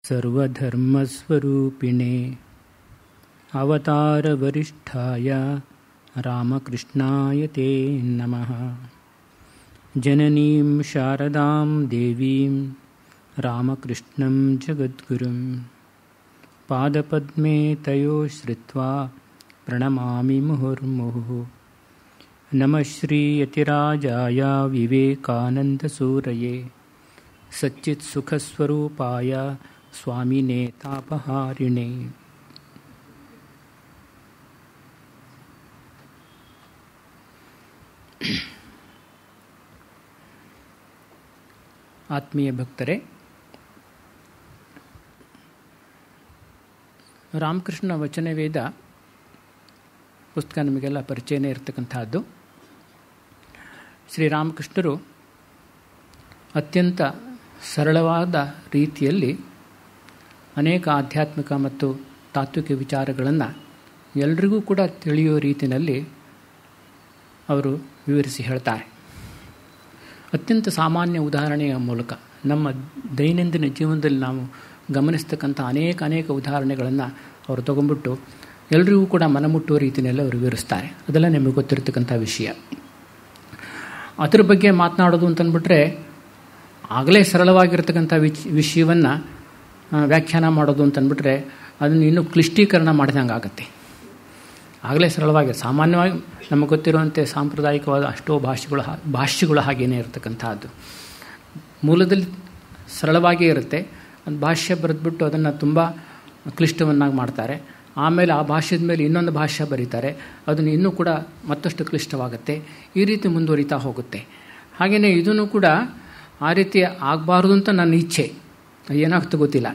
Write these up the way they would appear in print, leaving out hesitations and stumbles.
ಸರ್ವಧರ್ಮಸ್ವರೂಪಿಣೆ ಅವತಾರವರಿಷ್ಠಾಯ ರಾಮಕೃಷ್ಣಾಯ ತೇ ನಮಃ. ಜನನೀಂ ಶಾರದಾಂ ದೇವೀಂ ರಾಮಕೃಷ್ಣಂ ಜಗದ್ಗುರುಂ ಪಾದಪದ್ಮೇ ತಯೋಶ್ರಿತ್ವಾ ಪ್ರಣಮಾಮಿ ಮುಹುರ್ಮುಹುಃ. ನಮಃ ಶ್ರೀ ಯತಿರಾಜಾಯ ವಿವೇಕಾನಂದಸೂರಯೇ ಸಚ್ಚಿತ್ಸುಖಸ್ವರೂಪಾಯ ಸ್ವಾಮಿನೇ ತಾಪಹಾರಿಣೇ. ಆತ್ಮೀಯ ಭಕ್ತರೇ, ರಾಮಕೃಷ್ಣ ವಚನವೇದ ಪುಸ್ತಕ ನಮಗೆಲ್ಲ ಪರಿಚಯನೇ ಇರತಕ್ಕಂಥದ್ದು. ಶ್ರೀರಾಮಕೃಷ್ಣರು ಅತ್ಯಂತ ಸರಳವಾದ ರೀತಿಯಲ್ಲಿ ಅನೇಕ ಆಧ್ಯಾತ್ಮಿಕ ಮತ್ತು ತಾತ್ವಿಕ ವಿಚಾರಗಳನ್ನು ಎಲ್ರಿಗೂ ಕೂಡ ತಿಳಿಯುವ ರೀತಿಯಲ್ಲಿ ಅವರು ವಿವರಿಸಿ ಹೇಳ್ತಾರೆ. ಅತ್ಯಂತ ಸಾಮಾನ್ಯ ಉದಾಹರಣೆಯ ಮೂಲಕ ನಮ್ಮ ದೈನಂದಿನ ಜೀವನದಲ್ಲಿ ನಾವು ಗಮನಿಸ್ತಕ್ಕಂಥ ಅನೇಕ ಉದಾಹರಣೆಗಳನ್ನು ಅವರು ತಗೊಂಡ್ಬಿಟ್ಟು ಎಲ್ರಿಗೂ ಕೂಡ ಮನಮುಟ್ಟುವ ರೀತಿಯಲ್ಲಿ ಅವರು ವಿವರಿಸ್ತಾರೆ. ಅದೆಲ್ಲ ನಿಮಗೆ ಗೊತ್ತಿರತಕ್ಕಂಥ ವಿಷಯ. ಅದ್ರ ಬಗ್ಗೆ ಮಾತನಾಡೋದು ಅಂತಂದ್ಬಿಟ್ರೆ ಆಗಲೇ ಸರಳವಾಗಿರ್ತಕ್ಕಂಥ ವಿಷಯವನ್ನು ವ್ಯಾಖ್ಯಾನ ಮಾಡೋದು ಅಂತಂದ್ಬಿಟ್ರೆ ಅದನ್ನು ಇನ್ನೂ ಕ್ಲಿಷ್ಟೀಕರಣ ಮಾಡಿದಂಗೆ ಆಗುತ್ತೆ. ಆಗಲೇ ಸರಳವಾಗಿ ಸಾಮಾನ್ಯವಾಗಿ ನಮಗೆ ಗೊತ್ತಿರುವಂತೆ ಸಾಂಪ್ರದಾಯಿಕವಾದ ಅಷ್ಟೋ ಭಾಷ್ಯಗಳು ಹಾಗೇನೇ ಇರತಕ್ಕಂಥದ್ದು. ಮೂಲದಲ್ಲಿ ಸರಳವಾಗಿಯೇ ಇರುತ್ತೆ. ಒಂದು ಭಾಷ್ಯ ಬರೆದ್ಬಿಟ್ಟು ಅದನ್ನು ತುಂಬ ಕ್ಲಿಷ್ಟವನ್ನಾಗಿ ಮಾಡ್ತಾರೆ. ಆಮೇಲೆ ಆ ಭಾಷ್ಯದ ಮೇಲೆ ಇನ್ನೊಂದು ಭಾಷ್ಯ ಬರೀತಾರೆ. ಅದನ್ನು ಇನ್ನೂ ಕೂಡ ಮತ್ತಷ್ಟು ಕ್ಲಿಷ್ಟವಾಗುತ್ತೆ. ಈ ರೀತಿ ಮುಂದುವರಿತಾ ಹೋಗುತ್ತೆ. ಹಾಗೆಯೇ ಇದನ್ನು ಕೂಡ ಆ ರೀತಿ ಆಗಬಾರ್ದು ಅಂತ ನನ್ನ ಇಚ್ಛೆ, ಏನಾಗ್ತೋ ಗೊತ್ತಿಲ್ಲ.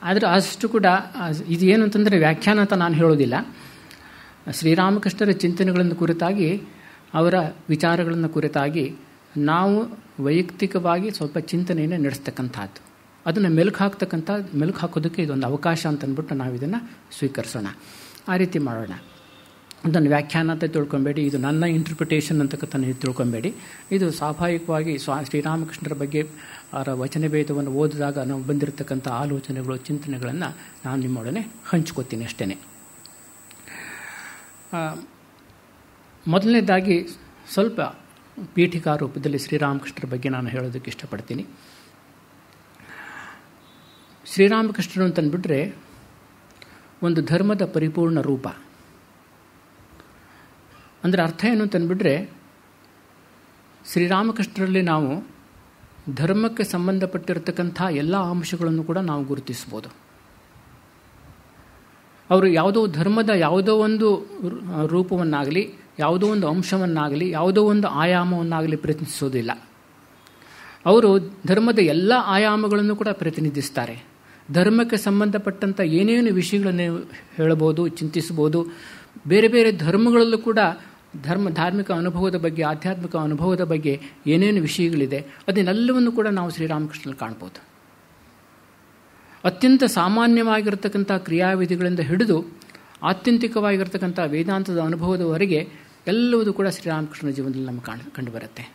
ಆದರೆ ಅಷ್ಟು ಕೂಡ ಇದು ಏನು ಅಂತಂದರೆ ವ್ಯಾಖ್ಯಾನ ಅಂತ ನಾನು ಹೇಳೋದಿಲ್ಲ. ಶ್ರೀರಾಮಕೃಷ್ಣರ ಚಿಂತನೆಗಳನ್ನು ಕುರಿತಾಗಿ, ಅವರ ವಿಚಾರಗಳನ್ನು ಕುರಿತಾಗಿ ನಾವು ವೈಯಕ್ತಿಕವಾಗಿ ಸ್ವಲ್ಪ ಚಿಂತನೆಯನ್ನು ನಡೆಸ್ತಕ್ಕಂಥದ್ದು, ಅದನ್ನು ಮೆಲುಕು ಹಾಕೋದಕ್ಕೆ ಇದೊಂದು ಅವಕಾಶ ಅಂತಂದ್ಬಿಟ್ಟು ನಾವು ಇದನ್ನು ಸ್ವೀಕರಿಸೋಣ. ಆ ರೀತಿ ಮಾಡೋಣ. ಅದನ್ನು ವ್ಯಾಖ್ಯಾನ ಅಂತ ತಿಳ್ಕೊಬೇಡಿ, ಇದು ನನ್ನ ಇಂಟರ್ಪ್ರಿಟೇಷನ್ ಅಂತಕ್ಕಂಥ ನೀವು ತಿಳ್ಕೊಬೇಡಿ. ಇದು ಸ್ವಾಭಾವಿಕವಾಗಿ ಶ್ರೀರಾಮಕೃಷ್ಣರ ಬಗ್ಗೆ ಅವರ ವಚನಭೇದವನ್ನು ಓದಿದಾಗ ನಾವು ಬಂದಿರತಕ್ಕಂಥ ಆಲೋಚನೆಗಳು, ಚಿಂತನೆಗಳನ್ನು ನಾನು ನಿಮ್ಮೊಡನೆ ಹಂಚ್ಕೋತೀನಿ ಅಷ್ಟೇ. ಮೊದಲನೇದಾಗಿ ಸ್ವಲ್ಪ ಪೀಠಿಕಾ ರೂಪದಲ್ಲಿ ಶ್ರೀರಾಮಕೃಷ್ಣರ ಬಗ್ಗೆ ನಾನು ಹೇಳೋದಕ್ಕೆ ಇಷ್ಟಪಡ್ತೀನಿ. ಶ್ರೀರಾಮಕೃಷ್ಣರು ಅಂತಂದ್ಬಿಟ್ರೆ ಒಂದು ಧರ್ಮದ ಪರಿಪೂರ್ಣ ರೂಪ. ಅಂದರೆ ಅರ್ಥ ಏನು ಅಂತಂದ್ಬಿಟ್ರೆ, ಶ್ರೀರಾಮಕೃಷ್ಣರಲ್ಲಿ ನಾವು ಧರ್ಮಕ್ಕೆ ಸಂಬಂಧಪಟ್ಟಿರತಕ್ಕಂಥ ಎಲ್ಲ ಅಂಶಗಳನ್ನು ಕೂಡ ನಾವು ಗುರುತಿಸ್ಬೋದು. ಅವರು ಯಾವುದೋ ಧರ್ಮದ ಯಾವುದೋ ಒಂದು ರೂಪವನ್ನಾಗಲಿ, ಯಾವುದೋ ಒಂದು ಅಂಶವನ್ನಾಗಲಿ, ಯಾವುದೋ ಒಂದು ಆಯಾಮವನ್ನಾಗಲಿ ಪ್ರತಿನಿಧಿಸೋದಿಲ್ಲ. ಅವರು ಧರ್ಮದ ಎಲ್ಲ ಆಯಾಮಗಳನ್ನು ಕೂಡ ಪ್ರತಿನಿಧಿಸ್ತಾರೆ. ಧರ್ಮಕ್ಕೆ ಸಂಬಂಧಪಟ್ಟಂಥ ಏನೇನು ವಿಷಯಗಳನ್ನು ಹೇಳಬಹುದು, ಚಿಂತಿಸ್ಬೋದು. ಬೇರೆ ಬೇರೆ ಧರ್ಮಗಳಲ್ಲೂ ಕೂಡ ಧಾರ್ಮಿಕ ಅನುಭವದ ಬಗ್ಗೆ, ಆಧ್ಯಾತ್ಮಿಕ ಅನುಭವದ ಬಗ್ಗೆ ಏನೇನು ವಿಷಯಗಳಿದೆ ಅದನ್ನೆಲ್ಲವನ್ನು ಕೂಡ ನಾವು ಶ್ರೀರಾಮಕೃಷ್ಣನಲ್ಲಿ ಕಾಣ್ಬೋದು. ಅತ್ಯಂತ ಸಾಮಾನ್ಯವಾಗಿರ್ತಕ್ಕಂಥ ಕ್ರಿಯಾವಿಧಿಗಳಿಂದ ಹಿಡಿದು ಆತ್ಯಂತಿಕವಾಗಿರ್ತಕ್ಕಂಥ ವೇದಾಂತದ ಅನುಭವದವರೆಗೆ ಎಲ್ಲವೂ ಕೂಡ ಶ್ರೀರಾಮಕೃಷ್ಣನ ಜೀವನದಲ್ಲಿ ನಮಗೆ ಕಂಡುಬರುತ್ತೆ.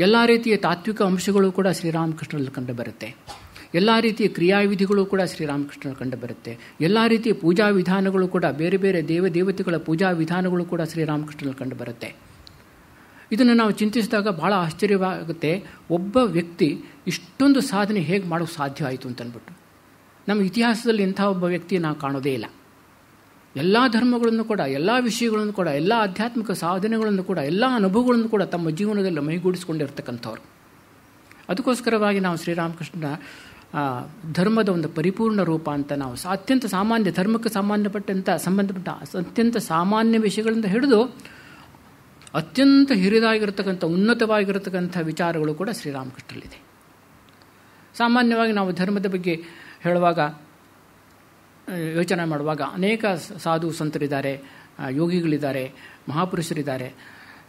ಎಲ್ಲ ರೀತಿಯ ತಾತ್ವಿಕ ಅಂಶಗಳು ಕೂಡ ಶ್ರೀರಾಮಕೃಷ್ಣನಲ್ಲಿ ಕಂಡುಬರುತ್ತೆ. ಎಲ್ಲ ರೀತಿಯ ಕ್ರಿಯಾವಿಧಿಗಳು ಕೂಡ ಶ್ರೀರಾಮಕೃಷ್ಣನಲ್ಲಿ ಕಂಡುಬರುತ್ತೆ. ಎಲ್ಲ ರೀತಿಯ ಪೂಜಾ ವಿಧಾನಗಳು ಕೂಡ, ಬೇರೆ ಬೇರೆ ದೇವತೆಗಳ ಪೂಜಾ ವಿಧಾನಗಳು ಕೂಡ ಶ್ರೀರಾಮಕೃಷ್ಣನಲ್ಲಿ ಕಂಡುಬರುತ್ತೆ. ಇದನ್ನು ನಾವು ಚಿಂತಿಸಿದಾಗ ಭಾಳ ಆಶ್ಚರ್ಯವಾಗುತ್ತೆ. ಒಬ್ಬ ವ್ಯಕ್ತಿ ಇಷ್ಟೊಂದು ಸಾಧನೆ ಹೇಗೆ ಮಾಡೋಕ್ಕೆ ಸಾಧ್ಯ ಆಯಿತು ಅಂತಂದ್ಬಿಟ್ಟು. ನಮ್ಮ ಇತಿಹಾಸದಲ್ಲಿ ಇಂಥ ಒಬ್ಬ ವ್ಯಕ್ತಿ ನಾವು ಕಾಣೋದೇ ಇಲ್ಲ. ಎಲ್ಲ ಧರ್ಮಗಳನ್ನು ಕೂಡ, ಎಲ್ಲ ವಿಷಯಗಳನ್ನು ಕೂಡ, ಎಲ್ಲ ಆಧ್ಯಾತ್ಮಿಕ ಸಾಧನೆಗಳನ್ನು ಕೂಡ, ಎಲ್ಲ ಅನುಭವಗಳನ್ನು ಕೂಡ ತಮ್ಮ ಜೀವನದಲ್ಲಿ ಮೈಗೂಡಿಸ್ಕೊಂಡಿರ್ತಕ್ಕಂಥವ್ರು. ಅದಕ್ಕೋಸ್ಕರವಾಗಿ ನಾವು ಶ್ರೀರಾಮಕೃಷ್ಣನ ಧರ್ಮದ ಒಂದು ಪರಿಪೂರ್ಣ ರೂಪ ಅಂತ ನಾವು ಅತ್ಯಂತ ಸಾಮಾನ್ಯ, ಧರ್ಮಕ್ಕೆ ಸಂಬಂಧಪಟ್ಟ ಅತ್ಯಂತ ಸಾಮಾನ್ಯ ವಿಷಯಗಳಿಂದ ಹಿಡಿದು ಅತ್ಯಂತ ಹಿರಿದಾಗಿರ್ತಕ್ಕಂಥ ಉನ್ನತವಾಗಿರ್ತಕ್ಕಂಥ ವಿಚಾರಗಳು ಕೂಡ ಶ್ರೀರಾಮಕೃಷ್ಣರಲ್ಲಿದೆ. ಸಾಮಾನ್ಯವಾಗಿ ನಾವು ಧರ್ಮದ ಬಗ್ಗೆ ಹೇಳುವಾಗ, ಯೋಚನೆ ಮಾಡುವಾಗ ಅನೇಕ ಸಾಧು ಸಂತರಿದ್ದಾರೆ, ಯೋಗಿಗಳಿದ್ದಾರೆ, ಮಹಾಪುರುಷರಿದ್ದಾರೆ.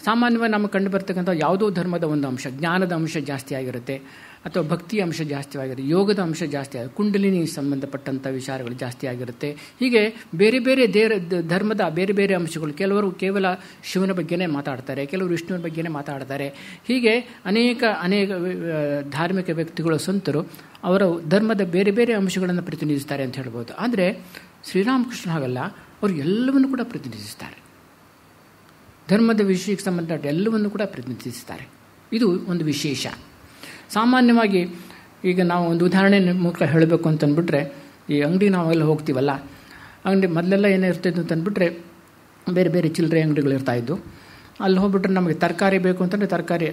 ಸಾಮಾನ್ಯವಾಗಿ ನಮಗೆ ಕಂಡು ಬರ್ತಕ್ಕಂಥ ಯಾವುದೋ ಧರ್ಮದ ಒಂದು ಅಂಶ, ಜ್ಞಾನದ ಅಂಶ ಜಾಸ್ತಿ ಆಗಿರುತ್ತೆ, ಅಥವಾ ಭಕ್ತಿಯ ಅಂಶ ಜಾಸ್ತಿ ಆಗಿರುತ್ತೆ, ಯೋಗದ ಅಂಶ ಜಾಸ್ತಿ ಆಗಿರುತ್ತೆ, ಕುಂಡಲಿನಿ ಸಂಬಂಧಪಟ್ಟಂಥ ವಿಚಾರಗಳು ಜಾಸ್ತಿ ಆಗಿರುತ್ತೆ. ಹೀಗೆ ಬೇರೆ ಬೇರೆ ಧರ್ಮದ ಬೇರೆ ಬೇರೆ ಅಂಶಗಳು. ಕೆಲವರು ಕೇವಲ ಶಿವನ ಬಗ್ಗೆನೇ ಮಾತಾಡ್ತಾರೆ, ಕೆಲವರು ವಿಷ್ಣುವಿನ ಬಗ್ಗೆನೇ ಮಾತಾಡ್ತಾರೆ. ಹೀಗೆ ಅನೇಕ ಧಾರ್ಮಿಕ ವ್ಯಕ್ತಿಗಳು, ಸಂತರು ಅವರ ಧರ್ಮದ ಬೇರೆ ಬೇರೆ ಅಂಶಗಳನ್ನು ಪ್ರತಿನಿಧಿಸ್ತಾರೆ ಅಂತ ಹೇಳ್ಬೋದು. ಆದರೆ ಶ್ರೀರಾಮಕೃಷ್ಣ ಹಾಗಲ್ಲ, ಅವರು ಎಲ್ಲವನ್ನು ಕೂಡ ಪ್ರತಿನಿಧಿಸ್ತಾರೆ. ಧರ್ಮದ ವಿಷಯಕ್ಕೆ ಸಂಬಂಧಪಟ್ಟ ಎಲ್ಲವನ್ನು ಕೂಡ ಪ್ರತಿನಿಧಿಸ್ತಾರೆ. ಇದು ಒಂದು ವಿಶೇಷ. ಸಾಮಾನ್ಯವಾಗಿ ಈಗ ನಾವು ಒಂದು ಉದಾಹರಣೆ ಮೂಲಕ ಹೇಳಬೇಕು ಅಂತಂದ್ಬಿಟ್ರೆ, ಈ ಅಂಗಡಿ ನಾವೆಲ್ಲ ಹೋಗ್ತೀವಲ್ಲ, ಅಂಗಡಿ ಮೊದಲೆಲ್ಲ ಏನೇ ಇರ್ತಾಯಿದ್ದು ಅಂತಂದ್ಬಿಟ್ರೆ ಬೇರೆ ಬೇರೆ ಚಿಲ್ಲರೆ ಅಂಗಡಿಗಳು ಇರ್ತಾಯಿದ್ದು. ಅಲ್ಲಿ ಹೋಗ್ಬಿಟ್ರೆ ನಮಗೆ ತರಕಾರಿ ಬೇಕು ಅಂತಂದರೆ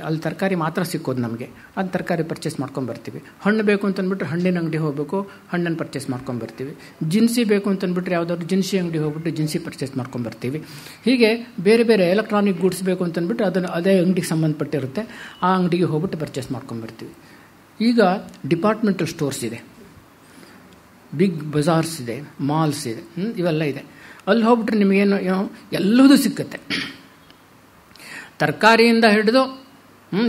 ಅಲ್ಲಿ ತರಕಾರಿ ಮಾತ್ರ ಸಿಕ್ಕೋದು ನಮಗೆ. ಅದು ತರಕಾರಿ ಪರ್ಚೇಸ್ ಮಾಡ್ಕೊಂಬರ್ತೀವಿ. ಹಣ್ಣು ಬೇಕು ಅಂತಂದ್ಬಿಟ್ರೆ ಹಣ್ಣಿನ ಅಂಗಡಿ ಹೋಗಬೇಕು, ಹಣ್ಣನ್ನು ಪರ್ಚೇಸ್ ಮಾಡ್ಕೊಂಬರ್ತೀವಿ. ಜಿನ್ಸಿ ಬೇಕು ಅಂತಂದ್ಬಿಟ್ರೆ ಯಾವುದಾದ್ರು ಜಿನ್ಸಿ ಅಂಗಡಿ ಹೋಗ್ಬಿಟ್ಟು ಜಿನ್ಸಿ ಪರ್ಚೇಸ್ ಮಾಡ್ಕೊಂಬರ್ತೀವಿ. ಹೀಗೆ ಬೇರೆ ಬೇರೆ ಎಲೆಕ್ಟ್ರಾನಿಕ್ ಗೂಡ್ಸ್ ಬೇಕು ಅಂತಂದ್ಬಿಟ್ಟು ಅದನ್ನು ಅದೇ ಅಂಗಡಿಗೆ ಸಂಬಂಧಪಟ್ಟಿರುತ್ತೆ, ಆ ಅಂಗಡಿಗೆ ಹೋಗ್ಬಿಟ್ಟು ಪರ್ಚೇಸ್ ಮಾಡ್ಕೊಂಬರ್ತೀವಿ. ಈಗ ಡಿಪಾರ್ಟ್ಮೆಂಟಲ್ ಸ್ಟೋರ್ಸ್ ಇದೆ, ಬಿಗ್ ಬಜಾರ್ಸ್ ಇದೆ, ಮಾಲ್ಸ್ ಇದೆ, ಇವೆಲ್ಲ ಇದೆ. ಅಲ್ಲಿ ಹೋಗ್ಬಿಟ್ರೆ ನಿಮಗೇನು ಎಲ್ಲದೂ ಸಿಕ್ಕತ್ತೆ. ತರಕಾರಿಯಿಂದ ಹಿಡಿದು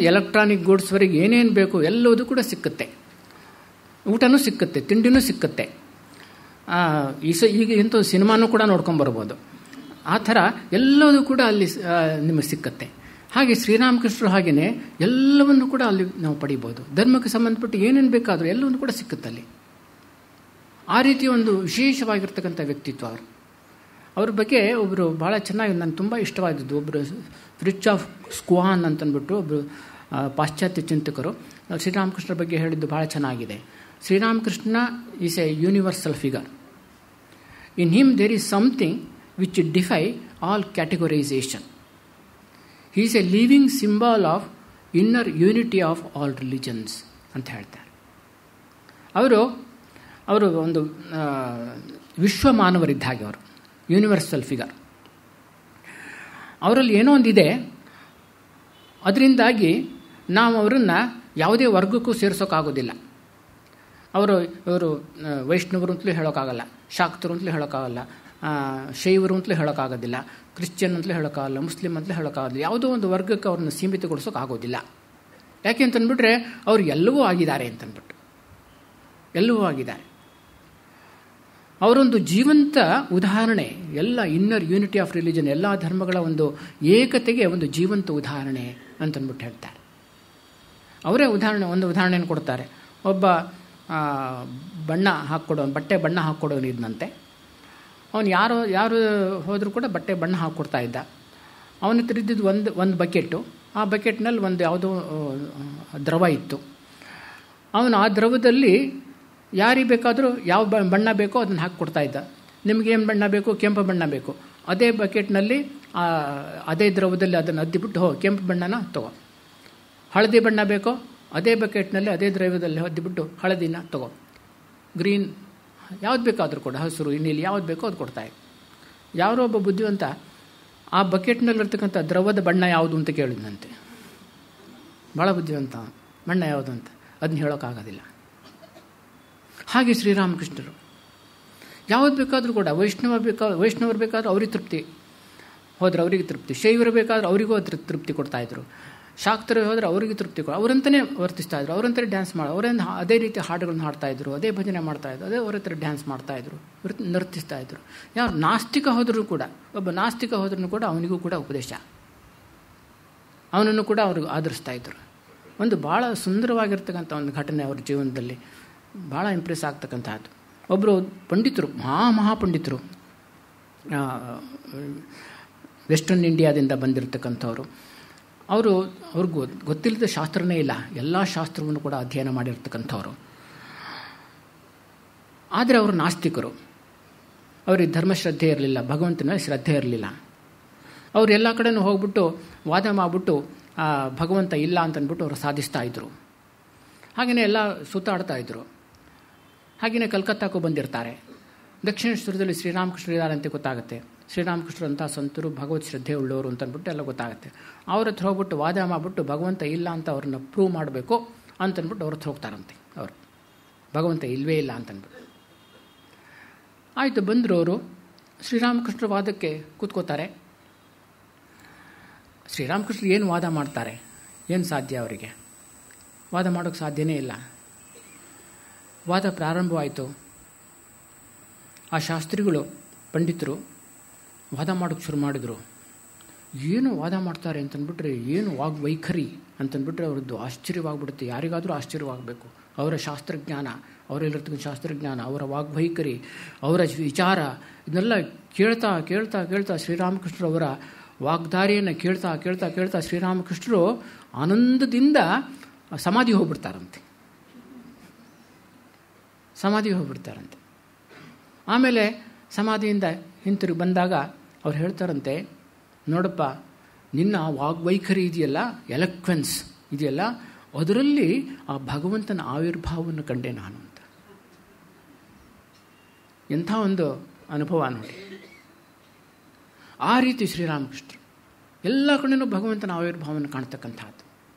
ಎಲೆಕ್ಟ್ರಾನಿಕ್ ಗೂಡ್ಸ್ವರೆಗೆ ಏನೇನು ಬೇಕು ಎಲ್ಲವೂ ಕೂಡ ಸಿಕ್ಕತ್ತೆ. ಊಟನೂ ಸಿಕ್ಕತ್ತೆ, ತಿಂಡಿನೂ ಸಿಕ್ಕತ್ತೆ. ಈಗ ಇಂಥ ಸಿನಿಮಾನೂ ಕೂಡ ನೋಡ್ಕೊಂಬರ್ಬೋದು. ಆ ಥರ ಎಲ್ಲವೂ ಕೂಡ ಅಲ್ಲಿ ನಿಮಗೆ ಸಿಕ್ಕತ್ತೆ. ಹಾಗೆ ಶ್ರೀರಾಮಕೃಷ್ಣರು ಹಾಗೆಯೇ ಎಲ್ಲವನ್ನು ಕೂಡ ಅಲ್ಲಿ ನಾವು ಪಡಿಬೋದು. ಧರ್ಮಕ್ಕೆ ಸಂಬಂಧಪಟ್ಟು ಏನೇನು ಬೇಕಾದರೂ ಎಲ್ಲವನ್ನು ಕೂಡ ಸಿಕ್ಕತ್ತಲ್ಲಿ. ಆ ರೀತಿಯ ಒಂದು ವಿಶೇಷವಾಗಿರ್ತಕ್ಕಂಥ ವ್ಯಕ್ತಿತ್ವ ಅವರು. ಅವ್ರ ಬಗ್ಗೆ ಒಬ್ಬರು ಭಾಳ ಚೆನ್ನಾಗಿ ನನಗೆ ತುಂಬ ಇಷ್ಟವಾದದ್ದು, ಒಬ್ಬರು ಫ್ರಿಚ್ ಆಫ್ ಸ್ಕ್ವಾನ್ ಅಂತಂದ್ಬಿಟ್ಟು ಒಬ್ಬರು ಪಾಶ್ಚಾತ್ಯ ಚಿಂತಕರು ಶ್ರೀರಾಮಕೃಷ್ಣರ ಬಗ್ಗೆ ಹೇಳಿದ್ದು ಭಾಳ ಚೆನ್ನಾಗಿದೆ. Sri Ramakrishna is a universal figure. In him there is something which defy all categorisation. He is a living symbol of inner unity of all religions ಅಂತ ಹೇಳ್ತಾರೆ. ಅವರು ಒಂದು ವಿಶ್ವ ಮಾನವರಿದ್ದ ಹಾಗೆ, ಅವರು ಯೂನಿವರ್ಸಲ್ ಫಿಗರ್. ಅವರಲ್ಲಿ ಏನೋ ಒಂದಿದೆ, ಅದರಿಂದಾಗಿ ನಾವು ಅವರನ್ನು ಯಾವುದೇ ವರ್ಗಕ್ಕೂ ಸೇರಿಸೋಕ್ಕಾಗೋದಿಲ್ಲ. ಇವರು ವೈಷ್ಣವರು ಅಂತಲೂ ಹೇಳೋಕ್ಕಾಗಲ್ಲ, ಶಾಕ್ತರು ಅಂತಲೂ ಹೇಳೋಕ್ಕಾಗಲ್ಲ, ಶೈವರು ಅಂತಲೂ ಹೇಳೋಕ್ಕಾಗೋದಿಲ್ಲ, ಕ್ರಿಶ್ಚಿಯನ್ ಅಂತಲೂ ಹೇಳೋಕ್ಕಾಗಲ್ಲ, ಮುಸ್ಲಿಮ್ ಅಂತಲೂ ಹೇಳೋಕ್ಕಾಗಲ್ಲ. ಯಾವುದೋ ಒಂದು ವರ್ಗಕ್ಕೆ ಅವ್ರನ್ನ ಸೀಮಿತಗೊಳಿಸೋಕ್ಕಾಗೋದಿಲ್ಲ. ಯಾಕೆ ಅಂತಂದ್ಬಿಟ್ರೆ ಅವರು ಎಲ್ಲವೂ ಆಗಿದ್ದಾರೆ ಅಂತಂದ್ಬಿಟ್ಟು, ಎಲ್ಲವೂ ಆಗಿದ್ದಾರೆ. ಅವರೊಂದು ಜೀವಂತ ಉದಾಹರಣೆ. ಎಲ್ಲ ಇನ್ನರ್ ಯೂನಿಟಿ ಆಫ್ ರಿಲಿಜನ್, ಎಲ್ಲ ಧರ್ಮಗಳ ಒಂದು ಏಕತೆಗೆ ಒಂದು ಜೀವಂತ ಉದಾಹರಣೆ ಅಂತಂದ್ಬಿಟ್ಟು ಹೇಳ್ತಾರೆ. ಅವರೇ ಒಂದು ಉದಾಹರಣೆಯನ್ನು ಕೊಡ್ತಾರೆ. ಒಬ್ಬ ಬಟ್ಟೆ ಬಣ್ಣ ಹಾಕ್ಕೊಡೋನು ಇದ್ದಂತೆ. ಅವನು ಯಾರು ಹೋದರೂ ಕೂಡ ಬಟ್ಟೆ ಬಣ್ಣ ಹಾಕ್ಕೊಡ್ತಾ ಇದ್ದ. ಅವನ ಹತ್ರ ಇದ್ದಿದ್ದು ಒಂದು ಬಕೆಟ್ಟು. ಆ ಬಕೆಟ್ನಲ್ಲಿ ಒಂದು ಯಾವುದೋ ದ್ರವ ಇತ್ತು. ಅವನು ಆ ದ್ರವದಲ್ಲಿ ಯಾರಿಗೆ ಬೇಕಾದರೂ ಯಾವ ಬಣ್ಣ ಬೇಕೋ ಅದನ್ನು ಹಾಕಿಕೊಡ್ತಾ ಇದ್ದ. ನಿಮಗೇನು ಬಣ್ಣ ಬೇಕು? ಕೆಂಪು ಬಣ್ಣ ಬೇಕು. ಅದೇ ಬಕೆಟ್ನಲ್ಲಿ ಅದೇ ದ್ರವದಲ್ಲಿ ಅದನ್ನು ಅದ್ದಿಬಿಟ್ಟು ಕೆಂಪು ಬಣ್ಣನ ತಗೋ. ಹಳದಿ ಬಣ್ಣ ಬೇಕೋ? ಅದೇ ಬಕೆಟ್ನಲ್ಲಿ ಅದೇ ದ್ರವ್ಯದಲ್ಲಿ ಅದ್ದಿಬಿಟ್ಟು ಹಳದಿನ ತಗೋ. ಗ್ರೀನ್ ಯಾವ್ದು ಬೇಕಾದರೂ ಕೂಡ, ಹಸಿರು, ನೀಲಿ ಯಾವ್ದು ಬೇಕೋ ಅದು ಕೊಡ್ತಾಯಿದ್ದ. ಯಾರೋ ಒಬ್ಬ ಬುದ್ಧಿವಂತ ಆ ಬಕೆಟ್ನಲ್ಲಿರ್ತಕ್ಕಂಥ ದ್ರವದ ಬಣ್ಣ ಯಾವುದು ಅಂತ ಕೇಳಿದಂತೆ. ಭಾಳ ಬುದ್ಧಿವಂತ. ಬಣ್ಣ ಯಾವುದು ಅಂತ ಅದನ್ನ ಹೇಳೋಕ್ಕಾಗೋದಿಲ್ಲ. ಹಾಗೆ ಶ್ರೀರಾಮಕೃಷ್ಣರು ಯಾವ್ದು ಬೇಕಾದರೂ ಕೂಡ, ವೈಷ್ಣವರು ಬೇಕಾದರೂ ಅವ್ರಿಗೆ ತೃಪ್ತಿ ಹೋದ್ರೆ ಅವರಿಗೆ ತೃಪ್ತಿ, ಶೈವರು ಬೇಕಾದ್ರೆ ಅವರಿಗೂ ತೃಪ್ತಿ ಕೊಡ್ತಾಯಿದ್ರು, ಶಾಕ್ತರು ಹೋದರೆ ಅವರಿಗೆ ತೃಪ್ತಿ ಅವರಂತಲೇ ವರ್ತಿಸ್ತಾಯಿದ್ರು, ಅವರಂತಲೇ ಡ್ಯಾನ್ಸ್ ಅವರಿಂದ ಅದೇ ರೀತಿ ಹಾಡುಗಳನ್ನು ಹಾಡ್ತಾಯಿದ್ರು, ಅದೇ ಭಜನೆ ಮಾಡ್ತಾಯಿದ್ರು, ಅದೇ ಅವ್ರ ಹತ್ರ ಡ್ಯಾನ್ಸ್ ಮಾಡ್ತಾಯಿದ್ರು, ನರ್ತಿಸ್ತಾಯಿದ್ರು. ಯಾರು ನಾಸ್ತಿಕ ಹೋದರೂ ಕೂಡ, ಒಬ್ಬ ನಾಸ್ತಿಕ ಹೋದ್ರೂ ಕೂಡ ಅವನಿಗೂ ಕೂಡ ಉಪದೇಶ, ಅವನನ್ನು ಕೂಡ ಅವ್ರಿಗೆ ಆಧರಿಸ್ತಾಯಿದ್ರು. ಒಂದು ಭಾಳ ಸುಂದರವಾಗಿರ್ತಕ್ಕಂಥ ಒಂದು ಘಟನೆ ಅವ್ರ ಜೀವನದಲ್ಲಿ, ಭಾಳ ಇಂಪ್ರೆಸ್ ಆಗ್ತಕ್ಕಂಥದ್ದು. ಒಬ್ಬರು ಪಂಡಿತರು, ಮಹಾಪಂಡಿತರು, ವೆಸ್ಟರ್ನ್ ಇಂಡಿಯಾದಿಂದ ಬಂದಿರತಕ್ಕಂಥವ್ರು. ಅವ್ರಿಗೂ ಗೊತ್ತಿಲ್ಲದ ಶಾಸ್ತ್ರನೇ ಇಲ್ಲ, ಎಲ್ಲ ಶಾಸ್ತ್ರವನ್ನು ಕೂಡ ಅಧ್ಯಯನ ಮಾಡಿರ್ತಕ್ಕಂಥವ್ರು. ಆದರೆ ಅವರು ನಾಸ್ತಿಕರು. ಅವ್ರಿಗೆ ಧರ್ಮಶ್ರದ್ಧೆ ಇರಲಿಲ್ಲ, ಭಗವಂತನ ಶ್ರದ್ಧೆ ಇರಲಿಲ್ಲ. ಅವರು ಎಲ್ಲ ಕಡೆನೂ ಹೋಗ್ಬಿಟ್ಟು ವಾದ ಮಾಡಿಬಿಟ್ಟು ಭಗವಂತ ಇಲ್ಲ ಅಂತಂದ್ಬಿಟ್ಟು ಅವರು ಸಾಧಿಸ್ತಾ ಇದ್ದರು. ಹಾಗೆಯೇ ಎಲ್ಲ ಸುತ್ತಾಡ್ತಾಯಿದ್ರು. ಹಾಗೆಯೇ ಕಲ್ಕತ್ತಾಕ್ಕೂ ಬಂದಿರ್ತಾರೆ. ದಕ್ಷಿಣೇಶ್ವರದಲ್ಲಿ ಶ್ರೀರಾಮಕೃಷ್ಣರು ಇದ್ದಾರೆ ಅಂತ ಗೊತ್ತಾಗುತ್ತೆ. ಶ್ರೀರಾಮಕೃಷ್ಣರು ಅಂತ ಸಂತರು, ಭಗವತ್ ಶ್ರದ್ಧೆ ಉಳ್ಳವರು ಅಂತಂದ್ಬಿಟ್ಟು ಎಲ್ಲ ಗೊತ್ತಾಗುತ್ತೆ. ಅವ್ರ ಹತ್ರ ಹೋಗ್ಬಿಟ್ಟು ವಾದ ಮಾಡಿಬಿಟ್ಟು ಭಗವಂತ ಇಲ್ಲ ಅಂತ ಅವ್ರನ್ನ ಪ್ರೂವ್ ಮಾಡಬೇಕು ಅಂತಂದ್ಬಿಟ್ಟು ಅವ್ರ ಹತ್ರ ಹೋಗ್ತಾರಂತೆ. ಅವರು ಭಗವಂತ ಇಲ್ಲವೇ ಇಲ್ಲ ಅಂತಂದ್ಬಿಟ್ಟು. ಆಯಿತು, ಬಂದರು ಅವರು ಶ್ರೀರಾಮಕೃಷ್ಣರ ವಾದಕ್ಕೆ ಕೂತ್ಕೋತಾರೆ. ಶ್ರೀರಾಮಕೃಷ್ಣರು ಏನು ವಾದ ಮಾಡ್ತಾರೆ? ಏನು ಸಾಧ್ಯ ಅವರಿಗೆ? ವಾದ ಮಾಡೋಕ್ಕೆ ಸಾಧ್ಯನೇ ಇಲ್ಲ. ವಾದ ಪ್ರಾರಂಭವಾಯಿತು. ಆ ಶಾಸ್ತ್ರಿಗಳು, ಪಂಡಿತರು ವಾದ ಮಾಡೋಕ್ಕೆ ಶುರು ಮಾಡಿದರು. ಏನು ವಾದ ಮಾಡ್ತಾರೆ ಅಂತಂದ್ಬಿಟ್ರೆ, ಏನು ವಾಗ್ವೈಖರಿ ಅಂತಂದ್ಬಿಟ್ರೆ ಅವ್ರದ್ದು ಆಶ್ಚರ್ಯವಾಗ್ಬಿಡುತ್ತೆ. ಯಾರಿಗಾದರೂ ಆಶ್ಚರ್ಯವಾಗಬೇಕು. ಅವರ ಶಾಸ್ತ್ರಜ್ಞಾನ, ಅವರಲ್ಲಿರ್ತಕ್ಕಂಥ ಶಾಸ್ತ್ರಜ್ಞಾನ, ಅವರ ವಾಗ್ವೈಖರಿ, ಅವರ ವಿಚಾರ, ಇದನ್ನೆಲ್ಲ ಕೇಳ್ತಾ ಕೇಳ್ತಾ ಕೇಳ್ತಾ ಶ್ರೀರಾಮಕೃಷ್ಣರವರ ವಾಗ್ದಾರಿಯನ್ನು ಕೇಳ್ತಾ ಕೇಳ್ತಾ ಕೇಳ್ತಾ ಶ್ರೀರಾಮಕೃಷ್ಣರು ಆನಂದದಿಂದ ಸಮಾಧಿಗೆ ಹೋಗ್ಬಿಡ್ತಾರಂತೆ. ಆಮೇಲೆ ಸಮಾಧಿಯಿಂದ ಹಿಂತಿರುಗಿ ಬಂದಾಗ ಅವ್ರು ಹೇಳ್ತಾರಂತೆ, ನೋಡಪ್ಪ, ನಿನ್ನ ವಾಗ್ವೈಖರಿ ಇದೆಯಲ್ಲ, ಎಲಕ್ವೆನ್ಸ್ ಇದೆಯಲ್ಲ, ಅದರಲ್ಲಿ ಆ ಭಗವಂತನ ಆವಿರ್ಭಾವವನ್ನು ಕಂಡೆ ನಾನು ಅಂತ. ಎಂಥ ಒಂದು ಅನುಭವ ನೋಡಿ. ಆ ರೀತಿ ಶ್ರೀರಾಮಕೃಷ್ಣರು ಎಲ್ಲ ಕಡೆಯೂ ಭಗವಂತನ ಆವಿರ್ಭಾವವನ್ನು ಕಾಣ್ತಕ್ಕಂಥದ್ದು,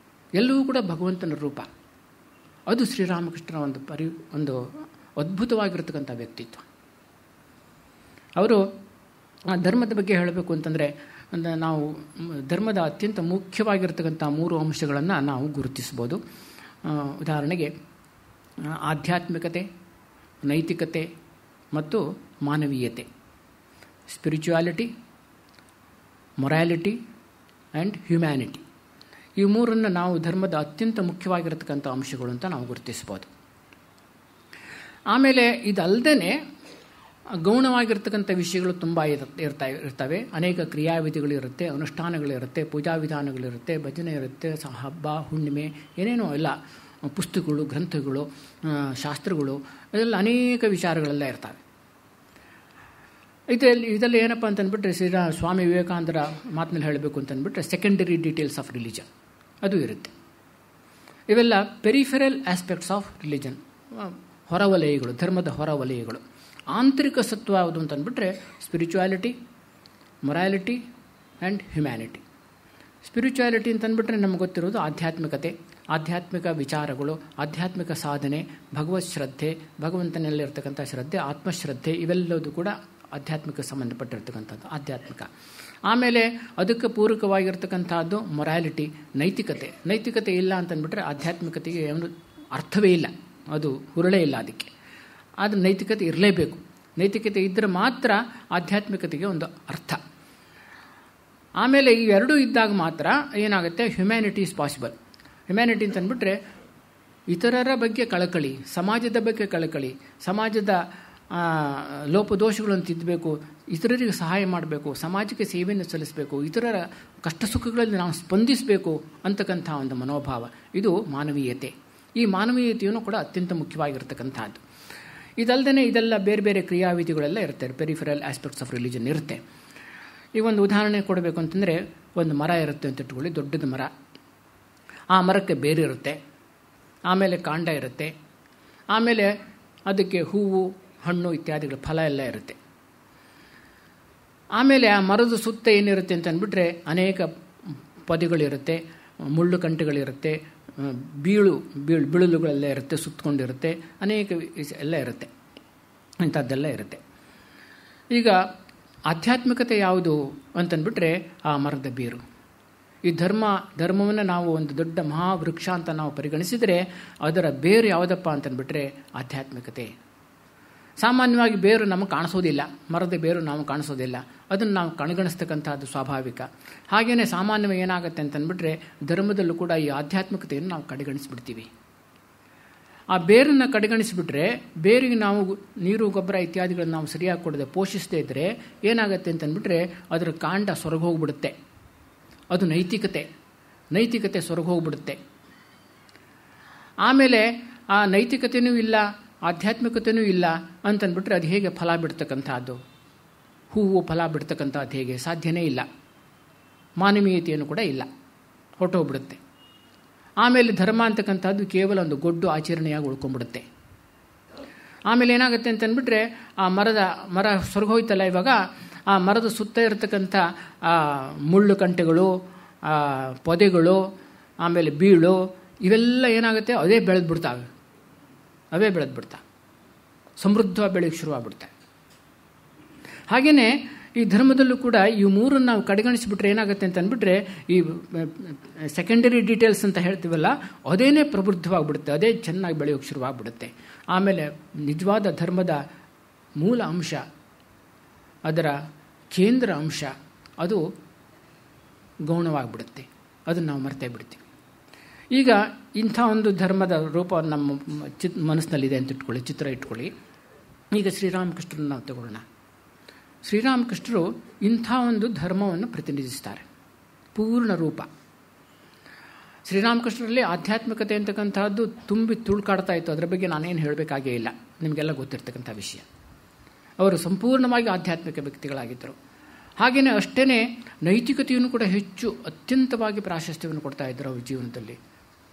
ಎಲ್ಲವೂ ಕೂಡ ಭಗವಂತನ ರೂಪ. ಅದು ಶ್ರೀರಾಮಕೃಷ್ಣರ ಒಂದು ಅದ್ಭುತವಾಗಿರ್ತಕ್ಕಂಥ ವ್ಯಕ್ತಿತ್ವ. ಅವರು ಆ ಧರ್ಮದ ಬಗ್ಗೆ ಹೇಳಬೇಕು ಅಂತಂದರೆ, ನಾವು ಧರ್ಮದ ಅತ್ಯಂತ ಮುಖ್ಯವಾಗಿರ್ತಕ್ಕಂಥ 3 ಅಂಶಗಳನ್ನು ನಾವು ಗುರುತಿಸ್ಬೋದು. ಉದಾಹರಣೆಗೆ ಆಧ್ಯಾತ್ಮಿಕತೆ, ನೈತಿಕತೆ ಮತ್ತು ಮಾನವೀಯತೆ. Spirituality, morality and humanity. ಈ 3 ನಾವು ಧರ್ಮದ ಅತ್ಯಂತ ಮುಖ್ಯವಾಗಿರ್ತಕ್ಕಂಥ ಅಂಶಗಳು ಅಂತ ನಾವು ಗುರುತಿಸ್ಬೋದು. ಆಮೇಲೆ ಇದಲ್ಲದೇ ಗೌಣವಾಗಿರ್ತಕ್ಕಂಥ ವಿಷಯಗಳು ತುಂಬ ಇರ್ತವೆ. ಅನೇಕ ಕ್ರಿಯಾವಿಧಿಗಳಿರುತ್ತೆ, ಅನುಷ್ಠಾನಗಳಿರುತ್ತೆ, ಪೂಜಾ ವಿಧಾನಗಳಿರುತ್ತೆ, ಭಜನೆ ಇರುತ್ತೆ, ಹಬ್ಬ ಹುಣ್ಣಿಮೆ, ಏನೇನೋ ಎಲ್ಲ ಪುಸ್ತಕಗಳು, ಗ್ರಂಥಗಳು, ಶಾಸ್ತ್ರಗಳು, ಇದೆಲ್ಲ ಅನೇಕ ವಿಚಾರಗಳೆಲ್ಲ ಇರ್ತವೆ. ಇದೆಲ್ಲ ಏನಪ್ಪ ಅಂತಂದ್ಬಿಟ್ರೆ, ಸ್ವಾಮಿ ವಿವೇಕಾನಂದರ ಮಾತಿನಲ್ಲಿ ಹೇಳಬೇಕು ಅಂತಂದ್ಬಿಟ್ರೆ ಸೆಕೆಂಡರಿ ಡೀಟೇಲ್ಸ್ ಆಫ್ ರಿಲಿಜನ್ ಅದು ಇರುತ್ತೆ. ಇವೆಲ್ಲ ಪೆರಿಫೆರಲ್ ಆಸ್ಪೆಕ್ಟ್ಸ್ ಆಫ್ ರಿಲಿಜನ್, ಹೊರವಲಯಗಳು, ಧರ್ಮದ ಹೊರವಲಯಗಳು. ಆಂತರಿಕ ಸತ್ವ ಯಾವುದು ಅಂತಂದ್ಬಿಟ್ರೆ spirituality, morality and humanity. Spirituality ಅಂತಂದ್ಬಿಟ್ರೆ ನಮ್ಗೆ ಗೊತ್ತಿರೋದು ಆಧ್ಯಾತ್ಮಿಕತೆ, ಆಧ್ಯಾತ್ಮಿಕ ವಿಚಾರಗಳು, ಆಧ್ಯಾತ್ಮಿಕ ಸಾಧನೆ, ಭಗವತ್ ಶ್ರದ್ಧೆ, ಭಗವಂತನಲ್ಲಿರ್ತಕ್ಕಂಥ ಶ್ರದ್ಧೆ, ಆತ್ಮಶ್ರದ್ಧೆ, ಇವೆಲ್ಲದೂ ಕೂಡ ಆಧ್ಯಾತ್ಮಿಕ ಸಂಬಂಧಪಟ್ಟಿರ್ತಕ್ಕಂಥದ್ದು ಆಧ್ಯಾತ್ಮಿಕ. ಆಮೇಲೆ ಅದಕ್ಕೆ ಪೂರಕವಾಗಿರ್ತಕ್ಕಂಥದ್ದು ಮೊರಾಲಿಟಿ, ನೈತಿಕತೆ. ನೈತಿಕತೆ ಇಲ್ಲ ಅಂತಂದ್ಬಿಟ್ರೆ ಆಧ್ಯಾತ್ಮಿಕತೆಗೆ ಏನು ಅರ್ಥವೇ ಇಲ್ಲ, ಅದು ಹುರುಳೇ ಇಲ್ಲ ಅದಕ್ಕೆ. ಆದರೆ ನೈತಿಕತೆ ಇರಲೇಬೇಕು. ನೈತಿಕತೆ ಇದ್ದರೆ ಮಾತ್ರ ಆಧ್ಯಾತ್ಮಿಕತೆಗೆ ಒಂದು ಅರ್ಥ. ಆಮೇಲೆ ಇವೆರಡೂ ಇದ್ದಾಗ ಮಾತ್ರ ಏನಾಗುತ್ತೆ, ಹ್ಯುಮ್ಯಾನಿಟಿ ಈಸ್ ಪಾಸಿಬಲ್. ಹ್ಯುಮ್ಯಾನಿಟಿ ಅಂತಂದ್ಬಿಟ್ರೆ ಇತರರ ಬಗ್ಗೆ ಕಳಕಳಿ, ಸಮಾಜದ ಬಗ್ಗೆ ಕಳಕಳಿ, ಸಮಾಜದ ಲೋಪದೋಷಗಳನ್ನು ತಿದ್ದಬೇಕು, ಇತರರಿಗೆ ಸಹಾಯ ಮಾಡಬೇಕು, ಸಮಾಜಕ್ಕೆ ಸೇವೆಯನ್ನು ಸಲ್ಲಿಸಬೇಕು, ಇತರರ ಕಷ್ಟ ಸುಖಗಳಲ್ಲಿ ನಾವು ಸ್ಪಂದಿಸಬೇಕು ಅಂತಕ್ಕಂಥ ಒಂದು ಮನೋಭಾವ, ಇದು ಮಾನವೀಯತೆ. ಈ ಮಾನವೀಯತೆಯೂ ಕೂಡ ಅತ್ಯಂತ ಮುಖ್ಯವಾಗಿರ್ತಕ್ಕಂಥದ್ದು. ಇದಲ್ಲದೆ ಇದೆಲ್ಲ ಬೇರೆ ಬೇರೆ ಕ್ರಿಯಾವಿಧಿಗಳೆಲ್ಲ ಇರುತ್ತೆ, ಪೆರಿಫೆರಲ್ ಆಸ್ಪೆಕ್ಟ್ಸ್ ಆಫ್ ರಿಲಿಜನ್ ಇರುತ್ತೆ. ಈ ಒಂದು ಉದಾಹರಣೆ ಕೊಡಬೇಕು ಅಂತಂದರೆ, ಒಂದು ಮರ ಇರುತ್ತೆ ಅಂತ ಇಟ್ಕೊಳ್ಳಿ, ದೊಡ್ಡದು ಮರ. ಆ ಮರಕ್ಕೆ ಬೇರೆ ಇರುತ್ತೆ, ಆಮೇಲೆ ಕಾಂಡ ಇರುತ್ತೆ, ಆಮೇಲೆ ಅದಕ್ಕೆ ಹೂವು, ಹಣ್ಣು ಇತ್ಯಾದಿಗಳ ಫಲ ಎಲ್ಲ ಇರುತ್ತೆ. ಆಮೇಲೆ ಆ ಮರದ ಸುತ್ತ ಏನಿರುತ್ತೆ ಅಂತಂದ್ಬಿಟ್ರೆ ಅನೇಕ ಪೊದೆಗಳಿರುತ್ತೆ, ಮುಳ್ಳು ಕಂಟೆಗಳಿರುತ್ತೆ, ಬಿಳುಗಳೆಲ್ಲ ಇರುತ್ತೆ, ಸುತ್ತಕೊಂಡಿರುತ್ತೆ, ಅನೇಕ ಎಲ್ಲ ಇರುತ್ತೆ, ಇಂಥದ್ದೆಲ್ಲ ಇರುತ್ತೆ. ಈಗ ಆಧ್ಯಾತ್ಮಿಕತೆ ಯಾವುದು ಅಂತಂದ್ಬಿಟ್ರೆ ಆ ಮರದ ಬೇರು. ಈ ಧರ್ಮವನ್ನು ನಾವು ಒಂದು ದೊಡ್ಡ ಮಹಾವೃಕ್ಷ ಅಂತ ನಾವು ಪರಿಗಣಿಸಿದರೆ ಅದರ ಬೇರು ಯಾವುದಪ್ಪ ಅಂತಂದ್ಬಿಟ್ರೆ ಆಧ್ಯಾತ್ಮಿಕತೆ. ಸಾಮಾನ್ಯವಾಗಿ ಬೇರು ನಮಗೆ ಕಾಣಿಸೋದಿಲ್ಲ, ಮರದ ಬೇರು ನಾವು ಕಾಣಿಸೋದಿಲ್ಲ, ಅದನ್ನು ನಾವು ಕಣಗಣಿಸ್ತಕ್ಕಂಥದ್ದು ಸ್ವಾಭಾವಿಕ. ಹಾಗೆಯೇ ಸಾಮಾನ್ಯವಾಗಿ ಏನಾಗುತ್ತೆ ಅಂತಂದ್ಬಿಟ್ರೆ ಧರ್ಮದಲ್ಲೂ ಕೂಡ ಈ ಆಧ್ಯಾತ್ಮಿಕತೆಯನ್ನು ನಾವು ಕಡೆಗಣಿಸ್ಬಿಡ್ತೀವಿ. ಆ ಬೇರನ್ನು ಕಡೆಗಣಿಸಿಬಿಟ್ರೆ, ಬೇರಿಗೆ ನಾವು ನೀರು ಗೊಬ್ಬರ ಇತ್ಯಾದಿಗಳನ್ನು ನಾವು ಸರಿಯಾಗಿ ಕೊಡದೆ ಪೋಷಿಸದೇ ಇದ್ದರೆ ಏನಾಗುತ್ತೆ ಅಂತಂದ್ಬಿಟ್ರೆ ಅದರ ಕಾಂಡ ಸೊರಗೋಗ್ಬಿಡುತ್ತೆ. ಅದು ನೈತಿಕತೆ ಸೊರಗೋಗ್ಬಿಡುತ್ತೆ. ಆಮೇಲೆ ಆ ನೈತಿಕತೆಯೂ ಇಲ್ಲ, ಆಧ್ಯಾತ್ಮಿಕತೆಯೂ ಇಲ್ಲ ಅಂತಂದ್ಬಿಟ್ರೆ ಅದು ಹೇಗೆ ಫಲ ಬಿಡ್ತಕ್ಕಂಥದ್ದು? ಹೂವು ಫಲ ಬಿಡ್ತಕ್ಕಂಥದ್ದು ಹೇಗೆ? ಸಾಧ್ಯನೇ ಇಲ್ಲ. ಮಾನವೀಯತೆಯನ್ನು ಕೂಡ ಇಲ್ಲ, ಹೊರಟೋಗ್ಬಿಡುತ್ತೆ. ಆಮೇಲೆ ಧರ್ಮ ಅಂತಕ್ಕಂಥದ್ದು ಕೇವಲ ಒಂದು ಗೊಡ್ಡು ಆಚರಣೆಯಾಗಿ ಉಳ್ಕೊಂಡ್ಬಿಡುತ್ತೆ. ಆಮೇಲೆ ಏನಾಗುತ್ತೆ ಅಂತಂದ್ಬಿಟ್ರೆ ಆ ಮರ ಸೊರಗೋಯ್ತಲ್ಲ, ಇವಾಗ ಆ ಮರದ ಸುತ್ತ ಇರತಕ್ಕಂಥ ಮುಳ್ಳು ಕಂಟೆಗಳು, ಪೊದೆಗಳು, ಆಮೇಲೆ ಬೀಳು, ಇವೆಲ್ಲ ಏನಾಗುತ್ತೆ ಅವೇ ಬೆಳೆದ್ಬಿಡ್ತಾವೆ, ಸಮೃದ್ಧವಾಗಿ ಬೆಳೆಯೋಕ್ಕೆ ಶುರುವಾಗ್ಬಿಡ್ತವೆ. ಹಾಗೆಯೇ ಈ ಧರ್ಮದಲ್ಲೂ ಕೂಡ ಈ ಮೂರನ್ನು ನಾವು ಕಡೆಗಣಿಸಿಬಿಟ್ರೆ ಏನಾಗುತ್ತೆ ಅಂತ ಅಂದ್ಬಿಟ್ರೆ ಈ ಸೆಕೆಂಡರಿ ಡೀಟೇಲ್ಸ್ ಅಂತ ಹೇಳ್ತೀವಲ್ಲ ಅದೇನೇ ಪ್ರಬುದ್ಧವಾಗಿಬಿಡುತ್ತೆ, ಅದೇ ಚೆನ್ನಾಗಿ ಬೆಳೆಯೋಕ್ಕೆ ಶುರುವಾಗ್ಬಿಡುತ್ತೆ. ಆಮೇಲೆ ನಿಜವಾದ ಧರ್ಮದ ಮೂಲ ಅಂಶ, ಅದರ ಕೇಂದ್ರ ಅಂಶ ಅದು ಗೌಣವಾಗಿಬಿಡುತ್ತೆ, ಅದನ್ನು ನಾವು ಮರ್ತೇ ಬಿಡ್ತೀವಿ. ಈಗ ಇಂಥ ಒಂದು ಧರ್ಮದ ರೂಪ ನಮ್ಮ ಮನಸ್ಸಿನಲ್ಲಿದೆ ಅಂತ ಇಟ್ಕೊಳ್ಳಿ, ಚಿತ್ರ ಇಟ್ಕೊಳ್ಳಿ. ಈಗ ಶ್ರೀರಾಮಕೃಷ್ಣರನ್ನು ನಾವು ತಗೊಳ್ಳೋಣ. ಶ್ರೀರಾಮಕೃಷ್ಣರು ಇಂಥ ಒಂದು ಧರ್ಮವನ್ನು ಪ್ರತಿನಿಧಿಸ್ತಾರೆ, ಪೂರ್ಣ ರೂಪ. ಶ್ರೀರಾಮಕೃಷ್ಣರಲ್ಲಿ ಆಧ್ಯಾತ್ಮಿಕತೆ ಅಂತಕ್ಕಂಥದ್ದು ತುಂಬಿ ತುಳ್ಕಾಡ್ತಾ ಇತ್ತು. ಅದರ ಬಗ್ಗೆ ನಾನೇನು ಹೇಳಬೇಕಾಗೇ ಇಲ್ಲ, ನಿಮಗೆಲ್ಲ ಗೊತ್ತಿರ್ತಕ್ಕಂಥ ವಿಷಯ. ಅವರು ಸಂಪೂರ್ಣವಾಗಿ ಆಧ್ಯಾತ್ಮಿಕ ವ್ಯಕ್ತಿಗಳಾಗಿದ್ದರು. ಹಾಗೆಯೇ ಅಷ್ಟೇ ನೈತಿಕತೆಯನ್ನು ಕೂಡ ಹೆಚ್ಚು ಅತ್ಯಂತವಾಗಿ ಪ್ರಾಶಸ್ತ್ಯವನ್ನು ಕೊಡ್ತಾ ಇದ್ದರು ಅವ್ರ ಜೀವನದಲ್ಲಿ.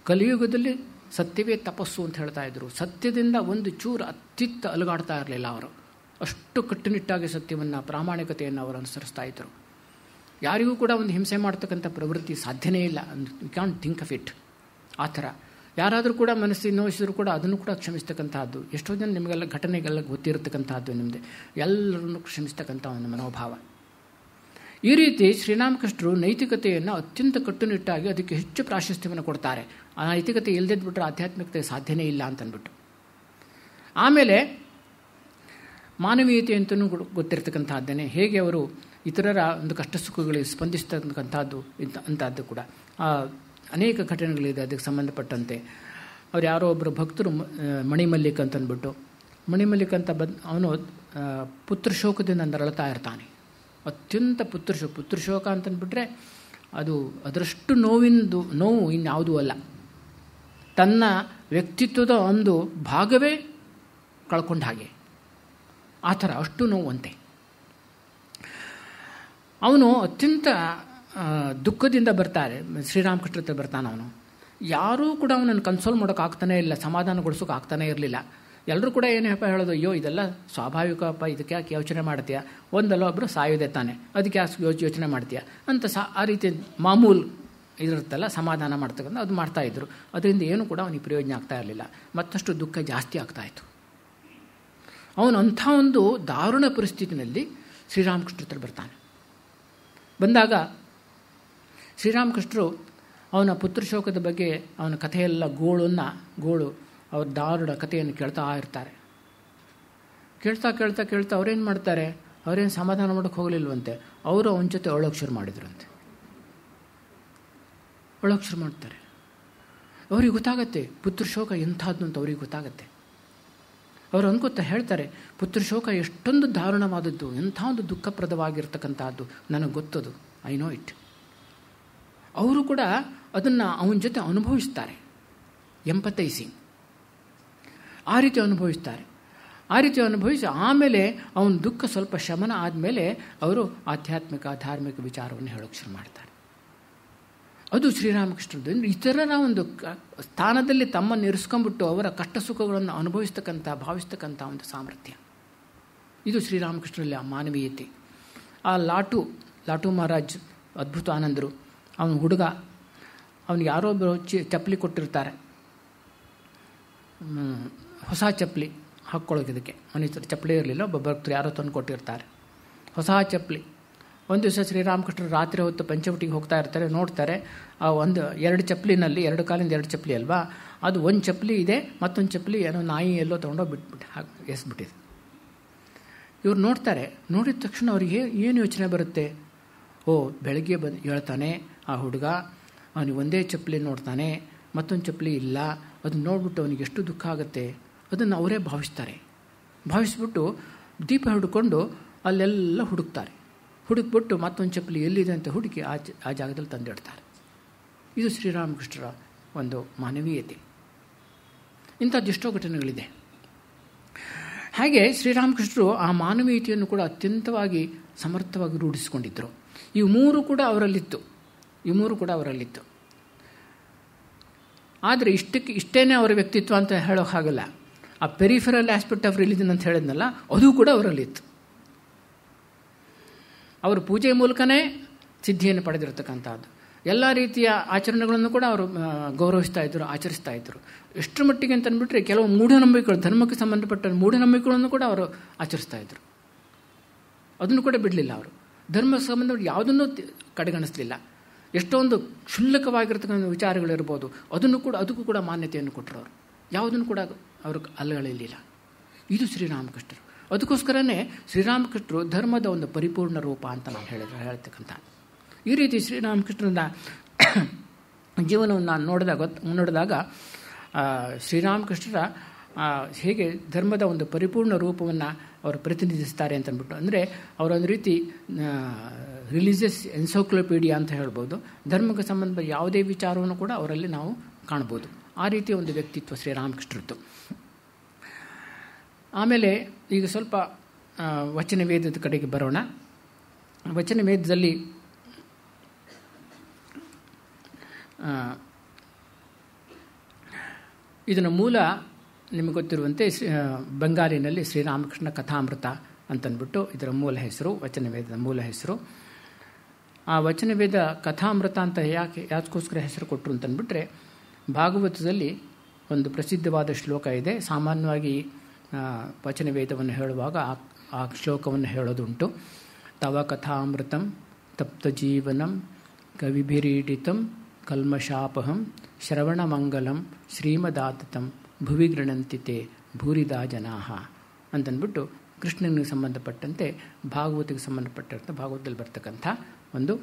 ಕಲಿಯುಗದಲ್ಲಿ ಸತ್ಯವೇ ತಪಸ್ಸು ಅಂತ ಹೇಳ್ತಾ ಇದ್ದರು. ಸತ್ಯದಿಂದ ಒಂದು ಚೂರು ಅತ್ತಿತ್ತ ಅಲುಗಾಡ್ತಾ ಇರಲಿಲ್ಲ ಅವರು. ಅಷ್ಟು ಕಟ್ಟುನಿಟ್ಟಾಗಿ ಸತ್ಯವನ್ನು, ಪ್ರಾಮಾಣಿಕತೆಯನ್ನು ಅವರು ಅನುಸರಿಸ್ತಾ ಇದ್ದರು. ಯಾರಿಗೂ ಕೂಡ ಒಂದು ಹಿಂಸೆ ಮಾಡ್ತಕ್ಕಂಥ ಪ್ರವೃತ್ತಿ ಸಾಧ್ಯನೇ ಇಲ್ಲ. You can think of it. ಆ ಥರ ಯಾರಾದರೂ ಕೂಡ ಮನಸ್ಸಿಗೆ ನೋಯಿಸಿದ್ರು ಕೂಡ ಅದನ್ನು ಕೂಡ ಕ್ಷಮಿಸ್ತಕ್ಕಂಥದ್ದು. ಎಷ್ಟೋ ಜನ ನಿಮಗೆಲ್ಲ ಘಟನೆಗೆಲ್ಲ ಗೊತ್ತಿರತಕ್ಕಂಥದ್ದು, ನಿಮ್ಮದು ಎಲ್ಲರನ್ನು ಕ್ಷಮಿಸ್ತಕ್ಕಂಥ ಒಂದು ಮನೋಭಾವ. ಈ ರೀತಿ ಶ್ರೀರಾಮಕೃಷ್ಣರು ನೈತಿಕತೆಯನ್ನು ಅತ್ಯಂತ ಕಟ್ಟುನಿಟ್ಟಾಗಿ ಅದಕ್ಕೆ ಹೆಚ್ಚು ಪ್ರಾಶಸ್ತ್ಯವನ್ನು ಕೊಡ್ತಾರೆ. ಆ ನೈತಿಕತೆ ಇಲ್ಲದಿದ್ಬಿಟ್ರೆ ಆಧ್ಯಾತ್ಮಿಕತೆ ಸಾಧ್ಯನೇ ಇಲ್ಲ ಅಂತಂದ್ಬಿಟ್ಟು. ಆಮೇಲೆ ಮಾನವೀಯತೆ ಅಂತಲೂ ಗೊತ್ತಿರತಕ್ಕಂಥದ್ದೇನೆ. ಹೇಗೆ ಅವರು ಇತರರ ಒಂದು ಕಷ್ಟ ಸುಖಗಳಿಗೆ ಸ್ಪಂದಿಸ್ತಕ್ಕಂಥದ್ದು ಅಂಥದ್ದು ಕೂಡ ಅನೇಕ ಘಟನೆಗಳಿದೆ ಅದಕ್ಕೆ ಸಂಬಂಧಪಟ್ಟಂತೆ. ಅವ್ರು ಯಾರೋ ಒಬ್ಬರು ಭಕ್ತರು ಮಣಿಮಲ್ಲಿಕ್ ಅಂತಂದ್ಬಿಟ್ಟು, ಮಣಿಮಲ್ಲಿಕ್ ಅಂತ ಅವನು ಪುತ್ರಶೋಕದಿಂದ ನರಳ್ತಾ ಇರ್ತಾನೆ. ಅತ್ಯಂತ ಪುತ್ರಶೋಕ ಅಂತಂದ್ಬಿಟ್ರೆ ಅದು ಅದರಷ್ಟು ನೋವು ಇನ್ಯಾವುದೂ ಅಲ್ಲ. ತನ್ನ ವ್ಯಕ್ತಿತ್ವದ ಒಂದು ಭಾಗವೇ ಕಳ್ಕೊಂಡ ಹಾಗೆ, ಆ ಥರ ಅಷ್ಟು ನೋವಂತೆ. ಅವನು ಅತ್ಯಂತ ದುಃಖದಿಂದ ಬರ್ತಾರೆ, ಶ್ರೀರಾಮಕೃಷ್ಣ ಹತ್ರ ಬರ್ತಾನೆ. ಅವನು ಯಾರೂ ಕೂಡ ಅವನನ್ನು ಕನ್ಸೋಲ್ ಮಾಡೋಕ್ಕಾಗ್ತಾನೇ ಇಲ್ಲ, ಸಮಾಧಾನಗೊಳಿಸೋಕೆ ಆಗ್ತಾನೇ ಇರಲಿಲ್ಲ. ಎಲ್ಲರೂ ಕೂಡ ಏನಪ್ಪ ಹೇಳೋದು, ಅಯ್ಯೋ ಇದೆಲ್ಲ ಸ್ವಾಭಾವಿಕಪ್ಪ, ಇದಕ್ಕೆ ಯಾಕೆ ಯೋಚನೆ ಮಾಡ್ತೀಯ, ಒಂದಲ್ಲ ಒಬ್ಬರು ಸಾಯೋದೆ ತಾನೆ, ಅದಕ್ಕೆ ಯಾಕೆ ಯೋಚನೆ ಮಾಡ್ತೀಯ ಅಂತ ಆ ರೀತಿ ಮಾಮೂಲು ಇದಿರುತ್ತಲ್ಲ ಸಮಾಧಾನ ಮಾಡ್ತಕ್ಕಂಥ ಅದು ಮಾಡ್ತಾಯಿದ್ರು. ಅದರಿಂದ ಏನೂ ಕೂಡ ಅವನಿಗೆ ಪ್ರಯೋಜನ ಆಗ್ತಾ ಇರಲಿಲ್ಲ. ಮತ್ತಷ್ಟು ದುಃಖ ಜಾಸ್ತಿ ಆಗ್ತಾಯಿತ್ತು. ಅವನು ಅಂಥ ಒಂದು ದಾರುಣ ಪರಿಸ್ಥಿತಿನಲ್ಲಿ ಶ್ರೀರಾಮಕೃಷ್ಣ ಹತ್ರ ಬರ್ತಾನೆ. ಬಂದಾಗ ಶ್ರೀರಾಮಕೃಷ್ಣರು ಅವನ ಪುತ್ರಶೋಕದ ಬಗ್ಗೆ ಅವನ ಕಥೆಯೆಲ್ಲ ಗೋಳು ಅವ್ರ ದಾರುಣ ಕಥೆಯನ್ನು ಕೇಳ್ತಾ ಇರ್ತಾರೆ. ಕೇಳ್ತಾ ಅವ್ರೇನು ಮಾಡ್ತಾರೆ, ಅವರೇನು ಸಮಾಧಾನ ಮಾಡೋಕ್ಕೆ ಹೋಗಲಿಲ್ವಂತೆ. ಅವರು ಅವನ ಜೊತೆ ಅಳೋಕ್ಕೆ ಶುರು ಮಾಡಿದ್ರಂತೆ. ಅಳೋಕ್ಕೆ ಶುರು ಮಾಡ್ತಾರೆ. ಅವ್ರಿಗೆ ಗೊತ್ತಾಗತ್ತೆ ಪುತ್ರಶೋಕ ಎಂಥದ್ದು ಅಂತ ಅವ್ರಿಗೆ ಗೊತ್ತಾಗತ್ತೆ. ಅವರು ಅನ್ಕೋತಾ ಹೇಳ್ತಾರೆ, ಪುತ್ರಶೋಕ ಎಷ್ಟೊಂದು ದಾರುಣವಾದದ್ದು, ಎಂಥ ಒಂದು ದುಃಖಪ್ರದವಾಗಿರ್ತಕ್ಕಂಥದ್ದು ನನಗೆ ಗೊತ್ತದು, ಐ ನೋ ಇಟ್. ಅವರು ಕೂಡ ಅದನ್ನು ಅವನ ಜೊತೆ ಅನುಭವಿಸ್ತಾರೆ, ಎಂಪತೈಸಿಂಗ್ ಆ ರೀತಿ ಅನುಭವಿಸ್ತಾರೆ. ಆ ರೀತಿ ಅನುಭವಿಸಿ ಆಮೇಲೆ ಅವನ ದುಃಖ ಸ್ವಲ್ಪ ಶಮನ ಆದಮೇಲೆ ಅವರು ಆಧ್ಯಾತ್ಮಿಕ ಧಾರ್ಮಿಕ ವಿಚಾರವನ್ನು ಹೇಳೋಕ್ಕೆ ಶುರು ಮಾಡ್ತಾರೆ. ಅದು ಶ್ರೀರಾಮಕೃಷ್ಣದ್ದು. ಇತರರ ಒಂದು ಸ್ಥಾನದಲ್ಲಿ ತಮ್ಮನ್ನು ಇರಿಸ್ಕೊಂಡ್ಬಿಟ್ಟು ಅವರ ಕಷ್ಟ ಸುಖಗಳನ್ನು ಭಾವಿಸ್ತಕ್ಕಂಥ ಒಂದು ಸಾಮರ್ಥ್ಯ, ಇದು ಶ್ರೀರಾಮಕೃಷ್ಣರಲ್ಲಿ ಆ ಮಾನವೀಯತೆ. ಆ ಲಾಟು ಮಹಾರಾಜ್ ಅದ್ಭುತ ಆನಂದರು, ಅವನ ಹುಡುಗ, ಅವನಿಗೆ ಯಾರೋ ಒಬ್ಬರು ಚಪ್ಪಲಿ ಕೊಟ್ಟಿರ್ತಾರೆ, ಹೊಸ ಚಪ್ಪಲಿ ಹಾಕ್ಕೊಳ್ಳೋಕೆ. ಅವನಿಗೆ ಚಪ್ಪಲಿ ಇರಲಿಲ್ಲ, ಒಬ್ಬ ಭಕ್ತರು ಯಾರೋ ತಂದು ಕೊಟ್ಟಿರ್ತಾರೆ ಹೊಸ ಚಪ್ಪಲಿ. ಒಂದು ದಿವಸ ಶ್ರೀರಾಮಕೃಷ್ಣರು ರಾತ್ರಿ ಹೊತ್ತು ಪಂಚವಟಿಗೆ ಹೋಗ್ತಾ ಇರ್ತಾರೆ, ನೋಡ್ತಾರೆ ಆ ಎರಡು ಚಪ್ಪಲಿನಲ್ಲಿ, ಎರಡು ಕಾಲಿಂದ ಎರಡು ಚಪ್ಪಲಿ ಅಲ್ವಾ, ಅದು ಒಂದು ಚಪ್ಪಲಿ ಇದೆ, ಮತ್ತೊಂದು ಚಪ್ಪಲಿ ಏನೋ ನಾಯಿ ಎಲ್ಲೋ ತೊಗೊಂಡೋಗಿ ಬಿಟ್ಬಿಟ್ಟು ಎಸ್ಬಿಟ್ಟಿದೆ. ಇವ್ರು ನೋಡ್ತಾರೆ. ನೋಡಿದ ತಕ್ಷಣ ಅವ್ರಿಗೆ ಏನು ಯೋಚನೆ ಬರುತ್ತೆ, ಬೆಳಗ್ಗೆ ಹೇಳ್ತಾನೆ ಆ ಹುಡುಗ, ಅವನಿಗೆ ಒಂದೇ ಚಪ್ಪಲಿ ನೋಡ್ತಾನೆ, ಮತ್ತೊಂದು ಚಪ್ಪಲಿ ಇಲ್ಲ. ಅದನ್ನು ನೋಡ್ಬಿಟ್ಟು ಅವನಿಗೆ ಎಷ್ಟು ದುಃಖ ಆಗುತ್ತೆ. ಅದನ್ನು ಅವರೇ ಭಾವಿಸ್ಬಿಟ್ಟು ದೀಪ ಹಿಡ್ಕೊಂಡು ಅಲ್ಲೆಲ್ಲ ಹುಡುಕ್ಬಿಟ್ಟು ಮತ್ತೊಂದು ಚಪ್ಪಲಿ ಎಲ್ಲಿದೆ ಅಂತ ಹುಡುಕಿ ಆ ಜಾಗದಲ್ಲಿ ತಂದಿಡ್ತಾರೆ. ಇದು ಶ್ರೀರಾಮಕೃಷ್ಣರ ಒಂದು ಮಾನವೀಯತೆ. ಇಂಥದ್ದೆಷ್ಟೋ ಘಟನೆಗಳಿದೆ. ಹಾಗೆ ಶ್ರೀರಾಮಕೃಷ್ಣರು ಆ ಮಾನವೀಯತೆಯನ್ನು ಕೂಡ ಅತ್ಯಂತವಾಗಿ ಸಮರ್ಥವಾಗಿ ರೂಢಿಸಿಕೊಂಡಿದ್ದರು. ಇವು ಮೂರು ಕೂಡ ಅವರಲ್ಲಿತ್ತು. ಆದರೆ ಇಷ್ಟೇನೆ ಅವರ ವ್ಯಕ್ತಿತ್ವ ಅಂತ ಹೇಳೋಕ್ಕಾಗಲ್ಲ. ಆ ಪೆರಿಫೆರಲ್ ಆಸ್ಪೆಕ್ಟ್ ಆಫ್ ರಿಲಿಜನ್ ಅಂತ ಹೇಳಿದ್ನಲ್ಲ, ಅದು ಕೂಡ ಅವರಲ್ಲಿತ್ತು. ಅವರು ಪೂಜೆ ಮೂಲಕನೇ ಸಿದ್ಧಿಯನ್ನು ಪಡೆದಿರತಕ್ಕಂಥದ್ದು. ಎಲ್ಲ ರೀತಿಯ ಆಚರಣೆಗಳನ್ನು ಕೂಡ ಅವರು ಗೌರವಿಸ್ತಾ ಇದ್ದರು, ಆಚರಿಸ್ತಾ ಇದ್ದರು. ಎಷ್ಟರ ಮಟ್ಟಿಗೆ ಅಂತಂದ್ಬಿಟ್ರೆ ಕೆಲವು ಮೂಢನಂಬಿಕೆಗಳು, ಧರ್ಮಕ್ಕೆ ಸಂಬಂಧಪಟ್ಟ ಮೂಢನಂಬಿಕೆಗಳನ್ನು ಕೂಡ ಅವರು ಆಚರಿಸ್ತಾ ಇದ್ದರು. ಅದನ್ನು ಕೂಡ ಬಿಡಲಿಲ್ಲ ಅವರು. ಧರ್ಮ ಸಂಬಂಧ ಯಾವುದನ್ನು ಕಡೆಗಣಿಸಲಿಲ್ಲ. ಎಷ್ಟೊಂದು ಕ್ಷುಲ್ಲಕವಾಗಿರ್ತಕ್ಕಂಥ ವಿಚಾರಗಳಿರ್ಬೋದು, ಅದಕ್ಕೂ ಕೂಡ ಮಾನ್ಯತೆಯನ್ನು ಕೊಟ್ಟರು ಅವರು. ಯಾವುದನ್ನು ಕೂಡ ಅವರು ಅಲ್ಲಗಳಿಲ್ಲ. ಇದು ಶ್ರೀರಾಮಕೃಷ್ಣರು. ಅದಕ್ಕೋಸ್ಕರನೇ ಶ್ರೀರಾಮಕೃಷ್ಣರು ಧರ್ಮದ ಒಂದು ಪರಿಪೂರ್ಣ ರೂಪ ಅಂತ ನಾವು ಹೇಳ್ತಕ್ಕಂಥ. ಈ ರೀತಿ ಶ್ರೀರಾಮಕೃಷ್ಣನ ಜೀವನವನ್ನು ನೋಡಿದಾಗ ಶ್ರೀರಾಮಕೃಷ್ಣರ ಹೇಗೆ ಧರ್ಮದ ಒಂದು ಪರಿಪೂರ್ಣ ರೂಪವನ್ನು ಅವರು ಪ್ರತಿನಿಧಿಸ್ತಾರೆ ಅಂತಂದ್ಬಿಟ್ಟು, ಅಂದರೆ ಅವರೊಂದು ರೀತಿ ರಿಲಿಜಿಯಸ್ ಎನ್ಸೈಕ್ಲೋಪೀಡಿಯಾ ಅಂತ ಹೇಳ್ಬೋದು. ಧರ್ಮಕ್ಕೆ ಸಂಬಂಧ ಯಾವುದೇ ವಿಚಾರವನ್ನು ಕೂಡ ಅವರಲ್ಲಿ ನಾವು ಕಾಣ್ಬೋದು. ಆ ರೀತಿಯ ಒಂದು ವ್ಯಕ್ತಿತ್ವ ಶ್ರೀರಾಮಕೃಷ್ಣರದ್ದು. ಆಮೇಲೆ ಈಗ ಸ್ವಲ್ಪ ವಚನ ವೇದದ ಕಡೆಗೆ ಬರೋಣ. ವಚನ ವೇದದಲ್ಲಿ ಇದರ ಮೂಲ ನಿಮಗೆ ಗೊತ್ತಿರುವಂತೆ ಬಂಗಾಲಿನಲ್ಲಿ ಶ್ರೀರಾಮಕೃಷ್ಣ ಕಥಾಮೃತ ಅಂತಂದ್ಬಿಟ್ಟು ಇದರ ಮೂಲ ಹೆಸರು, ವಚನ ವೇದದ ಮೂಲ ಹೆಸರು. ಆ ವಚನ ವೇದ ಕಥಾಮೃತ ಅಂತ ಯಾಕೋಸ್ಕರ ಹೆಸರು ಕೊಟ್ಟರು ಅಂತಂದ್ಬಿಟ್ರೆ, ಭಾಗವತದಲ್ಲಿ ಒಂದು ಪ್ರಸಿದ್ಧವಾದ ಶ್ಲೋಕ ಇದೆ. ಸಾಮಾನ್ಯವಾಗಿ ವಚನ ವೇದವನ್ನು ಹೇಳುವಾಗ ಆ ಶ್ಲೋಕವನ್ನು ಹೇಳೋದುಂಟು. ತವ ಕಥಾಮೃತಂ ತಪ್ತ ಜೀವನಂ ಕವಿಭಿರೀಡಿತಂ ಕಲ್ಮಶಾಪಹಂ ಶ್ರವಣಮಂಗಲಂ ಶ್ರೀಮದಾತತಂ ಭುವಿ ಗೃಣಂತಿತೆ ಭೂರಿದಾ ಜನಾಹ ಅಂತಂದ್ಬಿಟ್ಟು ಕೃಷ್ಣನಿಗೆ ಸಂಬಂಧಪಟ್ಟಂತೆ ಭಾಗವತಿಗೆ ಸಂಬಂಧಪಟ್ಟಂತೆ ಭಾಗವತದಲ್ಲಿ ಬರ್ತಕ್ಕಂಥ ಒಂದು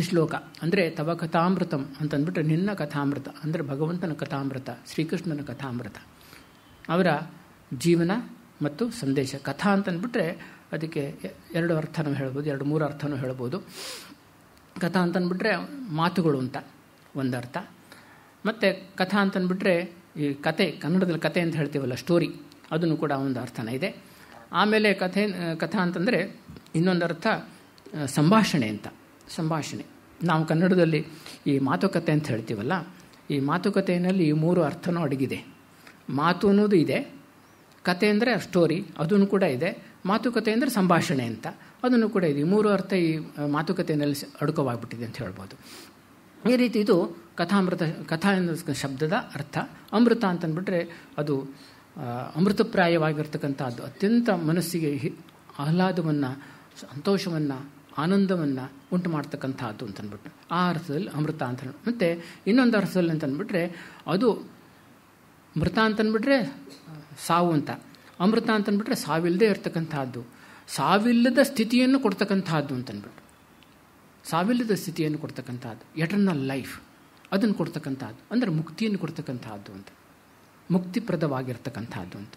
ಶ್ಲೋಕ. ಅಂದರೆ ತವ ಕಥಾಮೃತಂ ಅಂತಂದ್ಬಿಟ್ರೆ ನಿನ್ನ ಕಥಾಮೃತ, ಅಂದರೆ ಭಗವಂತನ ಕಥಾಮೃತ, ಶ್ರೀಕೃಷ್ಣನ ಕಥಾಮೃತ, ಅವರ ಜೀವನ ಮತ್ತು ಸಂದೇಶ. ಕಥಾ ಅಂತಂದ್ಬಿಟ್ರೆ ಅದಕ್ಕೆ ಎರಡು ಅರ್ಥನೂ ಹೇಳ್ಬೋದು, 2-3 ಅರ್ಥನೂ ಹೇಳ್ಬೋದು. ಕಥಾ ಅಂತಂದ್ಬಿಟ್ರೆ ಮಾತುಗಳು ಅಂತ ಒಂದು ಅರ್ಥ. ಮತ್ತು ಕಥಾ ಅಂತಂದ್ಬಿಟ್ರೆ ಈ ಕತೆ, ಕನ್ನಡದಲ್ಲಿ ಕತೆ ಅಂತ ಹೇಳ್ತೀವಲ್ಲ, ಸ್ಟೋರಿ, ಅದನ್ನು ಕೂಡ ಒಂದು ಅರ್ಥನ ಇದೆ. ಆಮೇಲೆ ಕಥಾ ಅಂತಂದರೆ ಇನ್ನೊಂದು ಅರ್ಥ ಸಂಭಾಷಣೆ ಅಂತ. ಸಂಭಾಷಣೆ ನಾವು ಕನ್ನಡದಲ್ಲಿ ಈ ಮಾತುಕತೆ ಅಂತ ಹೇಳ್ತೀವಲ್ಲ, ಈ ಮಾತುಕತೆಯಲ್ಲಿ ಈ 3 ಅರ್ಥನೂ ಅಡಗಿದೆ. ಮಾತು ಅನ್ನೋದು ಇದೆ, ಕತೆ ಅಂದರೆ ಸ್ಟೋರಿ ಅದನ್ನು ಕೂಡ ಇದೆ, ಮಾತುಕತೆ ಅಂದರೆ ಸಂಭಾಷಣೆ ಅಂತ ಅದನ್ನು ಕೂಡ ಇದೆ. ಈ 3 ಅರ್ಥ ಈ ಮಾತುಕತೆಯಲ್ಲಿ ಅಡಕವಾಗಿಬಿಟ್ಟಿದೆ ಅಂತ ಹೇಳ್ಬೋದು. ಈ ರೀತಿ ಇದು ಕಥಾಮೃತ, ಕಥಾ ಎನ್ನುವ ಶಬ್ದದ ಅರ್ಥ. ಅಮೃತ ಅಂತಂದ್ಬಿಟ್ರೆ ಅದು ಅಮೃತಪ್ರಾಯವಾಗಿರ್ತಕ್ಕಂಥದ್ದು, ಅತ್ಯಂತ ಮನಸ್ಸಿಗೆ ಆಹ್ಲಾದವನ್ನು, ಸಂತೋಷವನ್ನು, ಆನಂದವನ್ನು ಉಂಟು ಮಾಡ್ತಕ್ಕಂಥದ್ದು ಅಂತಂದ್ಬಿಟ್ಟು ಆ ಅರ್ಥದಲ್ಲಿ ಅಮೃತ ಅಂತ. ಮತ್ತು ಇನ್ನೊಂದು ಅರ್ಥದಲ್ಲಿ ಅಂತಂದ್ಬಿಟ್ರೆ ಅದು ಮೃತ ಅಂತಂದ್ಬಿಟ್ರೆ ಸಾವು ಅಂತ, ಅಮೃತ ಅಂತಂದ್ಬಿಟ್ರೆ ಸಾವಿಲ್ಲದೆ ಇರ್ತಕ್ಕಂಥದ್ದು, ಸಾವಿಲ್ಲದ ಸ್ಥಿತಿಯನ್ನು ಕೊಡ್ತಕ್ಕಂಥದ್ದು ಅಂತಂದ್ಬಿಟ್ಟು, ಸಾವಿಲ್ಲದ ಸ್ಥಿತಿಯನ್ನು ಕೊಡ್ತಕ್ಕಂಥದ್ದು, ಎಟರ್ನಲ್ ಲೈಫ್ ಅದನ್ನು ಕೊಡ್ತಕ್ಕಂಥದ್ದು, ಅಂದರೆ ಮುಕ್ತಿಯನ್ನು ಕೊಡ್ತಕ್ಕಂಥದ್ದು ಅಂತ, ಮುಕ್ತಿಪ್ರದವಾಗಿರ್ತಕ್ಕಂಥದ್ದು ಅಂತ,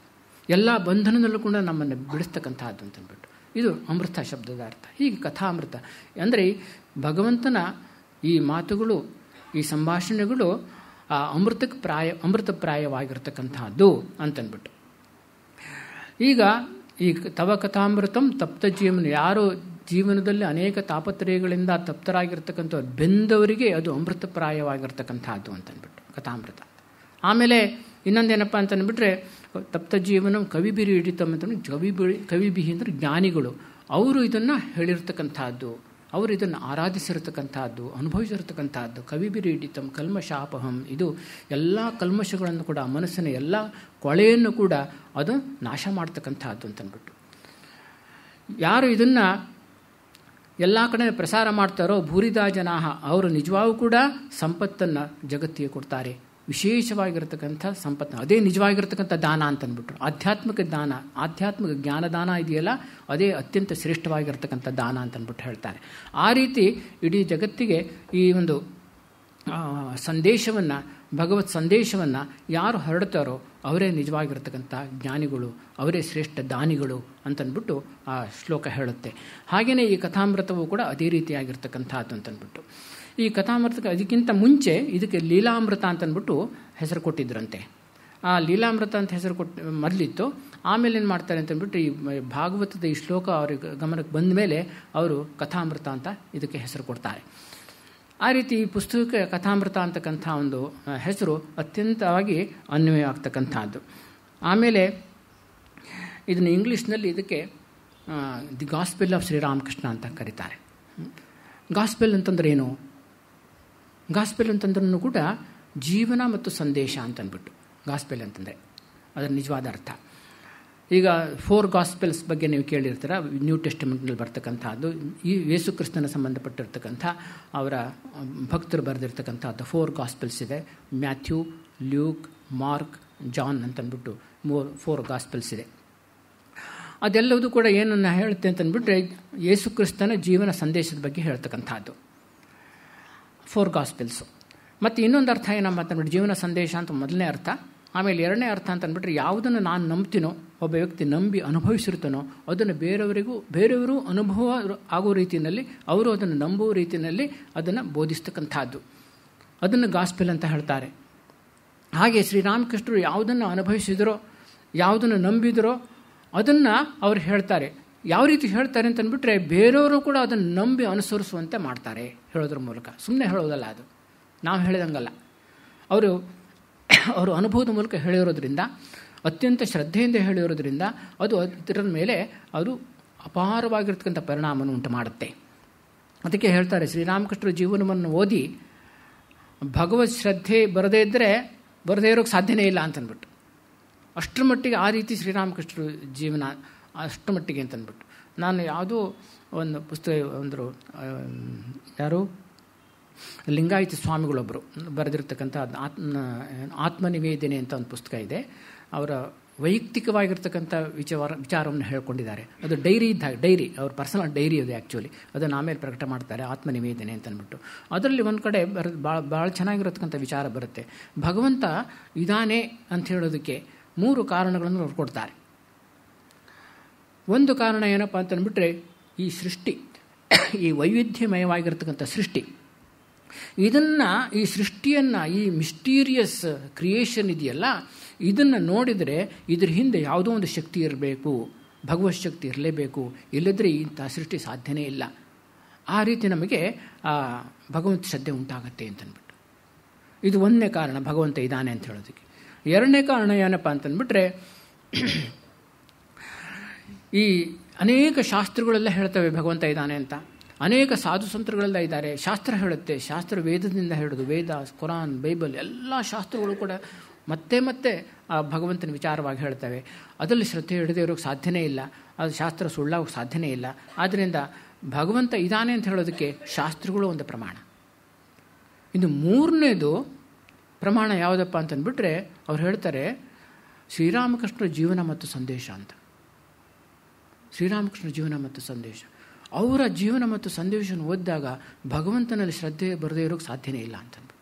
ಎಲ್ಲ ಬಂಧನದಲ್ಲೂ ಕೂಡ ನಮ್ಮನ್ನು ಬಿಡಿಸ್ತಕ್ಕಂಥದ್ದು ಅಂತಂದ್ಬಿಟ್ಟು ಇದು ಅಮೃತ ಶಬ್ದದ ಅರ್ಥ. ಹೀಗೆ ಕಥಾಮೃತ ಅಂದರೆ ಭಗವಂತನ ಈ ಮಾತುಗಳು, ಈ ಸಂಭಾಷಣೆಗಳು ಆ ಅಮೃತಪ್ರಾಯವಾಗಿರ್ತಕ್ಕಂಥದ್ದು ಅಂತಂದ್ಬಿಟ್ಟು. ಈಗ ಈ ತವ ಕಥಾಮೃತಂ ತಪ್ತ ಜೀವನ, ಯಾರು ಜೀವನದಲ್ಲಿ ಅನೇಕ ತಾಪತ್ರಯಗಳಿಂದ ತಪ್ತರಾಗಿರ್ತಕ್ಕಂಥವ್ರು, ಬೆಂದವರಿಗೆ ಅದು ಅಮೃತಪ್ರಾಯವಾಗಿರ್ತಕ್ಕಂಥದ್ದು ಅಂತಂದ್ಬಿಟ್ಟು ಕಥಾಮೃತ. ಆಮೇಲೆ ಇನ್ನೊಂದೇನಪ್ಪ ಅಂತಂದ್ಬಿಟ್ರೆ ತಪ್ತ ಜೀವನ ಕವಿಬಿರಿ ಹಿಡಿತಂ ಅಂತಂದ್ರೆ ಕವಿಬಿಹಿ ಅಂದರೆ ಜ್ಞಾನಿಗಳು, ಅವರು ಇದನ್ನು ಹೇಳಿರ್ತಕ್ಕಂಥದ್ದು, ಅವರು ಇದನ್ನು ಆರಾಧಿಸಿರ್ತಕ್ಕಂಥದ್ದು, ಅನುಭವಿಸಿರ್ತಕ್ಕಂಥದ್ದು. ಕವಿಬಿರಿ ಹಿಡಿತಂ ಕಲ್ಮಶಾಪಹಂ, ಇದು ಎಲ್ಲ ಕಲ್ಮಶಗಳನ್ನು ಕೂಡ, ಮನಸ್ಸಿನ ಎಲ್ಲ ಕೊಳೆಯನ್ನು ಕೂಡ ಅದು ನಾಶ ಮಾಡ್ತಕ್ಕಂಥದ್ದು ಅಂತಂದ್ಬಿಟ್ಟು. ಯಾರು ಇದನ್ನು ಎಲ್ಲ ಕಡೆ ಪ್ರಸಾರ ಮಾಡ್ತಾರೋ ಭೂರಿದಾ ಜನಾಹ, ಅವರು ನಿಜವಾಗೂ ಕೂಡ ಸಂಪತ್ತನ್ನು ಜಗತ್ತಿಗೆ ಕೊಡ್ತಾರೆ, ವಿಶೇಷವಾಗಿರ್ತಕ್ಕಂಥ ಸಂಪತ್ತು. ಅದೇ ನಿಜವಾಗಿರ್ತಕ್ಕಂಥ ದಾನ ಅಂತಂದ್ಬಿಟ್ರು. ಆಧ್ಯಾತ್ಮಿಕ ದಾನ, ಆಧ್ಯಾತ್ಮಿಕ ಜ್ಞಾನದಾನ ಇದೆಯಲ್ಲ, ಅದೇ ಅತ್ಯಂತ ಶ್ರೇಷ್ಠವಾಗಿರ್ತಕ್ಕಂಥ ದಾನ ಅಂತಂದ್ಬಿಟ್ಟು ಹೇಳ್ತಾರೆ. ಆ ರೀತಿ ಇಡೀ ಜಗತ್ತಿಗೆ ಈ ಒಂದು ಸಂದೇಶವನ್ನು, ಭಗವತ್ ಸಂದೇಶವನ್ನು ಯಾರು ಹರಡ್ತಾರೋ ಅವರೇ ನಿಜವಾಗಿರ್ತಕ್ಕಂಥ ಜ್ಞಾನಿಗಳು, ಅವರೇ ಶ್ರೇಷ್ಠ ದಾನಿಗಳು ಅಂತಂದ್ಬಿಟ್ಟು ಆ ಶ್ಲೋಕ ಹೇಳುತ್ತೆ. ಹಾಗೆಯೇ ಈ ಕಥಾಮೃತವೂ ಕೂಡ ಅದೇ ರೀತಿಯಾಗಿರ್ತಕ್ಕಂಥದ್ದು ಅಂತಂದ್ಬಿಟ್ಟು. ಈ ಕಥಾಮೃತಕ್ಕೆ ಅದಕ್ಕಿಂತ ಮುಂಚೆ ಇದಕ್ಕೆ ಲೀಲಾಮೃತ ಅಂತಂದ್ಬಿಟ್ಟು ಹೆಸರು ಕೊಟ್ಟಿದ್ರಂತೆ. ಆ ಲೀಲಾಮೃತ ಅಂತ ಹೆಸರು ಮೊದಲಿತ್ತು. ಆಮೇಲೆ ಏನು ಮಾಡ್ತಾರೆ ಅಂತಂದ್ಬಿಟ್ಟು ಈ ಭಾಗವತದ ಈ ಶ್ಲೋಕ ಅವ್ರಿಗೆ ಗಮನಕ್ಕೆ ಬಂದ ಮೇಲೆ ಅವರು ಕಥಾಮೃತ ಅಂತ ಇದಕ್ಕೆ ಹೆಸರು ಕೊಡ್ತಾರೆ. ಆ ರೀತಿ ಈ ಪುಸ್ತಕಕ್ಕೆ ಕಥಾಮೃತ ಅಂತಕ್ಕಂಥ ಒಂದು ಹೆಸರು ಅತ್ಯಂತವಾಗಿ ಅನ್ವಯ ಆಗ್ತಕ್ಕಂಥದ್ದು. ಆಮೇಲೆ ಇದನ್ನು ಇಂಗ್ಲೀಷ್ನಲ್ಲಿ ಇದಕ್ಕೆ ದಿ ಗಾಸ್ಪೆಲ್ ಆಫ್ ಶ್ರೀರಾಮಕೃಷ್ಣ ಅಂತ ಕರೀತಾರೆ. ಗಾಸ್ಪೆಲ್ ಅಂತಂದ್ರೆ ಏನು? ಗಾಸ್ಪೆಲ್ ಅಂತಂದ್ರೂ ಕೂಡ ಜೀವನ ಮತ್ತು ಸಂದೇಶ ಅಂತಂದ್ಬಿಟ್ಟು ಗಾಸ್ಪೆಲ್ ಅಂತಂದರೆ ಅದರ ನಿಜವಾದ ಅರ್ಥ. ಈಗ 4 ಗಾಸ್ಪೆಲ್ಸ್ ಬಗ್ಗೆ ನೀವು ಕೇಳಿರ್ತೀರ, ನ್ಯೂ ಟೆಸ್ಟಿಮೆಂಟ್ನಲ್ಲಿ ಬರ್ತಕ್ಕಂಥದ್ದು, ಈ ಯೇಸು ಕ್ರಿಸ್ತನ ಸಂಬಂಧಪಟ್ಟಿರ್ತಕ್ಕಂಥ ಅವರ ಭಕ್ತರು ಬರೆದಿರ್ತಕ್ಕಂಥದ್ದು 4 ಗಾಸ್ಪೆಲ್ಸ್ ಇದೆ. ಮ್ಯಾಥ್ಯೂ, ಲ್ಯೂಕ್, ಮಾರ್ಕ್, ಜಾನ್ ಅಂತಂದ್ಬಿಟ್ಟು 4 ಗಾಸ್ಪೆಲ್ಸ್ ಇದೆ. ಅದೆಲ್ಲವೂ ಕೂಡ ಏನನ್ನು ಹೇಳುತ್ತೆ ಅಂತಂದ್ಬಿಟ್ರೆ ಯೇಸು ಕ್ರಿಸ್ತನ ಜೀವನ ಸಂದೇಶದ ಬಗ್ಗೆ ಹೇಳ್ತಕ್ಕಂಥದ್ದು 4 ಗಾಸ್ಪೆಲ್ಸು. ಮತ್ತು ಇನ್ನೊಂದು ಅರ್ಥ ಏನಪ್ಪ ಅಂತಂದ್ಬಿಟ್ಟು ಜೀವನ ಸಂದೇಶ ಅಂತ ಮೊದಲನೇ ಅರ್ಥ. ಆಮೇಲೆ ಎರಡನೇ ಅರ್ಥ ಅಂತಂದ್ಬಿಟ್ರೆ ಯಾವುದನ್ನು ನಾನು ನಂಬ್ತೀನೋ, ಒಬ್ಬ ವ್ಯಕ್ತಿ ನಂಬಿ ಅನುಭವಿಸಿರ್ತಾನೋ ಅದನ್ನು ಬೇರೆಯವರು ಅನುಭವ ಆಗೋ ರೀತಿಯಲ್ಲಿ, ಅವರು ಅದನ್ನು ನಂಬುವ ರೀತಿಯಲ್ಲಿ ಅದನ್ನು ಬೋಧಿಸ್ತಕ್ಕಂಥದ್ದು, ಅದನ್ನು ಗಾಸ್ಪೆಲ್ ಅಂತ ಹೇಳ್ತಾರೆ. ಹಾಗೆ ಶ್ರೀರಾಮಕೃಷ್ಣರು ಯಾವುದನ್ನು ಅನುಭವಿಸಿದರೋ, ಯಾವುದನ್ನು ನಂಬಿದರೋ ಅದನ್ನು ಅವರು ಹೇಳ್ತಾರೆ. ಯಾವ ರೀತಿ ಹೇಳ್ತಾರೆ ಅಂತಂದ್ಬಿಟ್ರೆ ಬೇರೆಯವರು ಕೂಡ ಅದನ್ನು ನಂಬಿ ಅನುಸರಿಸುವಂತೆ ಮಾಡ್ತಾರೆ ಹೇಳೋದ್ರ ಮೂಲಕ. ಸುಮ್ಮನೆ ಹೇಳೋದಲ್ಲ, ಅದು ನಾವು ಹೇಳಿದಂಗಲ್ಲ. ಅವರು ಅನುಭವದ ಮೂಲಕ ಹೇಳಿರೋದ್ರಿಂದ, ಅತ್ಯಂತ ಶ್ರದ್ಧೆಯಿಂದ ಹೇಳಿರೋದ್ರಿಂದ ಅದು ಅದರ ಮೇಲೆ ಅದು ಅಪಾರವಾಗಿರ್ತಕ್ಕಂಥ ಪರಿಣಾಮವನ್ನು ಉಂಟು ಮಾಡುತ್ತೆ. ಅದಕ್ಕೆ ಹೇಳ್ತಾರೆ, ಶ್ರೀರಾಮಕೃಷ್ಣರ ಜೀವನವನ್ನು ಓದಿ ಭಗವತ್ ಶ್ರದ್ಧೆ ಬರದೇ ಇರೋಕ್ಕೆ ಸಾಧ್ಯನೇ ಇಲ್ಲ ಅಂತಂದ್ಬಿಟ್ಟು, ಅಷ್ಟರ ಮಟ್ಟಿಗೆ ಆ ರೀತಿ ಶ್ರೀರಾಮಕೃಷ್ಣರ ಜೀವನ ಅಷ್ಟರ ಮಟ್ಟಿಗೆ ಅಂತಂದ್ಬಿಟ್ಟು. ನಾನು ಯಾವುದೋ ಒಂದು ಪುಸ್ತಕ ಯಾರು ಲಿಂಗಾಯತ ಸ್ವಾಮಿಗಳೊಬ್ಬರು ಬರೆದಿರ್ತಕ್ಕಂಥ ಆತ್ಮನಿವೇದನೆ ಅಂತ ಒಂದು ಪುಸ್ತಕ ಇದೆ. ಅವರ ವೈಯಕ್ತಿಕವಾಗಿರ್ತಕ್ಕಂಥ ವಿಚಾರವನ್ನು ಹೇಳ್ಕೊಂಡಿದ್ದಾರೆ. ಅದು ಡೈರಿ ಅವ್ರ ಪರ್ಸನಲ್ ಡೈರಿ ಅದು. ಆ್ಯಕ್ಚುಲಿ ಅದನ್ನು ಆಮೇಲೆ ಪ್ರಕಟ ಮಾಡ್ತಾರೆ, ಆತ್ಮನಿವೇದನೆ ಅಂತಂದ್ಬಿಟ್ಟು. ಅದರಲ್ಲಿ ಒಂದು ಕಡೆ ಭಾಳ ಚೆನ್ನಾಗಿರತಕ್ಕಂಥ ವಿಚಾರ ಬರುತ್ತೆ. ಭಗವಂತ ಇದಾನೆ ಅಂತ ಹೇಳೋದಕ್ಕೆ 3 ಕಾರಣಗಳನ್ನು ಅವ್ರು ಕೊಡ್ತಾರೆ. ಒಂದು ಕಾರಣ ಏನಪ್ಪ ಅಂತಂದ್ಬಿಟ್ರೆ ಈ ಸೃಷ್ಟಿ, ಈ ವೈವಿಧ್ಯಮಯವಾಗಿರ್ತಕ್ಕಂಥ ಸೃಷ್ಟಿ, ಈ ಸೃಷ್ಟಿಯನ್ನು, ಈ ಮಿಸ್ಟೀರಿಯಸ್ ಕ್ರಿಯೇಷನ್ ಇದೆಯಲ್ಲ, ಇದನ್ನು ನೋಡಿದರೆ ಇದ್ರ ಹಿಂದೆ ಯಾವುದೋ ಒಂದು ಶಕ್ತಿ ಇರಬೇಕು, ಭಗವತ್ ಶಕ್ತಿ ಇರಲೇಬೇಕು, ಇಲ್ಲದ್ರೆ ಇಂಥ ಸೃಷ್ಟಿ ಸಾಧ್ಯನೇ ಇಲ್ಲ. ಆ ರೀತಿ ನಮಗೆ ಭಗವಂತ ಶ್ರದ್ಧೆ ಉಂಟಾಗತ್ತೆ ಅಂತಂದ್ಬಿಟ್ಟು. ಇದು ಒಂದನೇ ಕಾರಣ, ಭಗವಂತ ಇದ್ದಾನೆ ಅಂತ ಹೇಳೋದಕ್ಕೆ. ಎರಡನೇ ಕಾರಣ ಏನಪ್ಪ ಅಂತಂದ್ಬಿಟ್ರೆ ಈ ಅನೇಕ ಶಾಸ್ತ್ರಗಳೆಲ್ಲ ಹೇಳ್ತವೆ ಭಗವಂತ ಇದ್ದಾನೆ ಅಂತ. ಅನೇಕ ಸಾಧು ಸಂತರುಗಳೆಲ್ಲ ಇದ್ದಾರೆ. ಶಾಸ್ತ್ರ ಹೇಳುತ್ತೆ, ಶಾಸ್ತ್ರ ವೇದದಿಂದ ಹೇಳೋದು, ವೇದ, ಕುರಾನ್, ಬೈಬಲ್ ಎಲ್ಲ ಶಾಸ್ತ್ರಗಳು ಕೂಡ ಮತ್ತೆ ಮತ್ತೆ ಆ ಭಗವಂತನ ವಿಚಾರವಾಗಿ ಹೇಳ್ತವೆ. ಅದರಲ್ಲಿ ಶ್ರದ್ಧೆ ಹಿಡಿದೇ ಇರೋಕ್ಕೆ ಸಾಧ್ಯನೇ ಇಲ್ಲ, ಅದು ಶಾಸ್ತ್ರ ಸುಳ್ಳಾಗೋಕ್ಕೆ ಸಾಧ್ಯನೇ ಇಲ್ಲ. ಆದ್ದರಿಂದ ಭಗವಂತ ಇದ್ದಾನೆ ಅಂತ ಹೇಳೋದಕ್ಕೆ ಶಾಸ್ತ್ರಗಳು ಒಂದು ಪ್ರಮಾಣ. ಇನ್ನು ಮೂರನೇದು ಪ್ರಮಾಣ ಯಾವುದಪ್ಪ ಅಂತಂದ್ಬಿಟ್ರೆ ಅವ್ರು ಹೇಳ್ತಾರೆ ಶ್ರೀರಾಮಕೃಷ್ಣರ ಜೀವನ ಮತ್ತು ಸಂದೇಶ ಅಂತ. ಶ್ರೀರಾಮಕೃಷ್ಣರ ಜೀವನ ಮತ್ತು ಸಂದೇಶ, ಅವರ ಜೀವನ ಮತ್ತು ಸಂದೇಶವನ್ನು ಓದಿದಾಗ ಭಗವಂತನಲ್ಲಿ ಶ್ರದ್ಧೆ ಬರದೇ ಇರೋಕ್ಕೆ ಸಾಧ್ಯನೇ ಇಲ್ಲ ಅಂತಂದು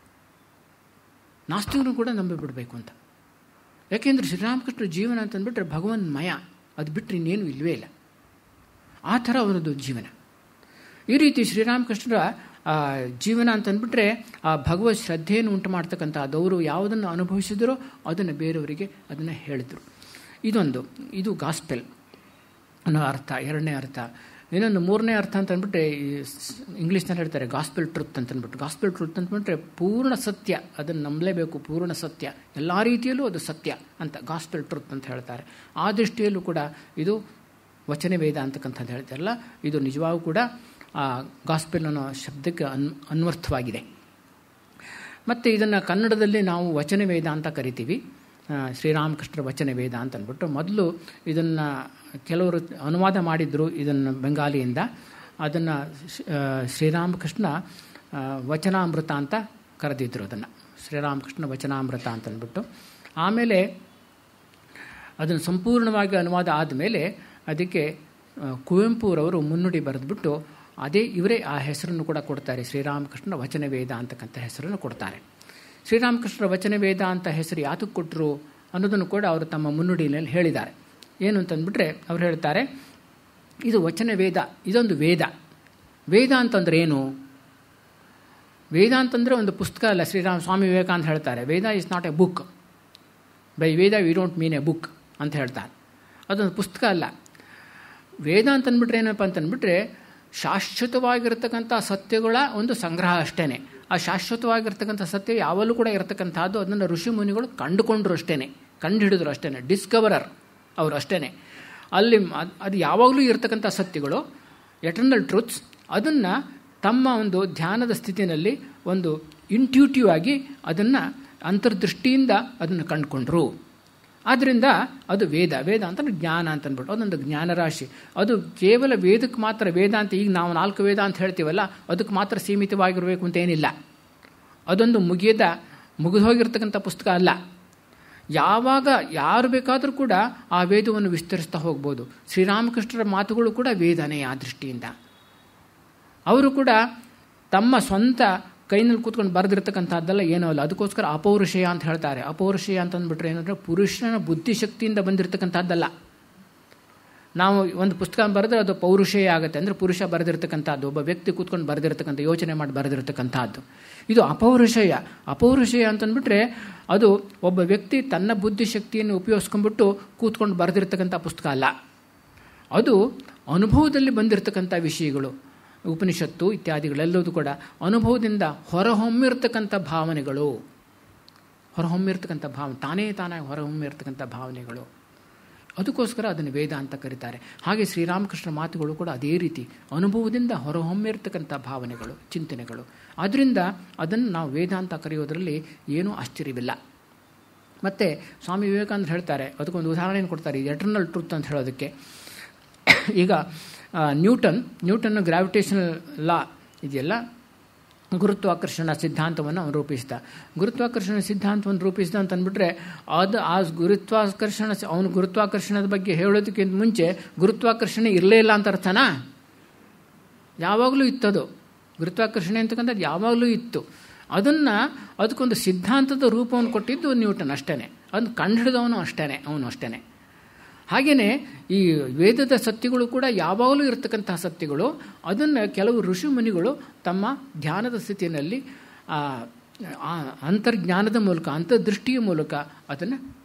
ನಾಸ್ತಿಕರು ಕೂಡ ನಂಬಿಬಿಡಬೇಕು ಅಂತ. ಯಾಕೆಂದರೆ ಶ್ರೀರಾಮಕೃಷ್ಣರ ಜೀವನ ಅಂತಂದ್ಬಿಟ್ರೆ ಭಗವನ್ಮಯ, ಅದು ಬಿಟ್ಟರೆ ಇನ್ನೇನು ಇಲ್ಲವೇ ಇಲ್ಲ. ಆ ಥರ ಅವರದ್ದು ಜೀವನ. ಈ ರೀತಿ ಶ್ರೀರಾಮಕೃಷ್ಣರ ಜೀವನ ಅಂತಂದ್ಬಿಟ್ರೆ ಆ ಭಗವತ್ ಶ್ರದ್ಧೆಯನ್ನು ಉಂಟು ಮಾಡ್ತಕ್ಕಂಥದ್ದು. ಅವರು ಯಾವುದನ್ನು ಅನುಭವಿಸಿದರೋ ಅದನ್ನು ಬೇರೆಯವರಿಗೆ ಅದನ್ನು ಹೇಳಿದರು. ಇದು ಗಾಸ್ಪೆಲ್ ಅನ್ನೋ ಅರ್ಥ, ಎರಡನೇ ಅರ್ಥ. ಇನ್ನೊಂದು ಮೂರನೇ ಅರ್ಥ ಅಂತಂದ್ಬಿಟ್ರೆ ಇಂಗ್ಲೀಷ್ನಲ್ಲಿ ಹೇಳ್ತಾರೆ ಗಾಸ್ಪೆಲ್ ಟ್ರುತ್ ಅಂತಂದ್ಬಿಟ್ಟು. ಗಾಸ್ಪೆಲ್ ಟ್ರುತ್ ಅಂತಂದ್ಬಿಟ್ರೆ ಪೂರ್ಣ ಸತ್ಯ, ಅದನ್ನು ನಂಬಲೇಬೇಕು, ಪೂರ್ಣ ಸತ್ಯ, ಎಲ್ಲ ರೀತಿಯಲ್ಲೂ ಅದು ಸತ್ಯ ಅಂತ ಗಾಸ್ಪೆಲ್ ಟ್ರುತ್ ಅಂತ ಹೇಳ್ತಾರೆ. ಆ ದೃಷ್ಟಿಯಲ್ಲೂ ಕೂಡ ಇದು ವಚನ ವೇದ ಅಂತಕ್ಕಂಥದ್ದು ಹೇಳ್ತಾರಲ್ಲ, ಇದು ನಿಜವಾಗೂ ಕೂಡ ಆ ಗಾಸ್ಪೆಲ್ ಅನ್ನೋ ಶಬ್ದಕ್ಕೆ ಅನ್ವರ್ಥವಾಗಿದೆ. ಮತ್ತು ಇದನ್ನು ಕನ್ನಡದಲ್ಲಿ ನಾವು ವಚನ ವೇದ ಅಂತ ಕರಿತೀವಿ, ಶ್ರೀರಾಮಕೃಷ್ಣರ ವಚನ ವೇದ ಅಂತ ಅಂದ್ಬಿಟ್ಟು. ಮೊದಲು ಇದನ್ನು ಕೆಲವರು ಅನುವಾದ ಮಾಡಿದರು ಇದನ್ನು ಬೆಂಗಾಲಿಯಿಂದ. ಅದನ್ನು ಶ್ರೀರಾಮಕೃಷ್ಣ ವಚನಾಮೃತ ಅಂತ ಕರೆದಿದ್ದರು, ಅದನ್ನು ಶ್ರೀರಾಮಕೃಷ್ಣ ವಚನಾಮೃತ ಅಂತ ಅಂದ್ಬಿಟ್ಟು. ಆಮೇಲೆ ಅದನ್ನು ಸಂಪೂರ್ಣವಾಗಿ ಅನುವಾದ ಆದಮೇಲೆ ಅದಕ್ಕೆ ಕುವೆಂಪುರವರು ಮುನ್ನುಡಿ ಬರೆದ್ಬಿಟ್ಟು ಇವರೇ ಆ ಹೆಸರನ್ನು ಕೂಡ ಕೊಡ್ತಾರೆ, ಶ್ರೀರಾಮಕೃಷ್ಣ ವಚನ ವೇದ ಅಂತಕ್ಕಂಥ ಹೆಸರನ್ನು ಕೊಡ್ತಾರೆ. ಶ್ರೀರಾಮಕೃಷ್ಣರ ವಚನ ವೇದ ಅಂತ ಹೆಸರು ಯಾತಕ್ಕೆ ಕೊಟ್ಟರು ಅನ್ನೋದನ್ನು ಕೂಡ ಅವರು ತಮ್ಮ ಮುನ್ನುಡಿಯಲ್ಲಿ ಹೇಳಿದ್ದಾರೆ. ಏನು ಅಂತಂದ್ಬಿಟ್ರೆ ಅವ್ರು ಹೇಳ್ತಾರೆ, ಇದು ವಚನ ವೇದ, ಇದೊಂದು ವೇದ. ವೇದ ಅಂತಂದ್ರೆ ಏನು? ವೇದ ಅಂತಂದರೆ ಒಂದು ಪುಸ್ತಕ ಅಲ್ಲ. ಸ್ವಾಮಿ ವಿವೇಕಾನಂದ ಹೇಳ್ತಾರೆ, Veda is not a book. By Veda we don't mean a book ಅಂತ ಹೇಳ್ತಾರೆ. ಅದೊಂದು ಪುಸ್ತಕ ಅಲ್ಲ. ವೇದ ಅಂತಂದ್ಬಿಟ್ರೆ ಏನಪ್ಪ ಅಂತಂದ್ಬಿಟ್ರೆ ಶಾಶ್ವತವಾಗಿರ್ತಕ್ಕಂಥ ಸತ್ಯಗಳ ಒಂದು ಸಂಗ್ರಹ ಅಷ್ಟೇ. ಆ ಶಾಶ್ವತವಾಗಿರ್ತಕ್ಕಂಥ ಸತ್ಯ ಯಾವಲ್ಲೂ ಕೂಡ ಇರತಕ್ಕಂಥದ್ದು, ಅದನ್ನು ಋಷಿ ಮುನಿಗಳು ಕಂಡುಕೊಂಡ್ರು ಅಷ್ಟೇ, ಕಂಡುಹಿಡಿದ್ರು ಅಷ್ಟೇ, ಡಿಸ್ಕವರರ್ ಅವರು ಅಷ್ಟೇ. ಅಲ್ಲಿ ಅದು ಯಾವಾಗಲೂ ಇರತಕ್ಕಂಥ ಸತ್ಯಗಳು, ಎಟರ್ನಲ್ ಟ್ರೂತ್ಸ್, ಅದನ್ನು ತಮ್ಮ ಒಂದು ಧ್ಯಾನದ ಸ್ಥಿತಿಯಲ್ಲಿ ಒಂದು ಇಂಟ್ಯೂಟಿವ್ ಆಗಿ ಅದನ್ನು ಅಂತರ್ದೃಷ್ಟಿಯಿಂದ ಅದನ್ನು ಕಂಡುಕೊಂಡ್ರು. ಆದ್ದರಿಂದ ಅದು ವೇದ. ವೇದ ಅಂತಂದ್ರೆ ಜ್ಞಾನ ಅಂತ ಅಂದ್ಬಿಟ್ಟು ಅದೊಂದು ಜ್ಞಾನರಾಶಿ. ಅದು ಕೇವಲ ವೇದಕ್ಕೆ ಮಾತ್ರ ವೇದ ಅಂತ ಈಗ ನಾವು 4 ವೇದ ಅಂತ ಹೇಳ್ತೀವಲ್ಲ, ಅದಕ್ಕೆ ಮಾತ್ರ ಸೀಮಿತವಾಗಿರಬೇಕು ಅಂತ ಏನಿಲ್ಲ. ಅದೊಂದು ಮುಗಿದು ಹೋಗಿರ್ತಕ್ಕಂಥ ಪುಸ್ತಕ ಅಲ್ಲ. ಯಾವಾಗ ಯಾರು ಬೇಕಾದರೂ ಕೂಡ ಆ ವೇದವನ್ನು ವಿಸ್ತರಿಸ್ತಾ ಹೋಗ್ಬೋದು. ಶ್ರೀರಾಮಕೃಷ್ಣರ ಮಾತುಗಳು ಕೂಡ ವೇದನೆ. ಆ ದೃಷ್ಟಿಯಿಂದ ಅವರು ಕೂಡ ತಮ್ಮ ಸ್ವಂತ ಕೈನಲ್ಲಿ ಕೂತ್ಕೊಂಡು ಬರೆದಿರ್ತಕ್ಕಂಥದ್ದೆಲ್ಲ ಏನೋ ಅಲ್ಲ. ಅದಕ್ಕೋಸ್ಕರ ಅಪೌರುಷೇಯ ಅಂತ ಹೇಳ್ತಾರೆ. ಅಪೌರುಷೇಯ ಅಂತಂದ್ಬಿಟ್ರೆ ಏನಂದರೆ ಪುರುಷನ ಬುದ್ಧಿಶಕ್ತಿಯಿಂದ ಬಂದಿರತಕ್ಕಂಥದ್ದಲ್ಲ. ನಾವು ಒಂದು ಪುಸ್ತಕ ಬರೆದ್ರೆ ಅದು ಪೌರುಷೇಯ ಆಗುತ್ತೆ. ಅಂದರೆ ಪುರುಷ ಬರೆದಿರ್ತಕ್ಕಂಥದ್ದು, ಒಬ್ಬ ವ್ಯಕ್ತಿ ಕೂತ್ಕೊಂಡು ಬರೆದಿರ್ತಕ್ಕಂಥ, ಯೋಚನೆ ಮಾಡಿ ಬರೆದಿರ್ತಕ್ಕಂಥದ್ದು. ಇದು ಅಪೌರುಷೇಯ. ಅಪೌರುಷೇಯ ಅಂತಂದ್ಬಿಟ್ರೆ ಅದು ಒಬ್ಬ ವ್ಯಕ್ತಿ ತನ್ನ ಬುದ್ಧಿಶಕ್ತಿಯನ್ನು ಉಪಯೋಗಿಸ್ಕೊಂಡ್ಬಿಟ್ಟು ಕೂತ್ಕೊಂಡು ಬರೆದಿರ್ತಕ್ಕಂಥ ಪುಸ್ತಕ ಅಲ್ಲ. ಅದು ಅನುಭವದಲ್ಲಿ ಬಂದಿರತಕ್ಕಂಥ ವಿಷಯಗಳು. ಉಪನಿಷತ್ತು ಇತ್ಯಾದಿಗಳೆಲ್ಲವೂ ಕೂಡ ಅನುಭವದಿಂದ ಹೊರಹೊಮ್ಮಿರ್ತಕ್ಕಂಥ ಭಾವನೆಗಳು. ತಾನೇ ಹೊರಹೊಮ್ಮಿರ್ತಕ್ಕಂಥ ಭಾವನೆಗಳು. ಅದಕ್ಕೋಸ್ಕರ ಅದನ್ನು ವೇದ ಅಂತ ಕರೀತಾರೆ. ಹಾಗೆ ಶ್ರೀರಾಮಕೃಷ್ಣ ಮಾತುಗಳು ಕೂಡ ಅದೇ ರೀತಿ ಅನುಭವದಿಂದ ಹೊರಹೊಮ್ಮಿರ್ತಕ್ಕಂಥ ಭಾವನೆಗಳು, ಚಿಂತನೆಗಳು. ಆದ್ದರಿಂದ ಅದನ್ನು ನಾವು ವೇದ ಅಂತ ಕರೆಯೋದರಲ್ಲಿ ಏನೂ ಆಶ್ಚರ್ಯವಿಲ್ಲ. ಮತ್ತು ಸ್ವಾಮಿ ವಿವೇಕಾನಂದ ಹೇಳ್ತಾರೆ, ಅದಕ್ಕೊಂದು ಉದಾಹರಣೆಯನ್ನು ಕೊಡ್ತಾರೆ, ಎಟರ್ನಲ್ ಟ್ರೂತ್ ಅಂತ ಹೇಳೋದಕ್ಕೆ. ಈಗ ನ್ಯೂಟನ್ ಗ್ರಾವಿಟೇಷನಲ್ ಲಾ ಇದೆಯಲ್ಲ, ಗುರುತ್ವಾಕರ್ಷಣ ಸಿದ್ಧಾಂತವನ್ನು ಅವನು ರೂಪಿಸಿದ. ಗುರುತ್ವಾಕರ್ಷಣ ಸಿದ್ಧಾಂತವನ್ನು ರೂಪಿಸಿದ ಅಂತ ಅಂದ್ಬಿಟ್ರೆ ಅದು ಆ ಅವನು ಗುರುತ್ವಾಕರ್ಷಣದ ಬಗ್ಗೆ ಹೇಳೋದಕ್ಕಿಂತ ಮುಂಚೆ ಗುರುತ್ವಾಕರ್ಷಣೆ ಇರಲೇ ಇಲ್ಲ ಅಂತ ಅರ್ಥನಾ? ಯಾವಾಗಲೂ ಇತ್ತದು. ಗುರುತ್ವಾಕರ್ಷಣೆ ಅಂತಕ್ಕಂಥದ್ದು ಯಾವಾಗಲೂ ಇತ್ತು. ಅದಕ್ಕೊಂದು ಸಿದ್ಧಾಂತದ ರೂಪವನ್ನು ಕೊಟ್ಟಿದ್ದು ನ್ಯೂಟನ್ ಅಷ್ಟೇ. ಅದನ್ನು ಕಂಡುಹಿಡಿದವನು ಅಷ್ಟೇ. ಹಾಗೆಯೇ ಈ ವೇದದ ಸತ್ಯಗಳು ಕೂಡ ಯಾವಾಗಲೂ ಇರತಕ್ಕಂತಹ ಸತ್ಯಗಳು. ಅದನ್ನು ಕೆಲವು ಋಷಿಮುನಿಗಳು ತಮ್ಮ ಧ್ಯಾನದ ಸ್ಥಿತಿಯಲ್ಲಿ ಅಂತರ್ಜ್ಞಾನದ ಮೂಲಕ, ಅಂತರ್ದೃಷ್ಟಿಯ ಮೂಲಕ ಅದನ್ನು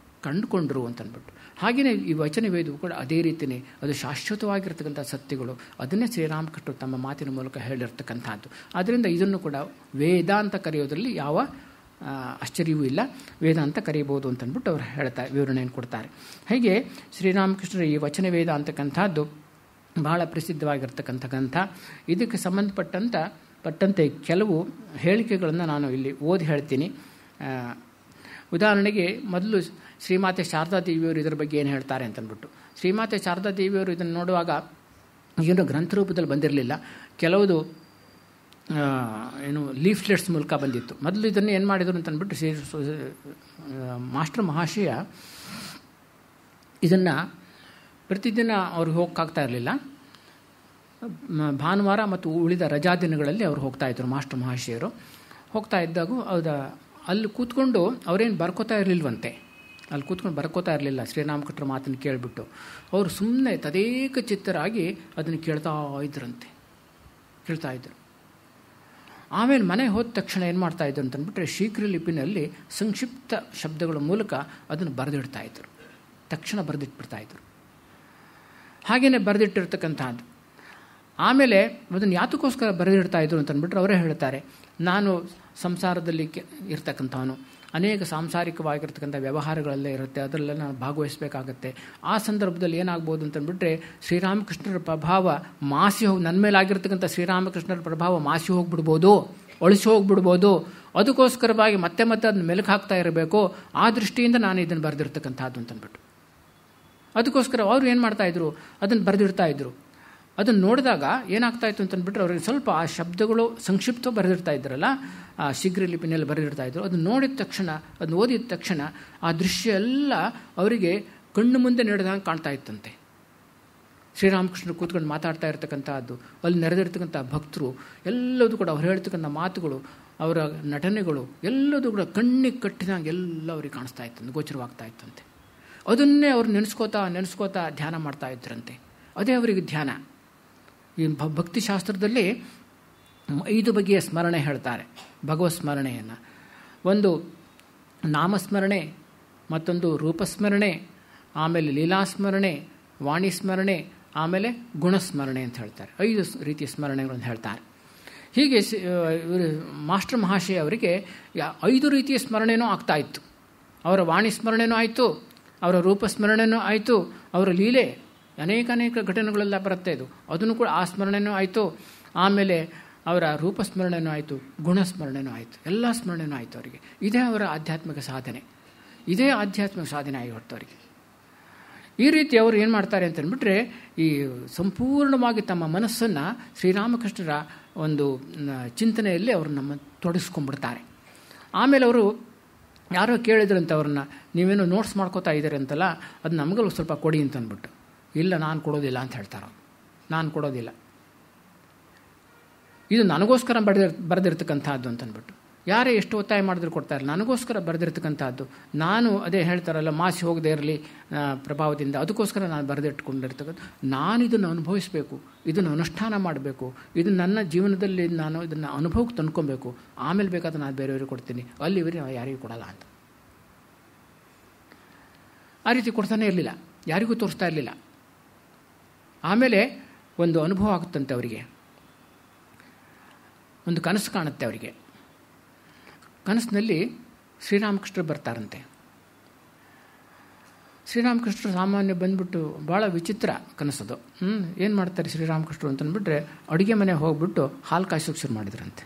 ಕಂಡುಕೊಂಡರು ಅಂತಂದ್ಬಿಟ್ಟು. ಹಾಗೆಯೇ ಈ ವಚನ ವೇದವು ಕೂಡ ಅದೇ ರೀತಿಯೇ ಅದು ಶಾಶ್ವತವಾಗಿರ್ತಕ್ಕಂಥ ಸತ್ಯಗಳು. ಅದನ್ನೇ ಶ್ರೀರಾಮಕೃಷ್ಣರು ತಮ್ಮ ಮಾತಿನ ಮೂಲಕ ಹೇಳಿರ್ತಕ್ಕಂಥದ್ದು. ಆದ್ದರಿಂದ ಇದನ್ನು ಕೂಡ ವೇದ ಅಂತ ಕರೆಯೋದ್ರಲ್ಲಿ ಯಾವ ಆಶ್ಚರ್ಯವೂ ಇಲ್ಲ. ವೇದ ಅಂತ ಕರೀಬೋದು ಅಂತಂದ್ಬಿಟ್ಟು ಅವರು ಹೇಳ್ತಾರೆ, ವಿವರಣೆಯನ್ನು ಕೊಡ್ತಾರೆ. ಹೀಗೆ ಶ್ರೀರಾಮಕೃಷ್ಣರ ಈ ವಚನ ವೇದ ಅಂತಕ್ಕಂಥದ್ದು ಬಹಳ ಪ್ರಸಿದ್ಧವಾಗಿರ್ತಕ್ಕಂಥ ಗ್ರಂಥ. ಇದಕ್ಕೆ ಸಂಬಂಧಪಟ್ಟಂತೆ ಕೆಲವು ಹೇಳಿಕೆಗಳನ್ನು ನಾನು ಇಲ್ಲಿ ಓದಿ ಹೇಳ್ತೀನಿ. ಉದಾಹರಣೆಗೆ ಮೊದಲು ಶ್ರೀಮಾತೆ ಶಾರದಾ ದೇವಿಯವರು ಇದರ ಬಗ್ಗೆ ಏನು ಹೇಳ್ತಾರೆ ಅಂತಂದ್ಬಿಟ್ಟು. ಶ್ರೀಮಾತೆ ಶಾರದಾ ದೇವಿಯವರು ಇದನ್ನು ನೋಡುವಾಗ ಏನು ಗ್ರಂಥ ರೂಪದಲ್ಲಿ ಬಂದಿರಲಿಲ್ಲ. ಕೆಲವುದು ಲೀಫ್ಲೆಟ್ಸ್ ಮೂಲಕ ಬಂದಿತ್ತು. ಮೊದಲು ಇದನ್ನು ಏನು ಮಾಡಿದರು ಅಂತಂದ್ಬಿಟ್ಟು ಮಾಸ್ಟರ್ ಮಹಾಶಯ ಇದನ್ನು ಪ್ರತಿದಿನ ಅವ್ರಿಗೆ ಹೋಗೋಕ್ಕಾಗ್ತಾ ಇರಲಿಲ್ಲ. ಭಾನುವಾರ ಮತ್ತು ಉಳಿದ ರಜಾ ದಿನಗಳಲ್ಲಿ ಅವರು ಹೋಗ್ತಾಯಿದ್ರು. ಮಾಸ್ಟರ್ ಮಹಾಶಯರು ಹೋಗ್ತಾ ಇದ್ದಾಗ ಅಲ್ಲಿ ಕೂತ್ಕೊಂಡು ಅವರೇನು ಬರ್ಕೋತಾ ಇರಲಿಲ್ವಂತೆ. ಅಲ್ಲಿ ಕೂತ್ಕೊಂಡು ಬರ್ಕೋತಾ ಇರಲಿಲ್ಲ. ಶ್ರೀರಾಮಕೃಷ್ಣರ ಮಾತನ್ನು ಕೇಳಿಬಿಟ್ಟು ಅವರು ಸುಮ್ಮನೆ ತದೇಕ ಚಿತ್ತರಾಗಿ ಅದನ್ನು ಕೇಳ್ತಾ ಇದ್ದರು. ಆಮೇಲೆ ಮನೆ ಹೋದ ತಕ್ಷಣ ಏನು ಮಾಡ್ತಾಯಿದ್ರು ಅಂತಂದ್ಬಿಟ್ರೆ ಶೀಘ್ರ ಲಿಪಿನಲ್ಲಿ ಸಂಕ್ಷಿಪ್ತ ಶಬ್ದಗಳ ಮೂಲಕ ಅದನ್ನು ಬರೆದಿಡ್ತಾಯಿದ್ರು. ತಕ್ಷಣ ಬರೆದಿಟ್ಬಿಡ್ತಾಯಿದ್ರು. ಹಾಗೆಯೇ ಬರೆದಿಟ್ಟಿರ್ತಕ್ಕಂಥದ್ದು. ಆಮೇಲೆ ಅದನ್ನು ಯಾತಕ್ಕೋಸ್ಕರ ಬರೆದಿಡ್ತಾಯಿದ್ರು ಅಂತಂದ್ಬಿಟ್ರೆ ಅವರೇ ಹೇಳ್ತಾರೆ, ನಾನು ಸಂಸಾರದಲ್ಲಿ ಇರ್ತಕ್ಕಂಥವನು, ಅನೇಕ ಸಾಂಸಾರಿಕವಾಗಿರ್ತಕ್ಕಂಥ ವ್ಯವಹಾರಗಳಲ್ಲೇ ಇರುತ್ತೆ, ಅದರಲ್ಲೆಲ್ಲ ನಾನು ಭಾಗವಹಿಸಬೇಕಾಗತ್ತೆ. ಆ ಸಂದರ್ಭದಲ್ಲಿ ಏನಾಗ್ಬೋದು ಅಂತಂದ್ಬಿಟ್ರೆ ಶ್ರೀರಾಮಕೃಷ್ಣರ ಪ್ರಭಾವ ನನ್ನ ಮೇಲಾಗಿರ್ತಕ್ಕಂಥ ಶ್ರೀರಾಮಕೃಷ್ಣರ ಪ್ರಭಾವ ಹೋಗಿಬಿಡ್ಬೋದು, ಅಳಿಸಿ ಹೋಗಿಬಿಡ್ಬೋದು. ಅದಕ್ಕೋಸ್ಕರವಾಗಿ ಮತ್ತೆ ಅದನ್ನು ಮೆಲುಕು ಹಾಕ್ತಾ ಇರಬೇಕು. ಆ ದೃಷ್ಟಿಯಿಂದ ನಾನು ಇದನ್ನು ಬರೆದಿರ್ತಕ್ಕಂಥದ್ದು ಅಂತಂದ್ಬಿಟ್ಟು ಅದಕ್ಕೋಸ್ಕರ ಅವರು ಏನು ಮಾಡ್ತಾಯಿದ್ರು, ಅದನ್ನು ಬರೆದಿಡ್ತಾಯಿದ್ರು. ಅದನ್ನು ನೋಡಿದಾಗ ಏನಾಗ್ತಾಯಿತ್ತು ಅಂತಂದ್ಬಿಟ್ರೆ ಅವ್ರಿಗೆ ಸ್ವಲ್ಪ ಆ ಶಬ್ದಗಳು ಸಂಕ್ಷಿಪ್ತ ಬರೆದಿರ್ತಾ ಇದ್ರಲ್ಲ, ಆ ಶೀಘ್ರ ಲಿಪಿನಲ್ಲಿ ಬರೆದಿರ್ತಾಯಿದ್ರು. ಅದನ್ನು ನೋಡಿದ ತಕ್ಷಣ, ಅದನ್ನು ಓದಿದ ತಕ್ಷಣ ಆ ದೃಶ್ಯ ಎಲ್ಲ ಅವರಿಗೆ ಕಣ್ಣು ಮುಂದೆ ನಡೆದಂಗೆ ಕಾಣ್ತಾ ಇತ್ತಂತೆ. ಶ್ರೀರಾಮಕೃಷ್ಣರು ಕೂತ್ಕೊಂಡು ಮಾತಾಡ್ತಾ ಇರ್ತಕ್ಕಂಥದ್ದು, ಅಲ್ಲಿ ನೆರೆದಿರ್ತಕ್ಕಂಥ ಭಕ್ತರು ಎಲ್ಲದೂ ಕೂಡ ಅವ್ರು ಹೇಳ್ತಕ್ಕಂಥ ಮಾತುಗಳು, ಅವರ ನಟನೆಗಳು ಎಲ್ಲದೂ ಕೂಡ ಕಣ್ಣಿಗೆ ಕಟ್ಟಿದಂಗೆ ಎಲ್ಲ ಅವ್ರಿಗೆ ಕಾಣಿಸ್ತಾ ಇತ್ತಂತೆ, ಗೋಚರವಾಗ್ತಾ ಇತ್ತಂತೆ. ಅದನ್ನೇ ಅವ್ರು ನೆನೆಸ್ಕೋತಾ ಧ್ಯಾನ ಮಾಡ್ತಾ ಇದ್ರಂತೆ. ಅದೇ ಅವರಿಗೆ ಧ್ಯಾನ. ಈ ಭಕ್ತಿಶಾಸ್ತ್ರದಲ್ಲಿ 5 ಬಗೆಯ ಸ್ಮರಣೆ ಹೇಳ್ತಾರೆ. ಭಗವತ್ ಸ್ಮರಣೆಯನ್ನು, ಒಂದು ನಾಮಸ್ಮರಣೆ, ಮತ್ತೊಂದು ರೂಪಸ್ಮರಣೆ, ಆಮೇಲೆ ಲೀಲಾಸ್ಮರಣೆ, ವಾಣಿ ಸ್ಮರಣೆ, ಆಮೇಲೆ ಗುಣಸ್ಮರಣೆ ಅಂತ ಹೇಳ್ತಾರೆ. 5 ರೀತಿಯ ಸ್ಮರಣೆಗಳನ್ನು ಹೇಳ್ತಾರೆ. ಹೀಗೆ ಮಾಸ್ಟರ್ ಮಹಾಶಯ ಅವರಿಗೆ 5 ರೀತಿಯ ಸ್ಮರಣೆನೂ ಆಗ್ತಾ ಇತ್ತು. ಅವರ ವಾಣಿ ಸ್ಮರಣೆನೂ ಆಯಿತು, ಅವರ ರೂಪಸ್ಮರಣೆನೂ ಆಯಿತು, ಅವರ ಲೀಲೆ ಅನೇಕ ಘಟನೆಗಳೆಲ್ಲ ಬರುತ್ತೆ. ಅದನ್ನು ಕೂಡ ಆ ಸ್ಮರಣೆನೂ ಆಯಿತು. ಆಮೇಲೆ ಅವರ ರೂಪಸ್ಮರಣೆನೂ ಆಯಿತು, ಗುಣಸ್ಮರಣೆನೂ ಆಯಿತು, ಎಲ್ಲ ಸ್ಮರಣೆನೂ ಆಯಿತು ಅವರಿಗೆ. ಇದೇ ಅವರ ಆಧ್ಯಾತ್ಮಿಕ ಸಾಧನೆ. ಇದೇ ಆಧ್ಯಾತ್ಮಿಕ ಸಾಧನೆ ಆಗಿರುತ್ತೆ ಅವರಿಗೆ. ಈ ರೀತಿ ಅವರು ಏನು ಮಾಡ್ತಾರೆ ಅಂತಂದ್ಬಿಟ್ರೆ, ಈ ಸಂಪೂರ್ಣವಾಗಿ ತಮ್ಮ ಮನಸ್ಸನ್ನು ಶ್ರೀರಾಮಕೃಷ್ಣರ ಒಂದು ಚಿಂತನೆಯಲ್ಲಿ ಅವರು ನಮ್ಮ ತೊಡಗಿಸ್ಕೊಂಡ್ಬಿಡ್ತಾರೆ. ಆಮೇಲೆ ಅವರು ಯಾರೋ ಕೇಳಿದ್ರಂತ ಅವ್ರನ್ನ, ನೀವೇನೋ ನೋಟ್ಸ್ ಮಾಡ್ಕೋತಾ ಇದ್ದೀರಿ ಅಂತಲ್ಲ, ಅದು ನಮಗಲ್ಲೂ ಸ್ವಲ್ಪ ಕೊಡಿ ಅಂತಂದ್ಬಿಟ್ಟು. ಇಲ್ಲ, ನಾನು ಕೊಡೋದಿಲ್ಲ ಅಂತ ಹೇಳ್ತಾರೆ. ನಾನು ಕೊಡೋದಿಲ್ಲ, ಇದು ನನಗೋಸ್ಕರ ಬರೆದಿರ್ತಕ್ಕಂಥದ್ದು ಅಂತಂದ್ಬಿಟ್ಟು. ಯಾರೇ ಎಷ್ಟು ಒತ್ತಾಯ ಮಾಡಿದ್ರು ಕೊಡ್ತಾಯಿಲ್ಲ, ನನಗೋಸ್ಕರ ಬರೆದಿರ್ತಕ್ಕಂಥದ್ದು. ನಾನು ಅದೇ ಹೇಳ್ತಾರಲ್ಲ, ಮಾಸಿ ಹೋಗದೇ ಇರಲಿ ಪ್ರಭಾವದಿಂದ, ಅದಕ್ಕೋಸ್ಕರ ನಾನು ಬರೆದಿಟ್ಕೊಂಡಿರ್ತಕ್ಕಂಥ, ನಾನು ಇದನ್ನು ಅನುಭವಿಸಬೇಕು, ಇದನ್ನು ಅನುಷ್ಠಾನ ಮಾಡಬೇಕು, ಇದು ನನ್ನ ಜೀವನದಲ್ಲಿ ನಾನು ಇದನ್ನು ಅನುಭವಕ್ಕೆ ತಂದ್ಕೊಬೇಕು, ಆಮೇಲೆ ಬೇಕಾದ್ರೆ ನಾನು ಬೇರೆಯವ್ರಿಗೆ ಕೊಡ್ತೀನಿ, ಅಲ್ಲಿವರೆಗೆ ಯಾರಿಗೂ ಕೊಡಲ್ಲ ಅಂತ. ಆ ರೀತಿ ಕೊಡ್ತಾನೆ ಇರಲಿಲ್ಲ, ಯಾರಿಗೂ ತೋರಿಸ್ತಾ ಇರಲಿಲ್ಲ. ಆಮೇಲೆ ಒಂದು ಅನುಭವ ಆಗುತ್ತಂತೆ ಅವರಿಗೆ, ಒಂದು ಕನಸು ಕಾಣುತ್ತೆ ಅವರಿಗೆ. ಕನಸಿನಲ್ಲಿ ಶ್ರೀರಾಮಕೃಷ್ಣರು ಬರ್ತಾರಂತೆ. ಶ್ರೀರಾಮಕೃಷ್ಣರು ಸಾಮಾನ್ಯ ಬಂದ್ಬಿಟ್ಟು ಭಾಳ ವಿಚಿತ್ರ ಕನಸದು. ಏನು ಮಾಡ್ತಾರೆ ಶ್ರೀರಾಮಕೃಷ್ಣರು ಅಂತಂದ್ಬಿಟ್ರೆ, ಅಡುಗೆ ಮನೆ ಹೋಗ್ಬಿಟ್ಟು ಹಾಲು ಕಾಯಿಸೋಕೆ ಶುರು ಮಾಡಿದ್ರಂತೆ.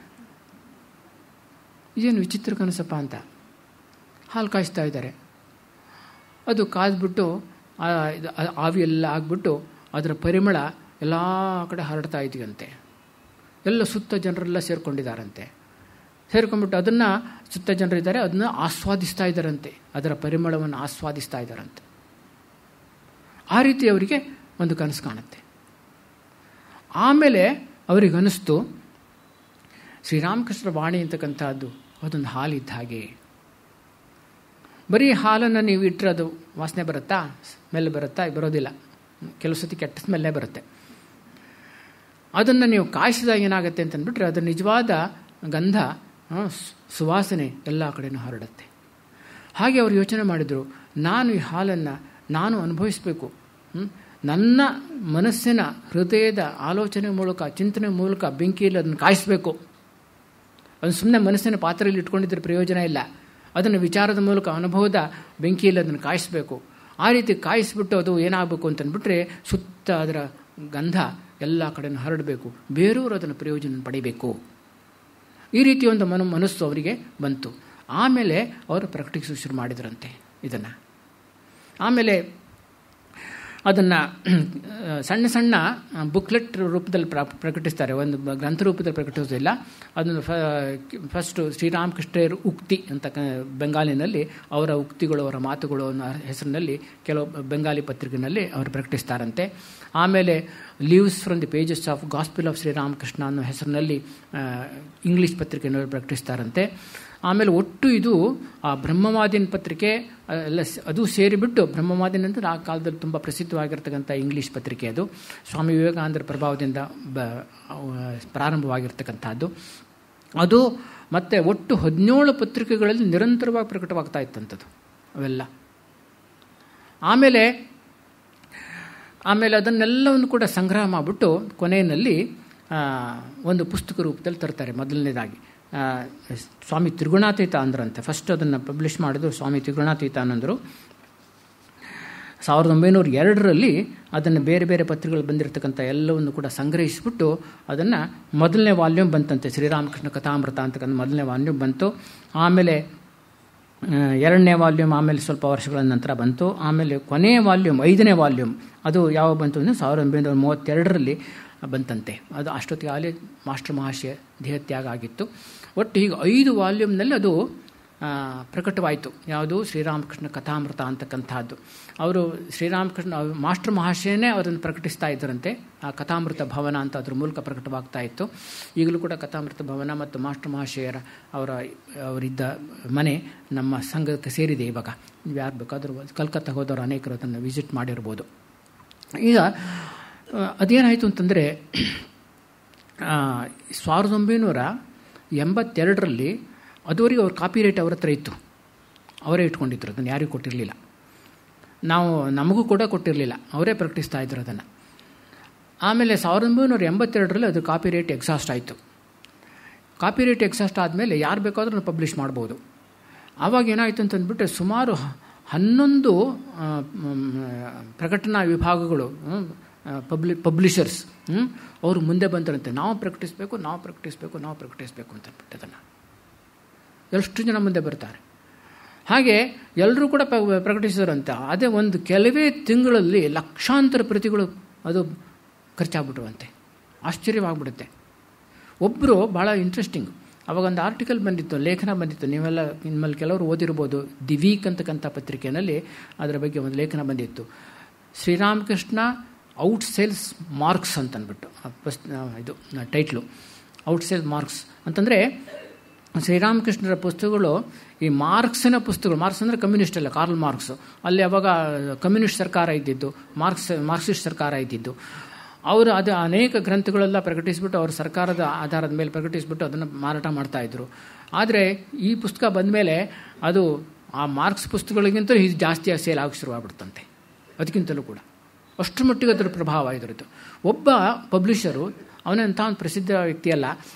ಇದೇನು ವಿಚಿತ್ರ ಕನಸಪ್ಪ ಅಂತ. ಹಾಲು ಕಾಯಿಸ್ತಾ ಇದ್ದಾರೆ, ಅದು ಕಾಯ್ದುಬಿಟ್ಟು ಆವಿ ಎಲ್ಲ ಆಗಿಬಿಟ್ಟು ಅದರ ಪರಿಮಳ ಎಲ್ಲ ಕಡೆ ಹರಡ್ತಾ ಇದೆಯಂತೆ. ಎಲ್ಲ ಸುತ್ತ ಜನರೆಲ್ಲ ಸೇರಿಕೊಂಡಿದ್ದಾರಂತೆ. ಸೇರ್ಕೊಂಡ್ಬಿಟ್ಟು ಅದನ್ನು ಸುತ್ತ ಜನರಿದ್ದಾರೆ, ಅದನ್ನು ಆಸ್ವಾದಿಸ್ತಾ ಇದ್ದಾರಂತೆ, ಅದರ ಪರಿಮಳವನ್ನು ಆಸ್ವಾದಿಸ್ತಾ ಇದ್ದಾರಂತೆ. ಆ ರೀತಿ ಅವರಿಗೆ ಒಂದು ಕನಸು ಕಾಣುತ್ತೆ. ಆಮೇಲೆ ಅವರಿಗೆ ಅನ್ನಿಸ್ತು, ಶ್ರೀರಾಮಕೃಷ್ಣರ ವಾಣಿ ಅಂತಕ್ಕಂಥದ್ದು ಅದೊಂದು ಹಾಲಿದ್ದ ಹಾಗೆ. ಬರೀ ಹಾಲನ್ನು ನೀವು ಇಟ್ಟರೆ ಅದು ವಾಸನೆ ಬರುತ್ತಾ, ಸ್ಮೆಲ್ ಬರುತ್ತಾ? ಬರೋದಿಲ್ಲ, ಕೆಲವು ಸತಿ ಕೆಟ್ಟ ಸ್ಮೆಲ್ಲೇ ಬರುತ್ತೆ. ಅದನ್ನು ನೀವು ಕಾಯಿಸಿದಾಗ ಏನಾಗುತ್ತೆ ಅಂತಂದ್ಬಿಟ್ರೆ, ಅದರ ನಿಜವಾದ ಗಂಧ, ಸುವಾಸನೆ ಎಲ್ಲ ಕಡೆಯೂ ಹರಡುತ್ತೆ. ಹಾಗೆ ಅವರು ಯೋಚನೆ ಮಾಡಿದರು, ನಾನು ಈ ಹಾಲನ್ನು ನಾನು ಅನುಭವಿಸಬೇಕು, ನನ್ನ ಮನಸ್ಸಿನ ಹೃದಯದ ಆಲೋಚನೆ ಮೂಲಕ, ಚಿಂತನೆ ಮೂಲಕ ಬೆಂಕಿಯಲ್ಲಿ ಅದನ್ನು ಕಾಯಿಸಬೇಕು. ಅದು ಸುಮ್ಮನೆ ಮನಸ್ಸಿನ ಪಾತ್ರೆಯಲ್ಲಿ ಇಟ್ಕೊಂಡಿದ್ರೆ ಪ್ರಯೋಜನ ಇಲ್ಲ, ಅದನ್ನು ವಿಚಾರದ ಮೂಲಕ, ಅನುಭವದ ಬೆಂಕಿಯಲ್ಲಿ ಅದನ್ನು ಕಾಯಿಸಬೇಕು. ಆ ರೀತಿ ಕಾಯಿಸಿಬಿಟ್ಟು ಅದು ಏನಾಗಬೇಕು ಅಂತಂದ್ಬಿಟ್ರೆ, ಸುತ್ತ ಅದರ ಗಂಧ ಎಲ್ಲ ಕಡೆಯೂ ಹರಡಬೇಕು, ಬೇರೆಯವರು ಅದನ್ನು ಪ್ರಯೋಜನ ಪಡಿಬೇಕು. ಈ ರೀತಿ ಒಂದು ಮನಸ್ಸು ಅವರಿಗೆ ಬಂತು. ಆಮೇಲೆ ಅವರು ಪ್ರಕಟಿಸಲು ಶುರು ಮಾಡಿದ್ರಂತೆ ಇದನ್ನು. ಆಮೇಲೆ ಅದನ್ನು ಸಣ್ಣ ಸಣ್ಣ ಬುಕ್ಲೆಟ್ ರೂಪದಲ್ಲಿ ಪ್ರಕಟಿಸ್ತಾರೆ, ಒಂದು ಗ್ರಂಥ ರೂಪದಲ್ಲಿ ಪ್ರಕಟಿಸೋದಿಲ್ಲ. ಅದನ್ನು ಫಸ್ಟು ಶ್ರೀರಾಮಕೃಷ್ಣರ ಉಕ್ತಿ ಅಂತ ಬೆಂಗಾಲಿನಲ್ಲಿ ಅವರ ಉಕ್ತಿಗಳು, ಅವರ ಮಾತುಗಳು ಅನ್ನೋ ಹೆಸರಿನಲ್ಲಿ ಕೆಲವು ಬೆಂಗಾಲಿ ಪತ್ರಿಕೆಯಲ್ಲಿ ಅವರು ಪ್ರಕಟಿಸ್ತಾರಂತೆ. ಆಮೇಲೆ leaves from the pages of gospel of Sri Ramakrishna ಅನ್ನೋ ಹೆಸರಿನಲ್ಲಿ ಇಂಗ್ಲೀಷ್ ಪತ್ರಿಕೆಯಲ್ಲಿ ಪ್ರಕಟಿಸ್ತಾರಂತೆ. ಆಮೇಲೆ ಒಟ್ಟು ಇದು ಆ ಬ್ರಹ್ಮವಾದಿನ ಪತ್ರಿಕೆ ಎಲ್ಲ ಅದು ಸೇರಿಬಿಟ್ಟು, ಬ್ರಹ್ಮವಾದಿನ ಅಂದರೆ ಆ ಕಾಲದಲ್ಲಿ ತುಂಬ ಪ್ರಸಿದ್ಧವಾಗಿರ್ತಕ್ಕಂಥ ಇಂಗ್ಲೀಷ್ ಪತ್ರಿಕೆ ಅದು. ಸ್ವಾಮಿ ವಿವೇಕಾನಂದರ ಪ್ರಭಾವದಿಂದ ಪ್ರಾರಂಭವಾಗಿರ್ತಕ್ಕಂಥದ್ದು ಅದು. ಮತ್ತು ಒಟ್ಟು 17 ಪತ್ರಿಕೆಗಳಲ್ಲಿ ನಿರಂತರವಾಗಿ ಪ್ರಕಟವಾಗ್ತಾ ಇತ್ತಂಥದ್ದು ಅವೆಲ್ಲ. ಆಮೇಲೆ ಅದನ್ನೆಲ್ಲವನ್ನು ಕೂಡ ಸಂಗ್ರಹ ಮಾಡಿಬಿಟ್ಟು ಕೊನೆಯಲ್ಲಿ ಒಂದು ಪುಸ್ತಕ ರೂಪದಲ್ಲಿ ತರ್ತಾರೆ. ಮೊದಲನೇದಾಗಿ ಸ್ವಾಮಿ ತ್ರಿಗುಣಾತೀತಾನಂದರಂತೆ ಫಸ್ಟ್ ಅದನ್ನು ಪಬ್ಲಿಷ್ ಮಾಡಿದ್ರು. ಸ್ವಾಮಿ ತ್ರಿಗುಣಾತೀತಾನಂದರು 1902ರಲ್ಲಿ ಅದನ್ನು ಬೇರೆ ಬೇರೆ ಪತ್ರಿಕೆಗಳು ಬಂದಿರತಕ್ಕಂಥ ಎಲ್ಲವನ್ನು ಕೂಡ ಸಂಗ್ರಹಿಸಿಬಿಟ್ಟು ಅದನ್ನು ಮೊದಲನೇ ವಾಲ್ಯೂಮ್ ಬಂತಂತೆ. ಶ್ರೀರಾಮಕೃಷ್ಣ ಕಥಾಮೃತ ಅಂತಕ್ಕಂಥ ಮೊದಲನೇ ವಾಲ್ಯೂಮ್ ಬಂತು. ಆಮೇಲೆ 2ನೇ ವಾಲ್ಯೂಮ್ ಆಮೇಲೆ ಸ್ವಲ್ಪ ವರ್ಷಗಳ ನಂತರ ಬಂತು. ಆಮೇಲೆ ಕೊನೆಯ ವಾಲ್ಯೂಮ್ 5ನೇ ವಾಲ್ಯೂಮ್ ಅದು ಯಾವಾಗ ಬಂತು ಅಂದರೆ 1932ರಲ್ಲಿ ಬಂತಂತೆ. ಅದು ಅಷ್ಟೊತ್ತಿಗೆ ಆಗಲೇ ಮಾಸ್ಟರ್ ಮಹಾಶಯ ದೇಹತ್ಯಾಗ ಆಗಿತ್ತು. ಒಟ್ಟು ಹೀಗೆ 5 ವಾಲ್ಯೂಮ್ನಲ್ಲಿ ಅದು ಪ್ರಕಟವಾಯಿತು. ಯಾವುದು? ಶ್ರೀರಾಮಕೃಷ್ಣ ಕಥಾಮೃತ ಅಂತಕ್ಕಂಥದ್ದು. ಅವರು ಶ್ರೀರಾಮಕೃಷ್ಣ ಮಾಸ್ಟರ್ ಮಹಾಶಯನೇ ಅವರನ್ನು ಪ್ರಕಟಿಸ್ತಾ ಇದ್ದರಂತೆ. ಆ ಕಥಾಮೃತ ಭವನ ಅಂತ ಅದ್ರ ಮೂಲಕ ಪ್ರಕಟವಾಗ್ತಾ ಇತ್ತು. ಈಗಲೂ ಕೂಡ ಕಥಾಮೃತ ಭವನ ಮತ್ತು ಮಾಸ್ಟರ್ ಮಹಾಶಯರ ಅವರಿದ್ದ ಮನೆ ನಮ್ಮ ಸಂಘಕ್ಕೆ ಸೇರಿದೆ. ಇವಾಗ ನೀವು ಯಾರು ಬೇಕಾದರೂ ಕಲ್ಕತ್ತಾ ಹೋದವರು ಅನೇಕರು ಅದನ್ನು ವಿಸಿಟ್ ಮಾಡಿರ್ಬೋದು. ಈಗ ಅದೇನಾಯಿತು ಅಂತಂದರೆ 1982ರಲ್ಲಿ ಅದುವರೆಗೆ ಅವ್ರ ಕಾಪಿರೈಟ್ ಅವ್ರ ಹತ್ರ ಇತ್ತು, ಅವರೇ ಇಟ್ಕೊಂಡಿದ್ರು, ಅದನ್ನು ಯಾರಿಗೂ ಕೊಟ್ಟಿರಲಿಲ್ಲ. ನಮಗೂ ಕೂಡ ಕೊಟ್ಟಿರಲಿಲ್ಲ, ಅವರೇ ಪ್ರಕಟಿಸ್ತಾ ಇದ್ರು ಅದನ್ನು. ಆಮೇಲೆ 1982ರಲ್ಲಿ ಅದು ಕಾಪಿರೈಟ್ ಎಕ್ಸಾಸ್ಟ್ ಆಯಿತು. ಕಾಪಿರೈಟ್ ಎಕ್ಸಾಸ್ಟ್ ಆದಮೇಲೆ ಯಾರು ಬೇಕಾದ್ರೂ ಪಬ್ಲಿಷ್ ಮಾಡ್ಬೋದು. ಆವಾಗ ಏನಾಯಿತು ಅಂತಂದ್ಬಿಟ್ಟು ಸುಮಾರು 11 ಪ್ರಕಟಣಾ ವಿಭಾಗಗಳು, ಪಬ್ಲಿಷರ್ಸ್ ಅವರು ಮುಂದೆ ಬಂದರಂತೆ. ನಾವು ಪ್ರಕಟಿಸಬೇಕು ಅಂತಂದ್ಬಿಟ್ಟು ಅದನ್ನು ಎಷ್ಟು ಜನ ಮುಂದೆ ಬರ್ತಾರೆ. ಹಾಗೆ ಎಲ್ಲರೂ ಕೂಡ ಪ್ರಕಟಿಸಿದ್ರಂತೆ. ಅದೇ ಒಂದು ಕೆಲವೇ ತಿಂಗಳಲ್ಲಿ ಲಕ್ಷಾಂತರ ಪ್ರತಿಗಳು ಅದು ಖರ್ಚಾಗ್ಬಿಟ್ರುವಂತೆ. ಆಶ್ಚರ್ಯವಾಗ್ಬಿಡುತ್ತೆ. ಒಬ್ಬರು ಭಾಳ ಇಂಟ್ರೆಸ್ಟಿಂಗ್, ಅವಾಗೊಂದು ಆರ್ಟಿಕಲ್ ಬಂದಿತ್ತು, ಲೇಖನ ಬಂದಿತ್ತು, ನೀವೆಲ್ಲ ನಿಮ್ಮಲ್ಲಿ ಕೆಲವರು ಓದಿರ್ಬೋದು. ದಿ ವೀಕ್ ಅಂತಕ್ಕಂಥ ಪತ್ರಿಕೆಯಲ್ಲಿ ಅದರ ಬಗ್ಗೆ ಒಂದು ಲೇಖನ ಬಂದಿತ್ತು. ಶ್ರೀರಾಮಕೃಷ್ಣ ಔಟ್ ಸೇಲ್ಸ್ ಮಾರ್ಕ್ಸ್ ಅಂತಂದ್ಬಿಟ್ಟು ಇದು ಟೈಟ್ಲು. ಔಟ್ ಸೇಲ್ಸ್ ಮಾರ್ಕ್ಸ್ ಅಂತಂದರೆ ಶ್ರೀರಾಮಕೃಷ್ಣರ ಪುಸ್ತಕಗಳು ಈ ಮಾರ್ಕ್ಸಿನ ಪುಸ್ತಕಗಳು. ಮಾರ್ಕ್ಸ್ ಅಂದರೆ ಕಮ್ಯುನಿಸ್ಟ್ ಅಲ್ಲ, ಕಾರ್ಲ್ ಮಾರ್ಕ್ಸ್. ಅಲ್ಲಿ ಅವಾಗ ಕಮ್ಯುನಿಸ್ಟ್ ಸರ್ಕಾರ ಇದ್ದಿದ್ದು, ಮಾರ್ಕ್ಸಿಸ್ಟ್ ಸರ್ಕಾರ ಇದ್ದಿದ್ದು. ಅವರು ಅದು ಅನೇಕ ಗ್ರಂಥಗಳೆಲ್ಲ ಪ್ರಕಟಿಸಿಬಿಟ್ಟು ಅವ್ರ ಸರ್ಕಾರದ ಆಧಾರದ ಮೇಲೆ ಪ್ರಕಟಿಸಿಬಿಟ್ಟು ಅದನ್ನು ಮಾರಾಟ ಮಾಡ್ತಾಯಿದ್ರು. ಆದರೆ ಈ ಪುಸ್ತಕ ಬಂದ ಮೇಲೆ ಅದು ಆ ಮಾರ್ಕ್ಸ್ ಪುಸ್ತಕಗಳಿಗಿಂತಲೂ ಇದು ಜಾಸ್ತಿಯಾಗಿ ಸೇಲ್ ಆಗಿ ಶುರುವಾಗ್ಬಿಡ್ತಂತೆ. ಅದಕ್ಕಿಂತಲೂ ಕೂಡ ಅಷ್ಟರ ಮಟ್ಟಿಗೆ ಅದರ ಪ್ರಭಾವ ಇದ್ರದ್ದು. ಒಬ್ಬ ಪಬ್ಲಿಷರು, ಅವನಂಥ ಒಂದು ಪ್ರಸಿದ್ಧ ವ್ಯಕ್ತಿಯಲ್ಲ,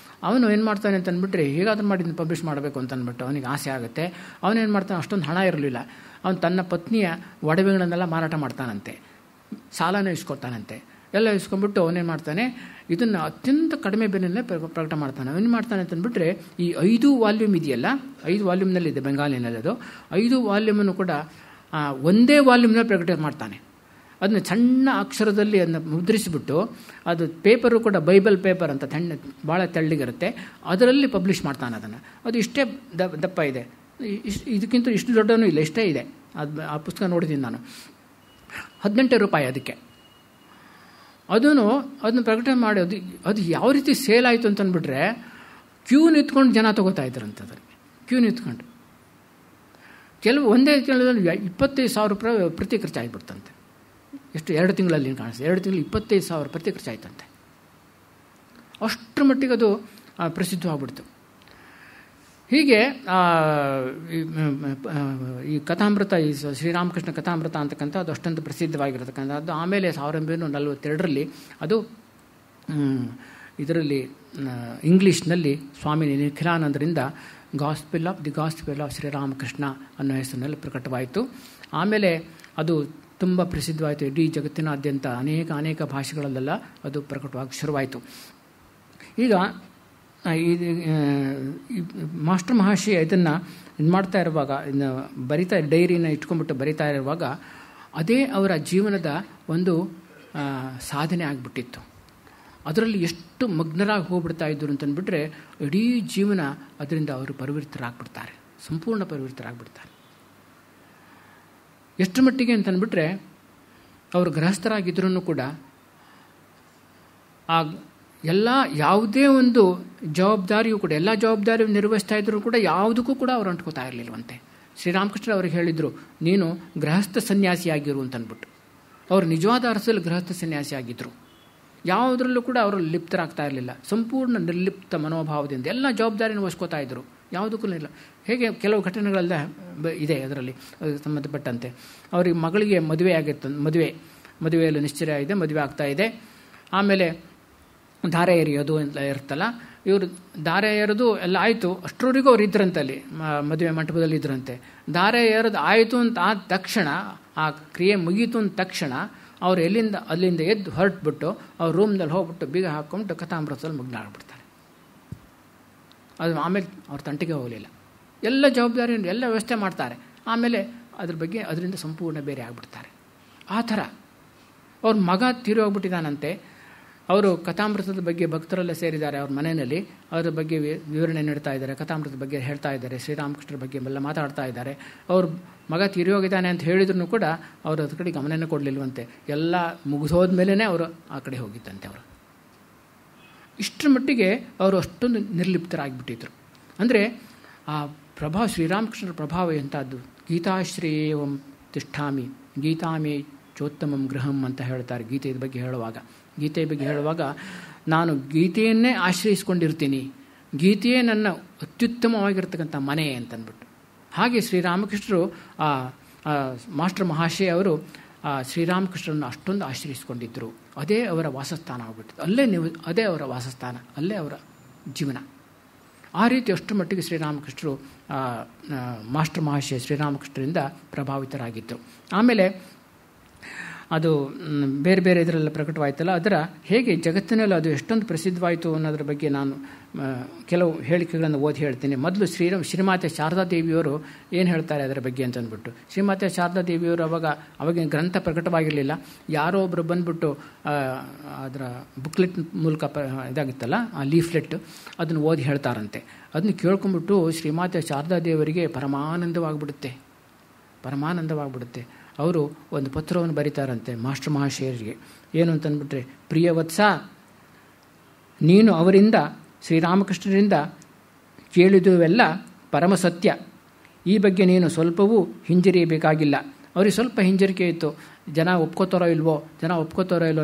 ಅವನು ಏನು ಮಾಡ್ತಾನೆ ಅಂತ ಅಂದ್ಬಿಟ್ರೆ ಹೇಗಾದ್ರೂ ಮಾಡಿ ಪಬ್ಲಿಷ್ ಮಾಡಬೇಕು ಅಂತ ಅಂದ್ಬಿಟ್ಟು ಅವನಿಗೆ ಆಸೆ ಆಗುತ್ತೆ. ಅವನೇನು ಮಾಡ್ತಾನೆ, ಅಷ್ಟೊಂದು ಹಣ ಇರಲಿಲ್ಲ, ಅವನು ತನ್ನ ಪತ್ನಿಯ ಒಡವೆಗಳನ್ನೆಲ್ಲ ಮಾರಾಟ ಮಾಡ್ತಾನಂತೆ, ಸಾಲನ ಇಸ್ಕೊತಾನಂತೆ. ಎಲ್ಲ ಇಸ್ಕೊಂಡ್ಬಿಟ್ಟು ಅವನೇನು ಮಾಡ್ತಾನೆ, ಇದನ್ನು ಅತ್ಯಂತ ಕಡಿಮೆ ಬೆಲೆಯಲ್ಲೇ ಪ್ರಕಟ ಮಾಡ್ತಾನೆ. ಅವನೇನು ಮಾಡ್ತಾನೆ ಅಂತಂದ್ಬಿಟ್ರೆ ಈ 5 ವಾಲ್ಯೂಮ್ ಇದೆಯಲ್ಲ, 5 ವಾಲ್ಯೂಮ್ನಲ್ಲಿದೆ ಬೆಂಗಾಲಿನಲ್ಲಿ, ಅದು 5 ವಾಲ್ಯೂಮನ್ನು ಕೂಡ ಒಂದೇ ವಾಲ್ಯೂಮ್ನಲ್ಲಿ ಪ್ರಕಟ ಮಾಡ್ತಾನೆ. ಅದನ್ನ ಸಣ್ಣ ಅಕ್ಷರದಲ್ಲಿ ಅದನ್ನ ಮುದ್ರಿಸಿಬಿಟ್ಟು, ಅದು ಪೇಪರು ಕೂಡ ಬೈಬಲ್ ಪೇಪರ್ ಅಂತ ಭಾಳ ತೆಳ್ಳಗಿರುತ್ತೆ, ಅದರಲ್ಲಿ ಪಬ್ಲಿಷ್ ಮಾಡ್ತಾನೆ ಅದನ್ನು. ಅದು ಇಷ್ಟೇ ದಪ್ಪ ಇದೆ, ಇದಕ್ಕಿಂತ ಇಷ್ಟು ದೊಡ್ಡನೂ ಇಲ್ಲ, ಇಷ್ಟೇ ಇದೆ. ಅದು ಆ ಪುಸ್ತಕ ನೋಡಿದ್ದೀನಿ ನಾನು. 18 ರೂಪಾಯಿ ಅದಕ್ಕೆ. ಅದನ್ನು ಪ್ರಕಟಣೆ ಮಾಡಿ ಅದು ಯಾವ ರೀತಿ ಸೇಲ್ ಆಯಿತು ಅಂತಂದ್ಬಿಟ್ರೆ ಕ್ಯೂ ನಿಂತ್ಕೊಂಡು ಜನ ತೊಗೋತಾ ಇದ್ರಂತೆ. ಅದರಲ್ಲಿ ಕ್ಯೂ ನಿಂತ್ಕೊಂಡು ಕೆಲವು ಒಂದೇ ತಿಂಗಳಲ್ಲಿ 25,000 ರೂಪಾಯಿ ಪ್ರತಿ ಖರ್ಚಾಗಿಬಿಡ್ತಂತೆ. ಎಷ್ಟು 2 ತಿಂಗಳಲ್ಲಿ ಕಾಣಿಸ್ತದೆ, 2 ತಿಂಗಳು 25,000 ಪ್ರತಿ ಖರ್ಚಾಯ್ತಂತೆ. ಅಷ್ಟರ ಮಟ್ಟಿಗೆ ಅದು ಪ್ರಸಿದ್ಧವಾಗ್ಬಿಡ್ತು. ಹೀಗೆ ಈ ಕಥಾಮೃತ, ಈ ಶ್ರೀರಾಮಕೃಷ್ಣ ಕಥಾಮೃತ ಅಂತಕ್ಕಂಥ ಅದು ಅಷ್ಟೊಂದು ಪ್ರಸಿದ್ಧವಾಗಿರತಕ್ಕಂಥದ್ದು. ಆಮೇಲೆ 1942 ಅದು ಇದರಲ್ಲಿ ಇಂಗ್ಲೀಷ್ನಲ್ಲಿ ಸ್ವಾಮಿ ನಿಖಿಲಾನಂದರಿಂದ ಗಾಸ್ಪೆಲ್ ಆಫ್ ಶ್ರೀರಾಮಕೃಷ್ಣ ಅನ್ನೋ ಹೆಸರಿನಲ್ಲಿ ಪ್ರಕಟವಾಯಿತು. ಆಮೇಲೆ ಅದು ತುಂಬ ಪ್ರಸಿದ್ಧವಾಯಿತು. ಇಡೀ ಜಗತ್ತಿನಾದ್ಯಂತ ಅನೇಕ ಭಾಷೆಗಳಲ್ಲೆಲ್ಲ ಅದು ಪ್ರಕಟವಾಗಿ ಶುರುವಾಯಿತು. ಈಗ ಮಾಸ್ಟರ್ ಮಹಾಶಯ ಇದನ್ನು ಇದು ಮಾಡ್ತಾ ಇರುವಾಗ, ಡೈರಿನ ಇಟ್ಕೊಂಡ್ಬಿಟ್ಟು ಬರಿತಾ ಇರುವಾಗ ಅದೇ ಅವರ ಜೀವನದ ಒಂದು ಸಾಧನೆ ಆಗಿಬಿಟ್ಟಿತ್ತು. ಅದರಲ್ಲಿ ಎಷ್ಟು ಮಗ್ನರಾಗಿ ಹೋಗ್ಬಿಡ್ತಾ ಇದ್ರು ಅಂತಂದ್ಬಿಟ್ರೆ ಇಡೀ ಜೀವನ ಅದರಿಂದ ಅವರು ಪರಿವೃತ್ತರಾಗ್ಬಿಡ್ತಾರೆ, ಸಂಪೂರ್ಣ ಪರಿವೃತ್ತರಾಗ್ಬಿಡ್ತಾರೆ. ಎಷ್ಟು ಮಟ್ಟಿಗೆ ಅಂತಂದ್ಬಿಟ್ರೆ ಅವರು ಗೃಹಸ್ಥರಾಗಿದ್ರೂ ಕೂಡ ಆ ಯಾವುದೇ ಒಂದು ಜವಾಬ್ದಾರಿಯೂ ಕೂಡ, ಎಲ್ಲ ಜವಾಬ್ದಾರಿಯು ನಿರ್ವಹಿಸ್ತಾ ಇದ್ರೂ ಕೂಡ ಯಾವುದಕ್ಕೂ ಕೂಡ ಅವರು ಅಂಟ್ಕೋತಾ ಇರಲಿಲ್ವಂತೆ. ಶ್ರೀರಾಮಕೃಷ್ಣ ಅವ್ರಿಗೆ ಹೇಳಿದರು, ನೀನು ಗೃಹಸ್ಥ ಸನ್ಯಾಸಿಯಾಗಿರು ಅಂತಂದ್ಬಿಟ್ಟು. ಅವರು ನಿಜವಾದ ಅರ್ಥದಲ್ಲಿ ಗೃಹಸ್ಥ ಸನ್ಯಾಸಿ ಆಗಿದ್ದರು. ಯಾವುದರಲ್ಲೂ ಕೂಡ ಅವರು ಲಿಪ್ತರಾಗ್ತಾ ಇರಲಿಲ್ಲ. ಸಂಪೂರ್ಣ ನಿರ್ಲಿಪ್ತ ಮನೋಭಾವದಿಂದ ಎಲ್ಲ ಜವಾಬ್ದಾರಿಯನ್ನು ವಹಿಸ್ಕೋತಾ ಇದ್ದರು, ಯಾವುದಕ್ಕೂ ಇಲ್ಲ. ಹೇಗೆ ಕೆಲವು ಘಟನೆಗಳೆಲ್ಲ ಇದೆ ಅದರಲ್ಲಿ ಸಂಬಂಧಪಟ್ಟಂತೆ. ಅವ್ರಿಗೆ ಮಗಳಿಗೆ ಮದುವೆ ಆಗಿತ್ತು, ಮದುವೆಯಲ್ಲಿ ನಿಶ್ಚಯ ಇದೆ, ಮದುವೆ ಆಗ್ತಾ ಇದೆ. ಆಮೇಲೆ ಧಾರೆ ಎರೆಯೋದು ಅಂತ ಇರುತ್ತಲ್ಲ, ಇವರು ಧಾರೆ ಎರೆದು ಎಲ್ಲ ಆಯಿತು. ಅಷ್ಟರವರೆಗೂ ಅವ್ರು ಇದ್ರಂತಲ್ಲಿ ಮದುವೆ ಮಂಟಪದಲ್ಲಿ ಇದ್ರಂತೆ. ಧಾರೆ ಎರೆದು ಆಯಿತು ಅಂತ ಆದ ತಕ್ಷಣ, ಆ ಕ್ರಿಯೆ ಮುಗೀತು ಅಂದ ತಕ್ಷಣ ಅವ್ರು ಅಲ್ಲಿಂದ ಎದ್ದು ಹೊರಟ್ಬಿಟ್ಟು ಅವ್ರ ರೂಮ್ನಲ್ಲಿ ಹೋಗ್ಬಿಟ್ಟು ಬೀಗ ಹಾಕ್ಕೊಂಡು ಕಥಾಮೃತದಲ್ಲಿ ಮಗ್ನಾಗ್ಬಿಡ್ತಾರೆ. ಅದು ಆಮೇಲೆ ಅವ್ರ ತಂಟೆಗೆ ಹೋಗಲಿಲ್ಲ. ಎಲ್ಲ ಜವಾಬ್ದಾರಿಯನ್ನು ಎಲ್ಲ ವ್ಯವಸ್ಥೆ ಮಾಡ್ತಾರೆ. ಆಮೇಲೆ ಅದರಿಂದ ಸಂಪೂರ್ಣ ಬೇರೆ ಆಗಿಬಿಡ್ತಾರೆ. ಆ ಥರ ಅವ್ರ ಮಗ ತೀರಿ ಹೋಗ್ಬಿಟ್ಟಿದ್ದಾನಂತೆ. ಅವರು ಕಥಾಮೃತದ ಬಗ್ಗೆ ಭಕ್ತರೆಲ್ಲ ಸೇರಿದ್ದಾರೆ ಅವ್ರ ಮನೆಯಲ್ಲಿ. ಅದರ ಬಗ್ಗೆ ವಿವರಣೆ ನೀಡ್ತಾ ಇದ್ದಾರೆ, ಕಥಾಮೃತದ ಬಗ್ಗೆ ಹೇಳ್ತಾ ಇದ್ದಾರೆ, ಶ್ರೀರಾಮಕೃಷ್ಣರ ಬಗ್ಗೆ ಎಲ್ಲ ಮಾತಾಡ್ತಾ ಇದ್ದಾರೆ. ಅವ್ರ ಮಗ ತೀರಿ ಹೋಗಿದ್ದಾನೆ ಅಂತ ಹೇಳಿದ್ರು ಕೂಡ ಅವರು ಅದ್ರ ಕಡೆ ಗಮನನೇ ಕೊಡಲಿಲ್ವಂತೆ. ಎಲ್ಲ ಮುಗಿದೋದ್ಮೇಲೆ ಅವರು ಆ ಕಡೆ ಹೋಗಿದ್ದಂತೆ. ಅವರು ಇಷ್ಟರ ಮಟ್ಟಿಗೆ ಅವರು ಅಷ್ಟೊಂದು ನಿರ್ಲಿಪ್ತರಾಗಿಬಿಟ್ಟಿದ್ರು. ಅಂದರೆ ಆ ಶ್ರೀರಾಮಕೃಷ್ಣರ ಪ್ರಭಾವ ಎಂಥದ್ದು. ಗೀತಾಶ್ರೇಯಂ ತಿಷ್ಠಾಮಿ ಗೀತಾಮೇ ಚೋತ್ತಮಂ ಗೃಹಂ ಅಂತ ಹೇಳ್ತಾರೆ ಗೀತೆಯ ಬಗ್ಗೆ ಹೇಳುವಾಗ ನಾನು ಗೀತೆಯನ್ನೇ ಆಶ್ರಯಿಸ್ಕೊಂಡಿರ್ತೀನಿ, ಗೀತೆಯೇ ನನ್ನ ಅತ್ಯುತ್ತಮವಾಗಿರ್ತಕ್ಕಂಥ ಮನೆ ಅಂತಂದ್ಬಿಟ್ಟು. ಹಾಗೆ ಶ್ರೀರಾಮಕೃಷ್ಣರು ಮಾಸ್ಟರ್ ಮಹಾಶಯ ಅವರು ಶ್ರೀರಾಮಕೃಷ್ಣರನ್ನು ಅಷ್ಟೊಂದು ಆಶ್ರಯಿಸ್ಕೊಂಡಿದ್ದರು. ಅದೇ ಅವರ ವಾಸಸ್ಥಾನ ಆಗ್ಬಿಟ್ಟಿತ್ತು. ಅದೇ ಅವರ ವಾಸಸ್ಥಾನ, ಅಲ್ಲೇ ಅವರ ಜೀವನ. ಆ ರೀತಿ ಅಷ್ಟು ಮಟ್ಟಿಗೆ ಶ್ರೀರಾಮಕೃಷ್ಣರು ಮಾಸ್ಟರ್ ಮಹಾಶಯ ಶ್ರೀರಾಮಕೃಷ್ಣರಿಂದ ಪ್ರಭಾವಿತರಾಗಿದ್ದರು. ಆಮೇಲೆ ಅದು ಬೇರೆ ಬೇರೆ ಇದರೆಲ್ಲ ಪ್ರಕಟವಾಯ್ತಲ್ಲ, ಅದರ ಹೇಗೆ ಜಗತ್ತಿನಲ್ಲಿ ಅದು ಎಷ್ಟೊಂದು ಪ್ರಸಿದ್ಧವಾಯಿತು ಅನ್ನೋದ್ರ ಬಗ್ಗೆ ನಾನು ಕೆಲವು ಹೇಳಿಕೆಗಳನ್ನು ಓದಿ ಹೇಳ್ತೀನಿ. ಮೊದಲು ಶ್ರೀಮಾತೆ ಶಾರದಾದೇವಿಯವರು ಏನು ಹೇಳ್ತಾರೆ ಅದರ ಬಗ್ಗೆ ಅಂತಂದ್ಬಿಟ್ಟು. ಶ್ರೀಮಾತೆ ಶಾರದಾದೇವಿಯವರು ಅವಾಗಿನ ಗ್ರಂಥ ಪ್ರಕಟವಾಗಿರಲಿಲ್ಲ. ಯಾರೋ ಒಬ್ಬರು ಬಂದ್ಬಿಟ್ಟು ಅದರ ಬುಕ್ಲೆಟ್ ಮೂಲಕ ಇದಾಗುತ್ತಲ್ಲ, ಆ ಲೀಫ್ಲೆಟ್, ಅದನ್ನು ಓದಿ ಹೇಳ್ತಾರಂತೆ. ಅದನ್ನು ಕೇಳ್ಕೊಂಬಿಟ್ಟು ಶ್ರೀಮಾತೆ ಶಾರದಾದೇವರಿಗೆ ಪರಮಾನಂದವಾಗ್ಬಿಡುತ್ತೆ. ಅವರು ಒಂದು ಪತ್ರವನ್ನು ಬರೀತಾರಂತೆ ಮಾಸ್ಟರ್ ಮಹಾಶಯರಿಗೆ. ಏನು ಅಂತಂದ್ಬಿಟ್ರೆ, ಪ್ರಿಯ ವತ್ಸ, ನೀನು ಅವರಿಂದ ಶ್ರೀರಾಮಕೃಷ್ಣರಿಂದ ಕೇಳಿದುವೆಲ್ಲ ಪರಮಸತ್ಯ. ಈ ಬಗ್ಗೆ ನೀನು ಸ್ವಲ್ಪವೂ ಹಿಂಜರಿಯಬೇಕಾಗಿಲ್ಲ. ಅವ್ರಿಗೆ ಸ್ವಲ್ಪ ಹಿಂಜರಿಕೆ ಇತ್ತು, ಜನ ಒಪ್ಕೋತಾರೋ ಇಲ್ವೋ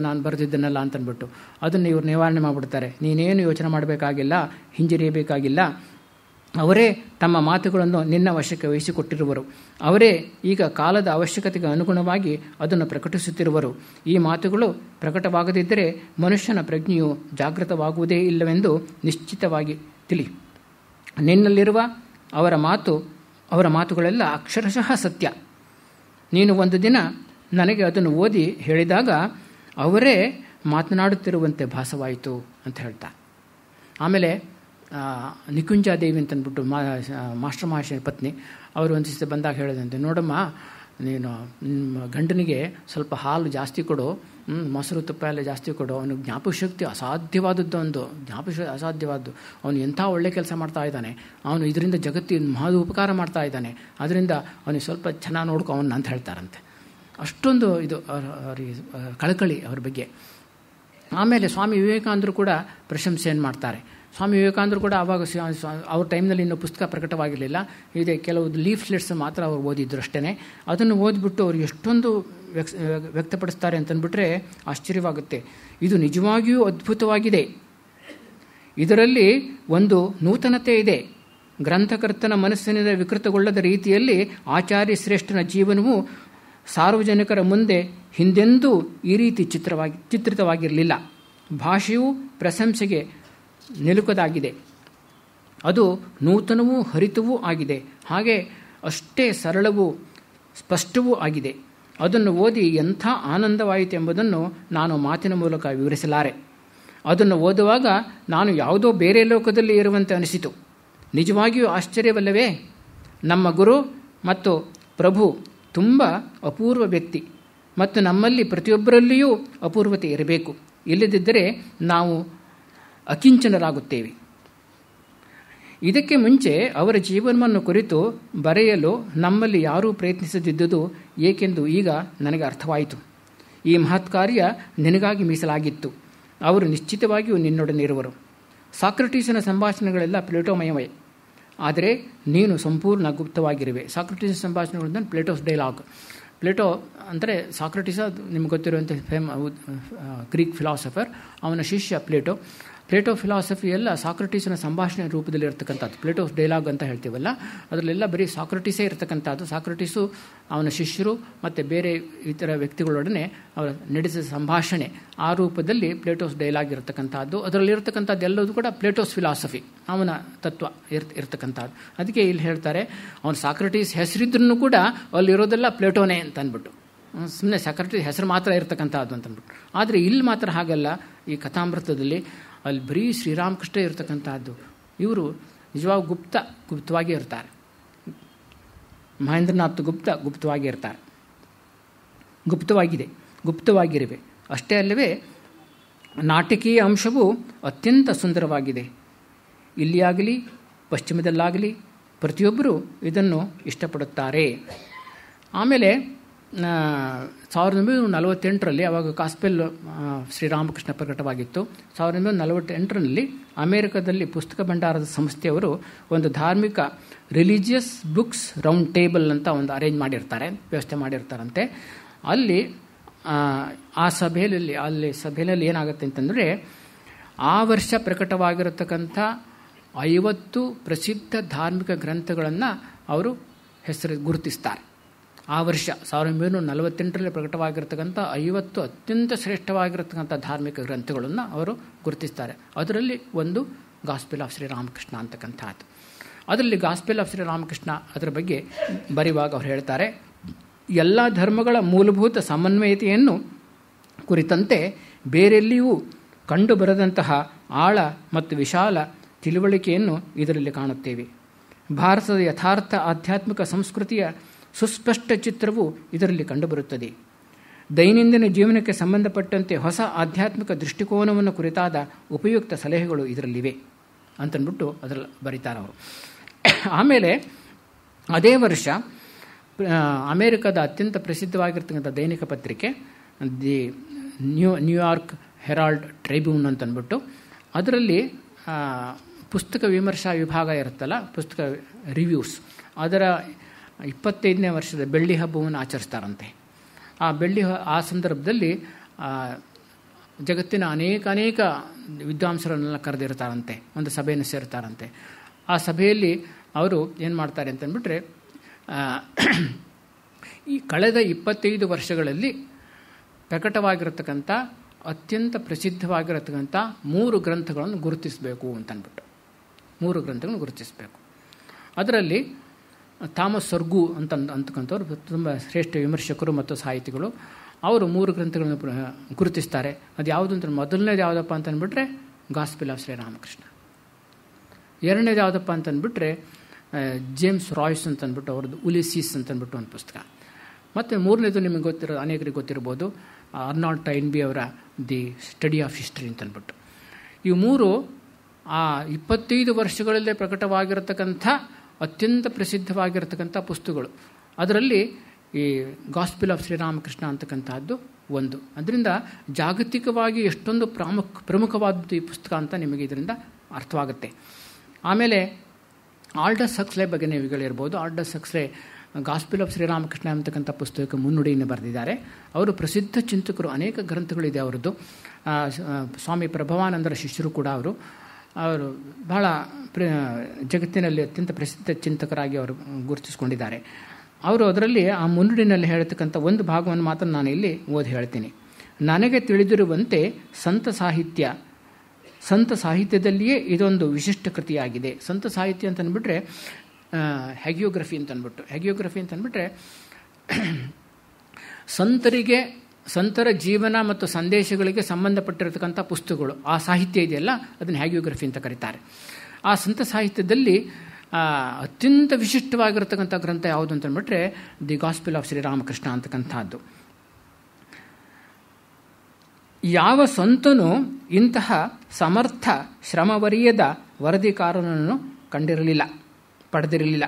ನಾನು ಬರೆದಿದ್ದನಲ್ಲ ಅಂತಂದ್ಬಿಟ್ಟು. ಅದನ್ನು ಇವರು ನಿವಾರಣೆ ಮಾಡಿಬಿಡ್ತಾರೆ. ನೀನೇನು ಯೋಚನೆ ಮಾಡಬೇಕಾಗಿಲ್ಲ, ಹಿಂಜರಿಯಬೇಕಾಗಿಲ್ಲ. ಅವರೇ ತಮ್ಮ ಮಾತುಗಳನ್ನು ನಿನ್ನ ವಶಕ್ಕೆ ವಹಿಸಿಕೊಟ್ಟಿರುವರು. ಅವರೇ ಈಗ ಕಾಲದ ಅವಶ್ಯಕತೆಗೆ ಅನುಗುಣವಾಗಿ ಅದನ್ನು ಪ್ರಕಟಿಸುತ್ತಿರುವರು. ಈ ಮಾತುಗಳು ಪ್ರಕಟವಾಗದಿದ್ದರೆ ಮನುಷ್ಯನ ಪ್ರಜ್ಞೆಯು ಜಾಗೃತವಾಗುವುದೇ ಇಲ್ಲವೆಂದು ನಿಶ್ಚಿತವಾಗಿ ತಿಳಿ. ನಿನ್ನಲ್ಲಿರುವ ಅವರ ಮಾತುಗಳೆಲ್ಲ ಅಕ್ಷರಶಃ ಸತ್ಯ. ನೀನು ಒಂದು ದಿನ ನನಗೆ ಅದನ್ನು ಓದಿ ಹೇಳಿದಾಗ ಅವರೇ ಮಾತನಾಡುತ್ತಿರುವಂತೆ ಭಾಸವಾಯಿತು ಅಂತ ಹೇಳ್ತಾ. ಆಮೇಲೆ ನಿಕುಂಜಾದೇವಿ ಅಂತಂದ್ಬಿಟ್ಟು ಮಾಸ್ಟರ್ ಮಹಾಶಯ ಪತ್ನಿ, ಅವರು ಒಂದು ದಿವಸ ಬಂದಾಗ ಹೇಳಿದಂತೆ, ನೋಡಮ್ಮ, ನೀನು ಗಂಡನಿಗೆ ಸ್ವಲ್ಪ ಹಾಲು ಜಾಸ್ತಿ ಕೊಡು, ಮೊಸರು ತುಪ್ಪ ಎಲ್ಲ ಜಾಸ್ತಿ ಕೊಡು. ಅವನಿಗೆ ಜ್ಞಾಪಕಶಕ್ತಿ ಅಸಾಧ್ಯವಾದದ್ದು. ಅವನು ಎಂಥ ಒಳ್ಳೆ ಕೆಲಸ ಮಾಡ್ತಾ ಇದ್ದಾನೆ, ಅವನು ಇದರಿಂದ ಜಗತ್ತಿನ ಮಹಾ ಉಪಕಾರ ಮಾಡ್ತಾ ಇದ್ದಾನೆ, ಅದರಿಂದ ಅವನಿಗೆ ಸ್ವಲ್ಪ ಚೆನ್ನಾಗಿ ನೋಡ್ಕೊ ಅವನ್ನ ಅಂತ ಹೇಳ್ತಾರಂತೆ. ಅಷ್ಟೊಂದು ಇದು ಕಳಕಳಿ ಅವ್ರ ಬಗ್ಗೆ. ಆಮೇಲೆ ಸ್ವಾಮಿ ವಿವೇಕಾನಂದರು ಕೂಡ ಪ್ರಶಂಸೆಯನ್ನು ಮಾಡ್ತಾರೆ. ಸ್ವಾಮಿ ವಿವೇಕಾನಂದರು ಕೂಡ ಆವಾಗ ಅವ್ರ ಟೈಮ್ನಲ್ಲಿ ಇನ್ನೂ ಪುಸ್ತಕ ಪ್ರಕಟವಾಗಿರಲಿಲ್ಲ. ಇದೆ ಕೆಲವು ಲೀಫ್ಲೆಟ್ಸ್ ಮಾತ್ರ ಅವ್ರು ಓದಿದ್ರು ಅಷ್ಟೇ. ಅದನ್ನು ಓದಿಬಿಟ್ಟು ಅವ್ರು ಎಷ್ಟೊಂದು ವ್ಯಕ್ತಪಡಿಸ್ತಾರೆ ಅಂತಂದ್ಬಿಟ್ರೆ ಆಶ್ಚರ್ಯವಾಗುತ್ತೆ. ಇದು ನಿಜವಾಗಿಯೂ ಅದ್ಭುತವಾಗಿದೆ. ಇದರಲ್ಲಿ ಒಂದು ನೂತನತೆ ಇದೆ. ಗ್ರಂಥಕರ್ತನ ಮನಸ್ಸಿನಿಂದ ವಿಕೃತಗೊಳ್ಳದ ರೀತಿಯಲ್ಲಿ ಆಚಾರ್ಯ ಶ್ರೇಷ್ಠನ ಜೀವನವು ಸಾರ್ವಜನಿಕರ ಮುಂದೆ ಹಿಂದೆಂದೂ ಈ ರೀತಿ ಚಿತ್ರಿತವಾಗಿರಲಿಲ್ಲ. ಭಾಷೆಯೂ ಪ್ರಶಂಸೆಗೆ ನಿಲುಕದಾಗಿದೆ. ಅದು ನೂತನವೂ ಹರಿತವೂ ಆಗಿದೆ. ಹಾಗೆ ಅಷ್ಟೇ ಸರಳವೂ ಸ್ಪಷ್ಟವೂ ಆಗಿದೆ. ಅದನ್ನು ಓದಿ ಎಂಥ ಆನಂದವಾಯಿತೆಂಬುದನ್ನು ನಾನು ಮಾತಿನ ಮೂಲಕ ವಿವರಿಸಲಾರೆ. ಅದನ್ನು ಓದುವಾಗ ನಾನು ಯಾವುದೋ ಬೇರೆ ಲೋಕದಲ್ಲಿ ಇರುವಂತೆ ಅನಿಸಿತು. ನಿಜವಾಗಿಯೂ ಆಶ್ಚರ್ಯವಲ್ಲವೇ? ನಮ್ಮ ಗುರು ಮತ್ತು ಪ್ರಭು ತುಂಬ ಅಪೂರ್ವ ವ್ಯಕ್ತಿ ಮತ್ತು ನಮ್ಮಲ್ಲಿ ಪ್ರತಿಯೊಬ್ಬರಲ್ಲಿಯೂ ಅಪೂರ್ವತೆ ಇರಬೇಕು. ಇಲ್ಲದಿದ್ದರೆ ನಾವು ಅಕಿಂಚನರಾಗುತ್ತೇವೆ. ಇದಕ್ಕೆ ಮುಂಚೆ ಅವರ ಜೀವನವನ್ನು ಕುರಿತು ಬರೆಯಲು ನಮ್ಮಲ್ಲಿ ಯಾರೂ ಪ್ರಯತ್ನಿಸದಿದ್ದುದು ಏಕೆಂದು ಈಗ ನನಗೆ ಅರ್ಥವಾಯಿತು. ಈ ಮಹತ್ ಕಾರ್ಯ ನಿನಗಾಗಿ ಮೀಸಲಾಗಿತ್ತು. ಅವರು ನಿಶ್ಚಿತವಾಗಿಯೂ ನಿನ್ನೊಡನೆ ಇರುವರು. ಸಾಕ್ರಟೀಸನ ಸಂಭಾಷಣೆಗಳೆಲ್ಲ ಪ್ಲೇಟೋಮಯವೇ, ಆದರೆ ನೀನು ಸಂಪೂರ್ಣ ಗುಪ್ತವಾಗಿರುವೆ. ಸಾಕ್ರಟೀಸ್ ಸಂಭಾಷಣೆಗಳು ಪ್ಲೇಟೋಸ್ ಡೈಲಾಗ್. ಪ್ಲೇಟೋ ಅಂದರೆ ಸಾಕ್ರಟೀಸ ನಿಮ್ಗೆ ಗೊತ್ತಿರುವಂಥ ಗ್ರೀಕ್ ಫಿಲಾಸಫರ್, ಅವನ ಶಿಷ್ಯ ಪ್ಲೇಟೋ ಫಿಲಾಸಫಿ ಎಲ್ಲ ಸಾಕ್ರಟೀಸನ ಸಂಭಾಷಣೆ ರೂಪದಲ್ಲಿ ಇರತಕ್ಕಂಥದ್ದು. ಪ್ಲೇಟೋಸ್ ಡೈಲಾಗ್ ಅಂತ ಹೇಳ್ತೀವಲ್ಲ, ಅದರಲ್ಲೆಲ್ಲ ಬರೀ ಸಾಕ್ರಟೀಸೇ ಇರತಕ್ಕಂಥದ್ದು. ಸಾಕ್ರಟೀಸು ಅವನ ಶಿಷ್ಯರು ಮತ್ತು ಬೇರೆ ಇತರ ವ್ಯಕ್ತಿಗಳೊಡನೆ ಅವರ ನಡೆಸಿದ ಸಂಭಾಷಣೆ ಆ ರೂಪದಲ್ಲಿ ಪ್ಲೇಟೋಸ್ ಡೈಲಾಗ್ ಇರತಕ್ಕಂಥದ್ದು. ಅದರಲ್ಲಿರ್ತಕ್ಕಂಥದ್ದು ಎಲ್ಲದೂ ಕೂಡ ಪ್ಲೇಟೋಸ್ ಫಿಲಾಸಫಿ, ಅವನ ತತ್ವ ಇರತಕ್ಕಂಥದ್ದು. ಅದಕ್ಕೆ ಇಲ್ಲಿ ಹೇಳ್ತಾರೆ, ಅವನು ಸಾಕ್ರಟೀಸ್ ಹೆಸರಿದ್ರೂ ಕೂಡ ಅಲ್ಲಿರೋದೆಲ್ಲ ಪ್ಲೇಟೋನೇ ಅಂತ ಅಂದ್ಬಿಟ್ಟು, ಸುಮ್ಮನೆ ಸಾಕ್ರಟೀಸ್ ಹೆಸರು ಮಾತ್ರ ಇರತಕ್ಕಂಥದ್ದು ಅಂತಂದ್ಬಿಟ್ಟು. ಆದರೆ ಇಲ್ಲಿ ಮಾತ್ರ ಹಾಗಲ್ಲ. ಈ ಕಥಾಮೃತದಲ್ಲಿ ಅಲ್ಲಿ ಬರೀ ಶ್ರೀರಾಮಕೃಷ್ಣ ಇರತಕ್ಕಂಥದ್ದು. ಇವರು ನಿಜವಾಗ ಗುಪ್ತವಾಗಿ ಇರ್ತಾರೆ. ಮಹೇಂದ್ರನಾಥ್ ಗುಪ್ತವಾಗಿ ಇರ್ತಾರೆ. ಗುಪ್ತವಾಗಿರುವೆ. ಅಷ್ಟೇ ಅಲ್ಲವೇ ನಾಟಕೀಯ ಅಂಶವು ಅತ್ಯಂತ ಸುಂದರವಾಗಿದೆ. ಇಲ್ಲಿಯಾಗಲಿ ಪಶ್ಚಿಮದಲ್ಲಾಗಲಿ ಪ್ರತಿಯೊಬ್ಬರೂ ಇದನ್ನು ಇಷ್ಟಪಡುತ್ತಾರೆ. ಆಮೇಲೆ 1948ರಲ್ಲಿ ಆವಾಗ ಗಾಸ್ಪೆಲ್ ಶ್ರೀರಾಮಕೃಷ್ಣ ಪ್ರಕಟವಾಗಿತ್ತು. 1948ರಲ್ಲಿ ಅಮೆರಿಕದಲ್ಲಿ ಪುಸ್ತಕ ಭಂಡಾರದ ಸಂಸ್ಥೆಯವರು ಒಂದು ಧಾರ್ಮಿಕ ರಿಲಿಜಿಯಸ್ ಬುಕ್ಸ್ ರೌಂಡ್ ಟೇಬಲ್ ಅಂತ ಒಂದು ಅರೇಂಜ್ ಮಾಡಿರ್ತಾರೆ, ವ್ಯವಸ್ಥೆ ಮಾಡಿರ್ತಾರಂತೆ. ಅಲ್ಲಿ ಆ ಸಭೆಯಲ್ಲಿ ಏನಾಗುತ್ತೆ ಅಂತಂದರೆ, ಆ ವರ್ಷ ಪ್ರಕಟವಾಗಿರತಕ್ಕಂಥ 50 ಪ್ರಸಿದ್ಧ ಧಾರ್ಮಿಕ ಗ್ರಂಥಗಳನ್ನು ಅವರು ಗುರುತಿಸ್ತಾರೆ. ಆ ವರ್ಷ 1948ರಲ್ಲಿ ಪ್ರಕಟವಾಗಿರ್ತಕ್ಕಂಥ 50 ಅತ್ಯಂತ ಶ್ರೇಷ್ಠವಾಗಿರತಕ್ಕಂಥ ಧಾರ್ಮಿಕ ಗ್ರಂಥಗಳನ್ನು ಅವರು ಗುರುತಿಸ್ತಾರೆ. ಅದರಲ್ಲಿ ಒಂದು ಗಾಸ್ಪೆಲ್ ಆಫ್ ಶ್ರೀರಾಮಕೃಷ್ಣ ಅಂತಕ್ಕಂಥದ್ದು. ಅದರಲ್ಲಿ ಗಾಸ್ಪೆಲ್ ಆಫ್ ಶ್ರೀರಾಮಕೃಷ್ಣ ಅದರ ಬಗ್ಗೆ ಬರೆಯುವಾಗ ಅವ್ರು ಹೇಳ್ತಾರೆ, ಎಲ್ಲ ಧರ್ಮಗಳ ಮೂಲಭೂತ ಸಮನ್ವಯತೆಯನ್ನು ಕುರಿತಂತೆ ಬೇರೆಲ್ಲಿಯೂ ಕಂಡುಬರದಂತಹ ಆಳ ಮತ್ತು ವಿಶಾಲ ತಿಳುವಳಿಕೆಯನ್ನು ಇದರಲ್ಲಿ ಕಾಣುತ್ತೇವೆ. ಭಾರತದ ಯಥಾರ್ಥ ಆಧ್ಯಾತ್ಮಿಕ ಸಂಸ್ಕೃತಿಯ ಸುಸ್ಪಷ್ಟ ಚಿತ್ರವು ಇದರಲ್ಲಿ ಕಂಡುಬರುತ್ತದೆ. ದೈನಂದಿನ ಜೀವನಕ್ಕೆ ಸಂಬಂಧಪಟ್ಟಂತೆ ಹೊಸ ಆಧ್ಯಾತ್ಮಿಕ ದೃಷ್ಟಿಕೋನವನ್ನು ಕುರಿತಾದ ಉಪಯುಕ್ತ ಸಲಹೆಗಳು ಇದರಲ್ಲಿವೆ ಅಂತಂದ್ಬಿಟ್ಟು ಅದರಲ್ಲಿ ಬರೀತಾರೆ ಅವರು. ಆಮೇಲೆ ಅದೇ ವರ್ಷ ಅಮೇರಿಕದ ಅತ್ಯಂತ ಪ್ರಸಿದ್ಧವಾಗಿರ್ತಕ್ಕಂಥ ದೈನಿಕ ಪತ್ರಿಕೆ ದಿ ನ್ಯೂಯಾರ್ಕ್ ಹೆರಾಲ್ಡ್ ಟ್ರೈಬ್ಯೂನ್ ಅಂತಂದ್ಬಿಟ್ಟು ಅದರಲ್ಲಿ ಪುಸ್ತಕ ವಿಮರ್ಶಾ ವಿಭಾಗ ಇರುತ್ತಲ್ಲ, ಪುಸ್ತಕ ರಿವ್ಯೂಸ್, ಅದರ 25ನೇ ವರ್ಷದ ಬೆಳ್ಳಿ ಹಬ್ಬವನ್ನು ಆಚರಿಸ್ತಾರಂತೆ. ಆ ಸಂದರ್ಭದಲ್ಲಿ ಜಗತ್ತಿನ ಅನೇಕ ವಿದ್ವಾಂಸರನ್ನೆಲ್ಲ ಕರೆದಿರ್ತಾರಂತೆ, ಒಂದು ಸಭೆಯನ್ನು ಸೇರ್ತಾರಂತೆ. ಆ ಸಭೆಯಲ್ಲಿ ಅವರು ಏನು ಮಾಡ್ತಾರೆ ಅಂತಂದ್ಬಿಟ್ರೆ, ಈ ಕಳೆದ 25 ವರ್ಷಗಳಲ್ಲಿ ಪ್ರಕಟವಾಗಿರತಕ್ಕಂಥ ಅತ್ಯಂತ ಪ್ರಸಿದ್ಧವಾಗಿರತಕ್ಕಂಥ 3 ಗ್ರಂಥಗಳನ್ನು ಗುರುತಿಸಬೇಕು ಅಂತಂದ್ಬಿಟ್ಟು 3 ಗ್ರಂಥಗಳನ್ನು ಗುರುತಿಸಬೇಕು. ಅದರಲ್ಲಿ ಥಾಮಸ್ ಸರ್ಗು ಅಂತಕ್ಕಂಥವ್ರು ತುಂಬ ಶ್ರೇಷ್ಠ ವಿಮರ್ಶಕರು ಮತ್ತು ಸಾಹಿತಿಗಳು. ಅವರು 3 ಗ್ರಂಥಗಳನ್ನು ಗುರುತಿಸ್ತಾರೆ. ಅದು ಯಾವುದು ಅಂತ ಮೊದಲನೇದು ಯಾವುದಪ್ಪ ಅಂತಂದ್ಬಿಟ್ರೆ ಗಾಸ್ಪೆಲ್ ಆಫ್ ಶ್ರೀರಾಮಕೃಷ್ಣ. ಎರಡನೇದು ಯಾವುದಪ್ಪ ಅಂತಂದ್ಬಿಟ್ರೆ ಜೇಮ್ಸ್ ರಾಯ್ಸ್ ಅಂತಂದ್ಬಿಟ್ಟು ಅವ್ರದ್ದು ಉಲಿಸೀಸ್ ಅಂತಂದ್ಬಿಟ್ಟು ಒಂದು ಪುಸ್ತಕ. ಮತ್ತು ಮೂರನೇದು ನಿಮಗೆ ಅನೇಕರಿಗೆ ಗೊತ್ತಿರ್ಬೋದು, ಅರ್ನಾಲ್ಡ್ ಟೈನ್ಬಿ ಅವರ ದಿ ಸ್ಟಡಿ ಆಫ್ ಹಿಸ್ಟ್ರಿ ಅಂತಂದ್ಬಿಟ್ಟು. ಇವು 3 ಆ 25 ವರ್ಷಗಳಲ್ಲೇ ಪ್ರಕಟವಾಗಿರತಕ್ಕಂಥ ಅತ್ಯಂತ ಪ್ರಸಿದ್ಧವಾಗಿರತಕ್ಕಂಥ ಪುಸ್ತಕಗಳು. ಅದರಲ್ಲಿ ಈ ಗಾಸ್ಪೆಲ್ ಆಫ್ ಶ್ರೀರಾಮಕೃಷ್ಣ ಅಂತಕ್ಕಂಥದ್ದು ಒಂದು. ಅದರಿಂದ ಜಾಗತಿಕವಾಗಿ ಎಷ್ಟೊಂದು ಪ್ರಮುಖವಾದದ್ದು ಈ ಪುಸ್ತಕ ಅಂತ ನಿಮಗೆ ಇದರಿಂದ ಅರ್ಥವಾಗುತ್ತೆ. ಆಮೇಲೆ ಆಲ್ಡಸ್ ಹಕ್ಸ್ಲೆ ಬಗ್ಗೆ ನೀವು ಹೇಳಿರ್ಬೋದು. ಆಲ್ಡಸ್ ಹಕ್ಸ್ಲೆ ಗಾಸ್ಪೆಲ್ ಆಫ್ ಶ್ರೀರಾಮಕೃಷ್ಣ ಅಂತಕ್ಕಂಥ ಪುಸ್ತಕಕ್ಕೆ ಮುನ್ನುಡಿಯನ್ನು ಬರೆದಿದ್ದಾರೆ. ಅವರು ಪ್ರಸಿದ್ಧ ಚಿಂತಕರು, ಅನೇಕ ಗ್ರಂಥಗಳಿದೆ ಅವರದ್ದು. ಸ್ವಾಮಿ ಪ್ರಭವಾನಂದರ ಶಿಷ್ಯರು ಕೂಡ ಅವರು ಬಹಳ ಜಗತ್ತಿನಲ್ಲಿ ಅತ್ಯಂತ ಪ್ರಸಿದ್ಧ ಚಿಂತಕರಾಗಿ ಅವರು ಗುರುತಿಸಿಕೊಂಡಿದ್ದಾರೆ. ಅವರು ಅದರಲ್ಲಿ ಆ ಮುನ್ನುಡಿನಲ್ಲಿ ಹೇಳ್ತಕ್ಕಂಥ ಒಂದು ಭಾಗವನ್ನು ಮಾತ್ರ ನಾನು ಇಲ್ಲಿ ಓದಿ ಹೇಳ್ತೀನಿ. ನನಗೆ ತಿಳಿದಿರುವಂತೆ ಸಂತ ಸಾಹಿತ್ಯದಲ್ಲಿಯೇ ಇದೊಂದು ವಿಶಿಷ್ಟ ಕೃತಿಯಾಗಿದೆ. ಸಂತ ಸಾಹಿತ್ಯ ಅಂತಂದ್ಬಿಟ್ರೆ ಹ್ಯಾಗಿಯೋಗ್ರಫಿ ಅಂತಂದ್ಬಿಟ್ರೆ ಸಂತರ ಜೀವನ ಮತ್ತು ಸಂದೇಶಗಳಿಗೆ ಸಂಬಂಧಪಟ್ಟಿರತಕ್ಕಂಥ ಪುಸ್ತಕಗಳು, ಆ ಸಾಹಿತ್ಯ ಇದೆಯಲ್ಲ ಅದನ್ನು ಹ್ಯಾಗಿಯೋಗ್ರಫಿ ಅಂತ ಕರೀತಾರೆ. ಆ ಸಂತ ಸಾಹಿತ್ಯದಲ್ಲಿ ಅತ್ಯಂತ ವಿಶಿಷ್ಟವಾಗಿರತಕ್ಕಂಥ ಗ್ರಂಥ ಯಾವುದು ಅಂತಂದ್ಬಿಟ್ರೆ ದಿ ಗಾಸ್ಪೆಲ್ ಆಫ್ ಶ್ರೀರಾಮಕೃಷ್ಣ ಅಂತಕ್ಕಂಥದ್ದು. ಯಾವ ಸಂತನೂ ಇಂತಹ ಸಮರ್ಥ ಶ್ರಮವರಿಯದ ವರದಿಕಾರನನ್ನು ಪಡೆದಿರಲಿಲ್ಲ.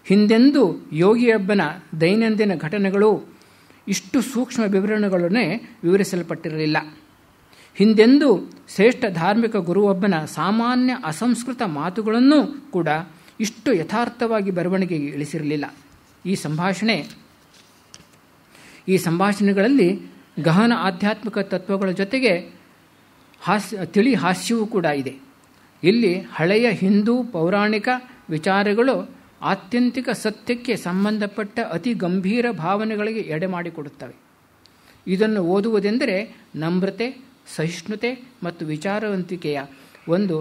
ಹಿಂದೆಂದೂ ಯೋಗಿಯೊಬ್ಬನ ದೈನಂದಿನ ಘಟನೆಗಳು ಇಷ್ಟು ಸೂಕ್ಷ್ಮ ವಿವರಣೆಗಳನ್ನೇ ವಿವರಿಸಲ್ಪಟ್ಟಿರಲಿಲ್ಲ. ಹಿಂದೆಂದೂ ಶ್ರೇಷ್ಠ ಧಾರ್ಮಿಕ ಗುರುವೊಬ್ಬನ ಸಾಮಾನ್ಯ ಅಸಂಸ್ಕೃತ ಮಾತುಗಳನ್ನೂ ಕೂಡ ಇಷ್ಟು ಯಥಾರ್ಥವಾಗಿ ಬರವಣಿಗೆಗೆ ಇಳಿಸಿರಲಿಲ್ಲ. ಈ ಸಂಭಾಷಣೆಗಳಲ್ಲಿ ಗಹನ ಆಧ್ಯಾತ್ಮಿಕ ತತ್ವಗಳ ಜೊತೆಗೆ ತಿಳಿ ಹಾಸ್ಯವೂ ಕೂಡ ಇದೆ. ಇಲ್ಲಿ ಹಳೆಯ ಹಿಂದೂ ಪೌರಾಣಿಕ ವಿಚಾರಗಳು ಆತ್ಯಂತಿಕ ಸತ್ಯಕ್ಕೆ ಸಂಬಂಧಪಟ್ಟ ಅತಿ ಗಂಭೀರ ಭಾವನೆಗಳಿಗೆ ಎಡೆ ಮಾಡಿಕೊಡುತ್ತವೆ. ಇದನ್ನು ಓದುವುದೆಂದರೆ ನಮ್ರತೆ, ಸಹಿಷ್ಣುತೆ ಮತ್ತು ವಿಚಾರವಂತಿಕೆಯ ಒಂದು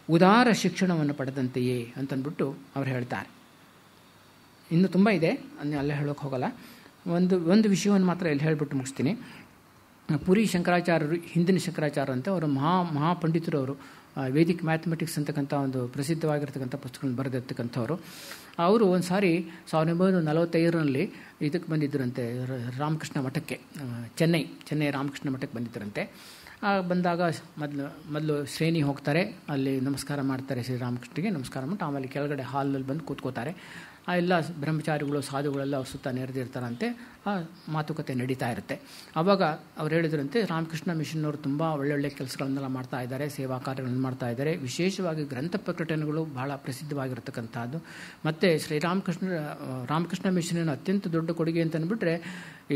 ಉದಾರ ಶಿಕ್ಷಣವನ್ನು ಪಡೆದಂತೆಯೇ ಅಂತಂದ್ಬಿಟ್ಟು ಅವರು ಹೇಳ್ತಾರೆ. ಇನ್ನು ತುಂಬ ಇದೆ, ಅಲ್ಲೇ ಹೇಳೋಕ್ಕೆ ಹೋಗಲ್ಲ. ಒಂದು ವಿಷಯವನ್ನು ಮಾತ್ರ ಇಲ್ಲಿ ಹೇಳಿಬಿಟ್ಟು ಮುಗಿಸ್ತೀನಿ. ಪುರಿ ಶಂಕರಾಚಾರ್ಯರು, ಹಿಂದಿನ ಶಂಕರಾಚಾರ್ಯ ಅಂತ ಅವರು ಮಹಾಪಂಡಿತರು. ಅವರು ವೇದಿಕ್ ಮ್ಯಾಥಮೆಟಿಕ್ಸ್ ಅಂತಕ್ಕಂಥ ಒಂದು ಪ್ರಸಿದ್ಧವಾಗಿರ್ತಕ್ಕಂಥ ಪುಸ್ತಕಗಳನ್ನು ಬರೆದಿರ್ತಕ್ಕಂಥವ್ರು. ಅವರು ಒಂದು ಸಾರಿ 1945ರಲ್ಲಿ ಇದಕ್ಕೆ ಬಂದಿದ್ದರಂತೆ, ರಾಮಕೃಷ್ಣ ಮಠಕ್ಕೆ, ಚೆನ್ನೈ ರಾಮಕೃಷ್ಣ ಮಠಕ್ಕೆ ಬಂದಿದ್ದರಂತೆ. ಬಂದಾಗ ಮೊದಲು ಶ್ರೇಣಿ ಹೋಗ್ತಾರೆ, ಅಲ್ಲಿ ನಮಸ್ಕಾರ ಮಾಡ್ತಾರೆ, ಶ್ರೀರಾಮಕೃಷ್ಣಗೆ ನಮಸ್ಕಾರ ಮಾಡಿ ಆಮೇಲೆ ಕೆಳಗಡೆ ಹಾಲಲ್ಲಿ ಬಂದು ಕೂತ್ಕೋತಾರೆ. ಆ ಎಲ್ಲ ಬ್ರಹ್ಮಚಾರಿಗಳು ಸಾಧುಗಳೆಲ್ಲ ಅವ್ರ ಸುತ್ತ ನೆರೆದಿರ್ತಾರಂತೆ. ಆ ಮಾತುಕತೆ ನಡೀತಾ ಇರುತ್ತೆ. ಆವಾಗ ಅವ್ರು ಹೇಳಿದ್ರಂತೆ, ರಾಮಕೃಷ್ಣ ಮಿಷನ್ನವರು ತುಂಬ ಒಳ್ಳೊಳ್ಳೆ ಕೆಲಸಗಳನ್ನೆಲ್ಲ ಮಾಡ್ತಾ ಇದ್ದಾರೆ, ಸೇವಾ ಕಾರ್ಯಗಳನ್ನು ಮಾಡ್ತಾ ಇದ್ದಾರೆ. ವಿಶೇಷವಾಗಿ ಗ್ರಂಥ ಪ್ರಕಟಣೆಗಳು ಬಹಳ ಪ್ರಸಿದ್ಧವಾಗಿರ್ತಕ್ಕಂಥದ್ದು. ಮತ್ತು ರಾಮಕೃಷ್ಣ ಮಿಷನ್ನ ಅತ್ಯಂತ ದೊಡ್ಡ ಕೊಡುಗೆ ಅಂತಂದ್ಬಿಟ್ರೆ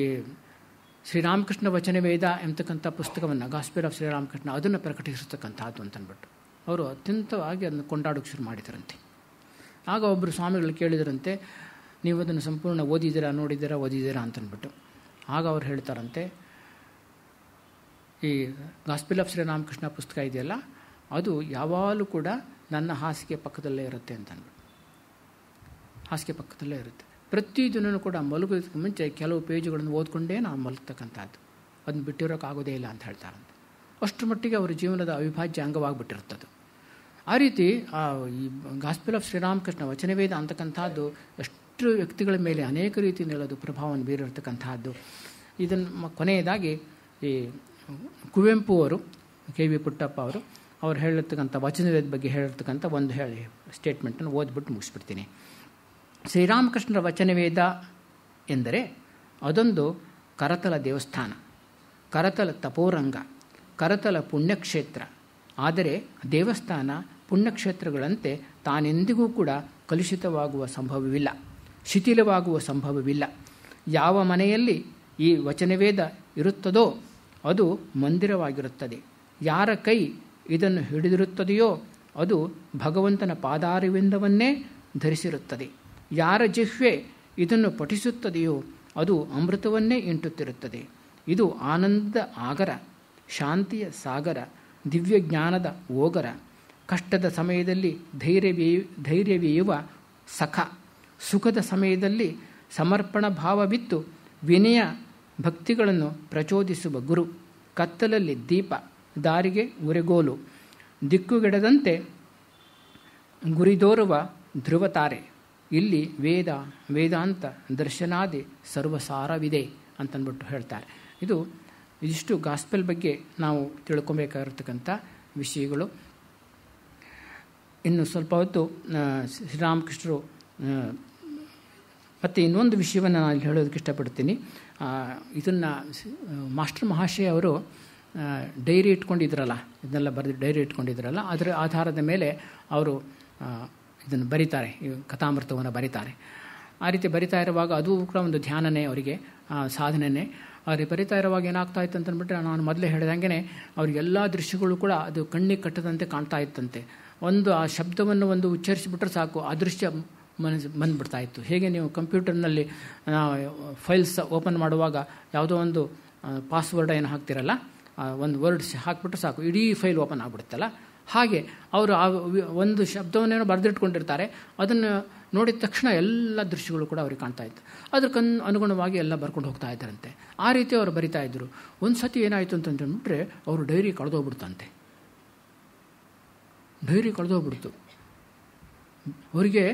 ಈ ಶ್ರೀರಾಮಕೃಷ್ಣ ವಚನ ವೇದ ಎಂಬತಕ್ಕಂಥ ಪುಸ್ತಕವನ್ನು, ಗಾಸ್ಪೆಲ್ ಆಫ್ ಶ್ರೀರಾಮಕೃಷ್ಣ, ಅದನ್ನು ಪ್ರಕಟಿಸಿರ್ತಕ್ಕಂಥದ್ದು ಅಂತಂದ್ಬಿಟ್ಟು ಅವರು ಅತ್ಯಂತವಾಗಿ ಅದನ್ನು ಕೊಂಡಾಡೋಕ್ಕೆ ಶುರು ಮಾಡಿದರಂತೆ. ಆಗ ಒಬ್ಬರು ಸ್ವಾಮಿಗಳು ಕೇಳಿದರಂತೆ, ನೀವು ಅದನ್ನು ಸಂಪೂರ್ಣ ಓದಿದ್ದೀರಾ ಅಂತಂದ್ಬಿಟ್ಟು. ಆಗ ಅವ್ರು ಹೇಳ್ತಾರಂತೆ, ಈ ಗಾಸ್ಪೆಲ್ ಆಫ್ ಶ್ರೀರಾಮಕೃಷ್ಣ ಪುಸ್ತಕ ಇದೆಯಲ್ಲ, ಅದು ಯಾವಾಗಲೂ ಕೂಡ ನನ್ನ ಹಾಸಿಗೆ ಪಕ್ಕದಲ್ಲೇ ಇರುತ್ತೆ ಅಂತಂದ್ಬಿಟ್ಟು. ಹಾಸಿಗೆ ಪಕ್ಕದಲ್ಲೇ ಇರುತ್ತೆ. ಪ್ರತಿದಿನ ಕೂಡ ಮಲಗೋದಕ್ಕೆ ಮುಂಚೆ ಕೆಲವು ಪೇಜುಗಳನ್ನು ಓದ್ಕೊಂಡೇ ನಾವು ಮಲಗ್ತಕ್ಕಂಥದ್ದು. ಅದನ್ನು ಬಿಟ್ಟಿರೋಕ್ಕಾಗೋದೇ ಇಲ್ಲ ಅಂತ ಹೇಳ್ತಾರಂತೆ. ಅಷ್ಟರ ಮಟ್ಟಿಗೆ ಅವರ ಜೀವನದ ಅವಿಭಾಜ್ಯ ಅಂಗವಾಗಿಬಿಟ್ಟಿರ್ತದೆ. ಆ ರೀತಿ ಈ ಗಾಸ್ಪೆಲ್ ಆಫ್ ಶ್ರೀರಾಮಕೃಷ್ಣ ವಚನವೇದ ಅಂತಕ್ಕಂಥದ್ದು ಎಷ್ಟು ವ್ಯಕ್ತಿಗಳ ಮೇಲೆ ಅನೇಕ ರೀತಿಯಲ್ಲಿ ಅದು ಪ್ರಭಾವವನ್ನು ಬೀರಿರ್ತಕ್ಕಂಥದ್ದು. ಇದನ್ನು ಕೊನೆಯದಾಗಿ ಈ ಕುವೆಂಪು ಅವರು, ಕೆ ವಿ ಪುಟ್ಟಪ್ಪ ಅವರು ಹೇಳಿರ್ತಕ್ಕಂಥ ವಚನವೇದ ಬಗ್ಗೆ ಹೇಳಿರ್ತಕ್ಕಂಥ ಒಂದು ಸ್ಟೇಟ್ಮೆಂಟನ್ನು ಓದ್ಬಿಟ್ಟು ಮುಗಿಸ್ಬಿಡ್ತೀನಿ. ಶ್ರೀರಾಮಕೃಷ್ಣರ ವಚನವೇದ ಎಂದರೆ ಅದೊಂದು ಕರತಲ ದೇವಸ್ಥಾನ, ಕರತಲ ತಪೋರಂಗ, ಕರತಲ ಪುಣ್ಯಕ್ಷೇತ್ರ. ಆದರೆ ದೇವಸ್ಥಾನ ಪುಣ್ಯಕ್ಷೇತ್ರಗಳಂತೆ ತಾನೆಂದಿಗೂ ಕೂಡ ಕಲುಷಿತವಾಗುವ ಸಂಭವವಿಲ್ಲ, ಶಿಥಿಲವಾಗುವ ಸಂಭವವಿಲ್ಲ. ಯಾವ ಮನೆಯಲ್ಲಿ ಈ ವಚನವೇದ ಇರುತ್ತದೋ ಅದು ಮಂದಿರವಾಗಿರುತ್ತದೆ. ಯಾರ ಕೈ ಇದನ್ನು ಹಿಡಿದಿರುತ್ತದೆಯೋ ಅದು ಭಗವಂತನ ಪಾದಾರವಿಂದವನ್ನೇ ಧರಿಸಿರುತ್ತದೆ. ಯಾರ ಜಿಹ್ವೆ ಇದನ್ನು ಪಠಿಸುತ್ತದೆಯೋ ಅದು ಅಮೃತವನ್ನೇ ಇಂಟುತ್ತಿರುತ್ತದೆ. ಇದು ಆನಂದದ ಆಗರ, ಶಾಂತಿಯ ಸಾಗರ, ದಿವ್ಯ ಜ್ಞಾನದ ಓಗರ, ಕಷ್ಟದ ಸಮಯದಲ್ಲಿ ಧೈರ್ಯವೇಯುವ ಸಖ, ಸುಖದ ಸಮಯದಲ್ಲಿ ಸಮರ್ಪಣ ಭಾವವಿತ್ತು ವಿನಯ ಭಕ್ತಿಗಳನ್ನು ಪ್ರಚೋದಿಸುವ ಗುರು, ಕತ್ತಲಲ್ಲಿ ದೀಪ, ದಾರಿಗೆ ಉರೆಗೋಲು, ದಿಕ್ಕುಗೆಡದಂತೆ ಗುರಿದೋರುವ ಧ್ರುವತಾರೆ. ಇಲ್ಲಿ ವೇದ, ವೇದಾಂತ, ದರ್ಶನಾದಿ ಸರ್ವಸಾರವಿದೆ ಅಂತಂದ್ಬಿಟ್ಟು ಹೇಳ್ತಾರೆ. ಇದಿಷ್ಟು ಗಾಸ್ಪೆಲ್ ಬಗ್ಗೆ ನಾವು ತಿಳ್ಕೊಬೇಕಾಗಿರ್ತಕ್ಕಂಥ ವಿಷಯಗಳು. ಇನ್ನು ಸ್ವಲ್ಪ ಹೊತ್ತು ಶ್ರೀರಾಮಕೃಷ್ಣರು ಮತ್ತು ಇನ್ನೊಂದು ವಿಷಯವನ್ನು ನಾನು ಹೇಳೋದಕ್ಕೆ ಇಷ್ಟಪಡ್ತೀನಿ. ಇದನ್ನು ಮಾಸ್ಟರ್ ಮಹಾಶಯ ಅವರು ಡೈರಿ ಇಟ್ಕೊಂಡಿದ್ರಲ್ಲ, ಇದನ್ನೆಲ್ಲ ಬರೆದು ಡೈರಿ ಇಟ್ಕೊಂಡಿದ್ರಲ್ಲ, ಅದರ ಆಧಾರದ ಮೇಲೆ ಅವರು ಇದನ್ನು ಬರೀತಾರೆ, ಈ ಕಥಾಮೃತವನ್ನು ಬರೀತಾರೆ. ಆ ರೀತಿ ಬರಿತಾ ಇರುವಾಗ ಅದು ಕೂಡ ಒಂದು ಧ್ಯಾನನೇ, ಅವರಿಗೆ ಸಾಧನೆಯೇ. ಅವ್ರಿಗೆ ಬರಿತಾ ಇರುವಾಗ ಏನಾಗ್ತಾ ಇತ್ತು ಅಂತಂದ್ಬಿಟ್ರೆ, ನಾನು ಮೊದಲೇ ಹೇಳಿದಂಗೆ ಅವ್ರಿಗೆಲ್ಲ ದೃಶ್ಯಗಳು ಕೂಡ ಅದು ಕಣ್ಣಿಗೆ ಕಟ್ಟದಂತೆ ಕಾಣ್ತಾ ಇತ್ತಂತೆ. ಆ ಶಬ್ದವನ್ನು ಉಚ್ಚರಿಸಿಬಿಟ್ರೆ ಸಾಕು, ಆ ದೃಶ್ಯ ಬಂದುಬಿಡ್ತಾ ಇತ್ತು. ಹೇಗೆ ನೀವು ಕಂಪ್ಯೂಟರ್ನಲ್ಲಿ ಫೈಲ್ಸ್ ಓಪನ್ ಮಾಡುವಾಗ ಯಾವುದೋ ಒಂದು ಪಾಸ್ವರ್ಡ್ ಏನು ಹಾಕ್ತಿರಲ್ಲ, ಒಂದು ವರ್ಡ್ ಹಾಕ್ಬಿಟ್ರೆ ಸಾಕು, ಇಡೀ ಫೈಲ್ ಓಪನ್ ಆಗಿಬಿಡುತ್ತಲ್ಲ. ಹಾಗೆ ಅವರು ಆ ಒಂದು ಶಬ್ದವನ್ನೇನೋ ಬರೆದಿಟ್ಕೊಂಡಿರ್ತಾರೆ, ಅದನ್ನು ನೋಡಿದ ತಕ್ಷಣ ಎಲ್ಲ ದೃಶ್ಯಗಳು ಕೂಡ ಅವ್ರಿಗೆ ಕಾಣ್ತಾ ಇತ್ತು. ಅದಕ್ಕೆ ಅನುಗುಣವಾಗಿ ಎಲ್ಲ ಬರ್ಕೊಂಡು ಹೋಗ್ತಾ ಇದ್ದಾರಂತೆ. ಆ ರೀತಿ ಅವರು ಬರಿತಾ ಇದ್ದರು. ಒಂದು ಸತಿ ಏನಾಯಿತು ಅಂತಂದ್ಬಿಟ್ರೆ ಅವರು ಡೈರಿ ಕಳೆದೋಗ್ಬಿಡ್ತಂತೆ. ಡೈರಿ ಕಳೆದೋಗ್ಬಿಡ್ತು. ಅವರಿಗೆ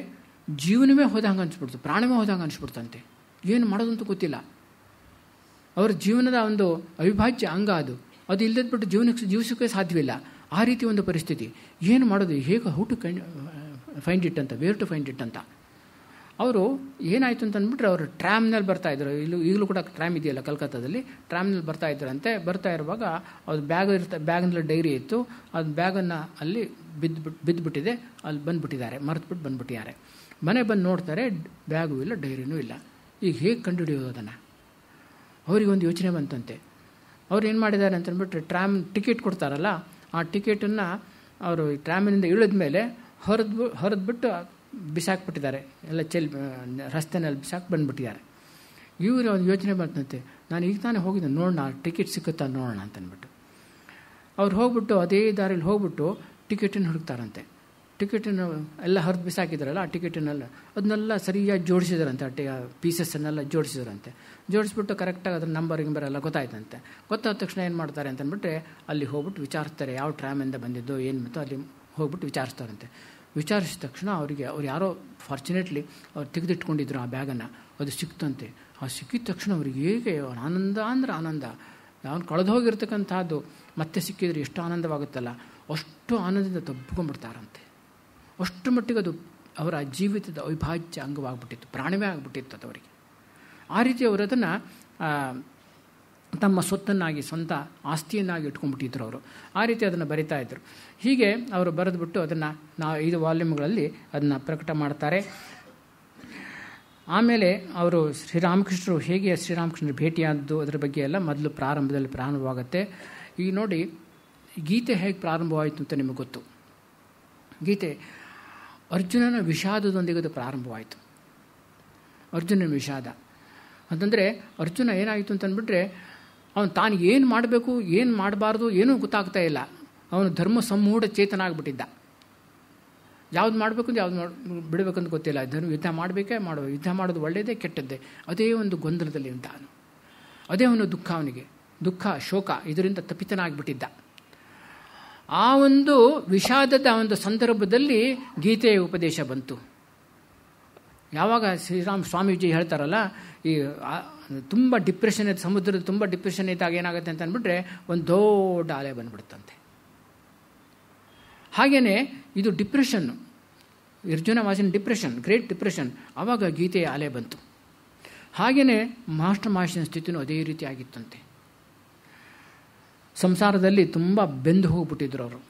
ಜೀವನವೇ ಹೋದಂಗೆ ಅನಿಸ್ಬಿಡ್ತು, ಪ್ರಾಣವೇ ಹೋದಂಗೆ ಅನಿಸ್ಬಿಡ್ತಂತೆ. ಏನು ಮಾಡೋದಂತೂ ಗೊತ್ತಿಲ್ಲ. ಅವರ ಜೀವನದ ಒಂದು ಅವಿಭಾಜ್ಯ ಅಂಗ ಅದು ಇಲ್ಲದ್ಬಿಟ್ಟು ಜೀವಿಸೋಕ್ಕೆ ಸಾಧ್ಯವಿಲ್ಲ. ಆ ರೀತಿ ಒಂದು ಪರಿಸ್ಥಿತಿ. ಏನು ಮಾಡೋದು, ಹೇಗೆ ಹೌ ಟು ಫೈಂಡ್ ಇಟ್ ಅಂತ, ವೇರ್ ಟು ಫೈಂಡ್ ಇಟ್ ಅಂತ. ಅವರು ಏನಾಯಿತು ಅಂತಂದ್ಬಿಟ್ರೆ ಅವರು ಟ್ರ್ಯಾಮ್ನಲ್ಲಿ ಬರ್ತಾಯಿದ್ರು. ಈಗಲೂ ಕೂಡ ಟ್ರ್ಯಾಮ್ ಇದೆಯಲ್ಲ ಕಲ್ಕತ್ತಾದಲ್ಲಿ, ಟ್ರ್ಯಾಮ್ನಲ್ಲಿ ಬರ್ತಾಯಿದ್ರಂತೆ. ಬರ್ತಾ ಇರುವಾಗ ಅದು ಬ್ಯಾಗ್ನಲ್ಲಿ ಡೈರಿ ಇತ್ತು. ಅದು ಬ್ಯಾಗನ್ನು ಅಲ್ಲಿ ಬಿದ್ದುಬಿಟ್ಟಿದೆ. ಅಲ್ಲಿ ಬಂದುಬಿಟ್ಟಿದ್ದಾರೆ, ಮರೆತುಬಿಟ್ಟು ಬಂದುಬಿಟ್ಟಿದ್ದಾರೆ. ಮನೆ ಬಂದು ನೋಡ್ತಾರೆ, ಬ್ಯಾಗೂ ಇಲ್ಲ, ಡೈರಿನೂ ಇಲ್ಲ. ಈಗ ಹೇಗೆ ಕಂಡುಹಿಡಿಯೋದು ಅದನ್ನು? ಅವರಿಗೊಂದು ಯೋಚನೆ ಬಂತಂತೆ. ಅವ್ರು ಏನು ಮಾಡಿದ್ದಾರೆ ಅಂತಂದ್ಬಿಟ್ರೆ, ಟ್ರ್ಯಾಮ್ ಟಿಕೆಟ್ ಕೊಡ್ತಾರಲ್ಲ, ಆ ಟಿಕೆಟನ್ನು ಅವರು ಟ್ರ್ಯಾಮಿನಿಂದ ಇಳಿದ ಮೇಲೆ ಹೊರದ್ಬಿಟ್ಟು ಬಿಸಾಕ್ಬಿಟ್ಟಿದ್ದಾರೆ. ಎಲ್ಲ ರಸ್ತೆನಲ್ಲಿ ಬಿಸಾಕಿ ಬಂದುಬಿಟ್ಟಿದ್ದಾರೆ. ಇವರು ಒಂದು ಯೋಚನೆ ಬಂತಂತೆ, ನಾನು ಈಗ ತಾನೇ ಹೋಗಿದ್ದೆ, ನೋಡೋಣ ಟಿಕೆಟ್ ಸಿಕ್ಕುತ್ತಾ ನೋಡೋಣ ಅಂತಂದ್ಬಿಟ್ಟು ಅವ್ರು ಹೋಗ್ಬಿಟ್ಟು ಅದೇ ದಾರಿಯಲ್ಲಿ ಹೋಗ್ಬಿಟ್ಟು ಟಿಕೆಟನ್ನು ಹುಡುಕ್ತಾರಂತೆ. ಟಿಕೆಟನ್ನು ಎಲ್ಲ ಹರಿದು ಬಿಸಾಕಿದ್ರಲ್ಲ, ಆ ಟಿಕೆಟನ್ನೆಲ್ಲ ಅದನ್ನೆಲ್ಲ ಸರಿಯಾಗಿ ಜೋಡಿಸಿದ್ರಂತೆ. ಪೀಸಸ್ಸನ್ನೆಲ್ಲ ಜೋಡಿಸಿದ್ರಂತೆ. ಜೋಡಿಸ್ಬಿಟ್ಟು ಕರೆಕ್ಟಾಗಿ ಅದ್ರ ನಂಬರ್ ಎಲ್ಲ ಗೊತ್ತಾಯ್ತಂತೆ. ಗೊತ್ತಾದ ತಕ್ಷಣ ಏನು ಮಾಡ್ತಾರೆ ಅಂತಂದ್ಬಿಟ್ರೆ, ಅಲ್ಲಿ ಹೋಗ್ಬಿಟ್ಟು ವಿಚಾರಿಸ್ತಾರೆ, ಯಾವ ಟ್ರ್ಯಾಮಿಂದ ಬಂದಿದ್ದು ಏನು ಮತ್ತು ಅಲ್ಲಿ ಹೋಗ್ಬಿಟ್ಟು ವಿಚಾರಿಸ್ತಾರಂತೆ. ವಿಚಾರಿಸಿದ ತಕ್ಷಣ ಅವ್ರು ಯಾರೋ ಫಾರ್ಚುನೇಟ್ಲಿ ಅವ್ರು ತೆಗೆದಿಟ್ಕೊಂಡಿದ್ರು ಆ ಬ್ಯಾಗನ್ನು, ಅದು ಸಿಕ್ತಂತೆ. ಆ ಸಿಕ್ಕಿದ ತಕ್ಷಣ ಅವ್ರಿಗೆ ಹೇಗೆ ಆನಂದ ಅಂದರೆ ಆನಂದ. ಅವನು ಕಳೆದು ಹೋಗಿರ್ತಕ್ಕಂಥದ್ದು ಮತ್ತೆ ಸಿಕ್ಕಿದ್ರೆ ಎಷ್ಟು ಆನಂದವಾಗುತ್ತಲ್ಲ, ಅಷ್ಟು ಆನಂದದಿಂದ ತಬ್ಬಿಕೊಂಡ್ಬಿಡ್ತಾರಂತೆ. ಅಷ್ಟು ಮಟ್ಟಿಗೆ ಅದು ಅವರ ಜೀವಿತದ ಅವಿಭಾಜ್ಯ ಅಂಗವಾಗಿಬಿಟ್ಟಿತ್ತು, ಪ್ರಾಣವೇ ಆಗಿಬಿಟ್ಟಿತ್ತು ಅದು ಅವರಿಗೆ. ಆ ರೀತಿ ಅವರು ಅದನ್ನು ತಮ್ಮ ಸೊತ್ತನ್ನಾಗಿ, ಸ್ವಂತ ಆಸ್ತಿಯನ್ನಾಗಿ ಇಟ್ಕೊಂಡ್ಬಿಟ್ಟಿದ್ರು ಅವರು. ಆ ರೀತಿ ಅದನ್ನು ಬರಿತಾ ಇದ್ದರು. ಹೀಗೆ ಅವರು ಬರೆದುಬಿಟ್ಟು ಅದನ್ನು 5 ವಾಲ್ಯೂಮ್ಗಳಲ್ಲಿ ಅದನ್ನು ಪ್ರಕಟ ಮಾಡ್ತಾರೆ. ಆಮೇಲೆ ಅವರು ಶ್ರೀರಾಮಕೃಷ್ಣರು ಹೇಗೆ ಶ್ರೀರಾಮಕೃಷ್ಣರು ಭೇಟಿಯಾದದ್ದು ಅದರ ಬಗ್ಗೆ ಎಲ್ಲ ಮೊದಲು ಪ್ರಾರಂಭವಾಗುತ್ತೆ. ಈಗ ನೋಡಿ, ಗೀತೆ ಹೇಗೆ ಪ್ರಾರಂಭವಾಯಿತು ಅಂತ ನಿಮಗೆ ಗೊತ್ತು. ಗೀತೆ ಅರ್ಜುನನ ವಿಷಾದದೊಂದಿಗೆ ಅದು ಪ್ರಾರಂಭವಾಯಿತು. ಅರ್ಜುನನ ವಿಷಾದ ಅಂತಂದರೆ, ಅರ್ಜುನ ಏನಾಯಿತು ಅಂತಂದ್ಬಿಟ್ರೆ, ಅವನು ತಾನು ಏನು ಮಾಡಬೇಕು ಏನು ಮಾಡಬಾರ್ದು ಏನೂ ಗೊತ್ತಾಗ್ತಾ ಇಲ್ಲ. ಅವನು ಧರ್ಮ ಸಮ್ಮೂಢ ಚೇತನ ಆಗಿಬಿಟ್ಟಿದ್ದ. ಯಾವ್ದು ಮಾಡಬೇಕು ಅಂತ ಯಾವ್ದು ಬಿಡಬೇಕಂತ ಗೊತ್ತಿಲ್ಲ. ಯುದ್ಧ ಮಾಡಬೇಕೇ ಯುದ್ಧ ಮಾಡೋದು ಒಳ್ಳೆಯದೇ ಕೆಟ್ಟದ್ದೇ, ಅದೇ ಒಂದು ಗೊಂದಲದಲ್ಲಿ ಇದ್ದಾನು. ಅದೇ ಅವನು ದುಃಖ, ಅವನಿಗೆ ದುಃಖ ಶೋಕ ಇದರಿಂದ ತಪ್ಪಿತನಾಗಿಬಿಟ್ಟಿದ್ದ. ಆ ಒಂದು ವಿಷಾದದ ಒಂದು ಸಂದರ್ಭದಲ್ಲಿ ಗೀತೆಯ ಉಪದೇಶ ಬಂತು. ಯಾವಾಗ ಶ್ರೀರಾಮ ಸ್ವಾಮೀಜಿ ಹೇಳ್ತಾರಲ್ಲ, ಈ ತುಂಬ ಡಿಪ್ರೆಷನ್ ಇದೆ, ಸಮುದ್ರದ ತುಂಬ ಡಿಪ್ರೆಷನ್ ಇದ್ದಾಗ ಏನಾಗುತ್ತೆ ಅಂತ ಅಂದ್ಬಿಟ್ರೆ ಒಂದು ದೊಡ್ಡ ಅಲೆ ಬಂದ್ಬಿಡುತ್ತಂತೆ. ಹಾಗೆಯೇ ಇದು depression, Arjuna was in depression, great depression. ಆವಾಗ ಗೀತೆಯ ಅಲೆ ಬಂತು. ಹಾಗೆಯೇ ಮಾಸ್ಟರ್ ಮಾಸ್ಟರ್ ಸ್ಥಿತಿನೂ ಅದೇ ರೀತಿ ಆಗಿತ್ತಂತೆ. ಸಂಸಾರದಲ್ಲಿ ತುಂಬ ಬೆಂದು ಹೋಗ್ಬಿಟ್ಟಿದ್ರು ಅವರು.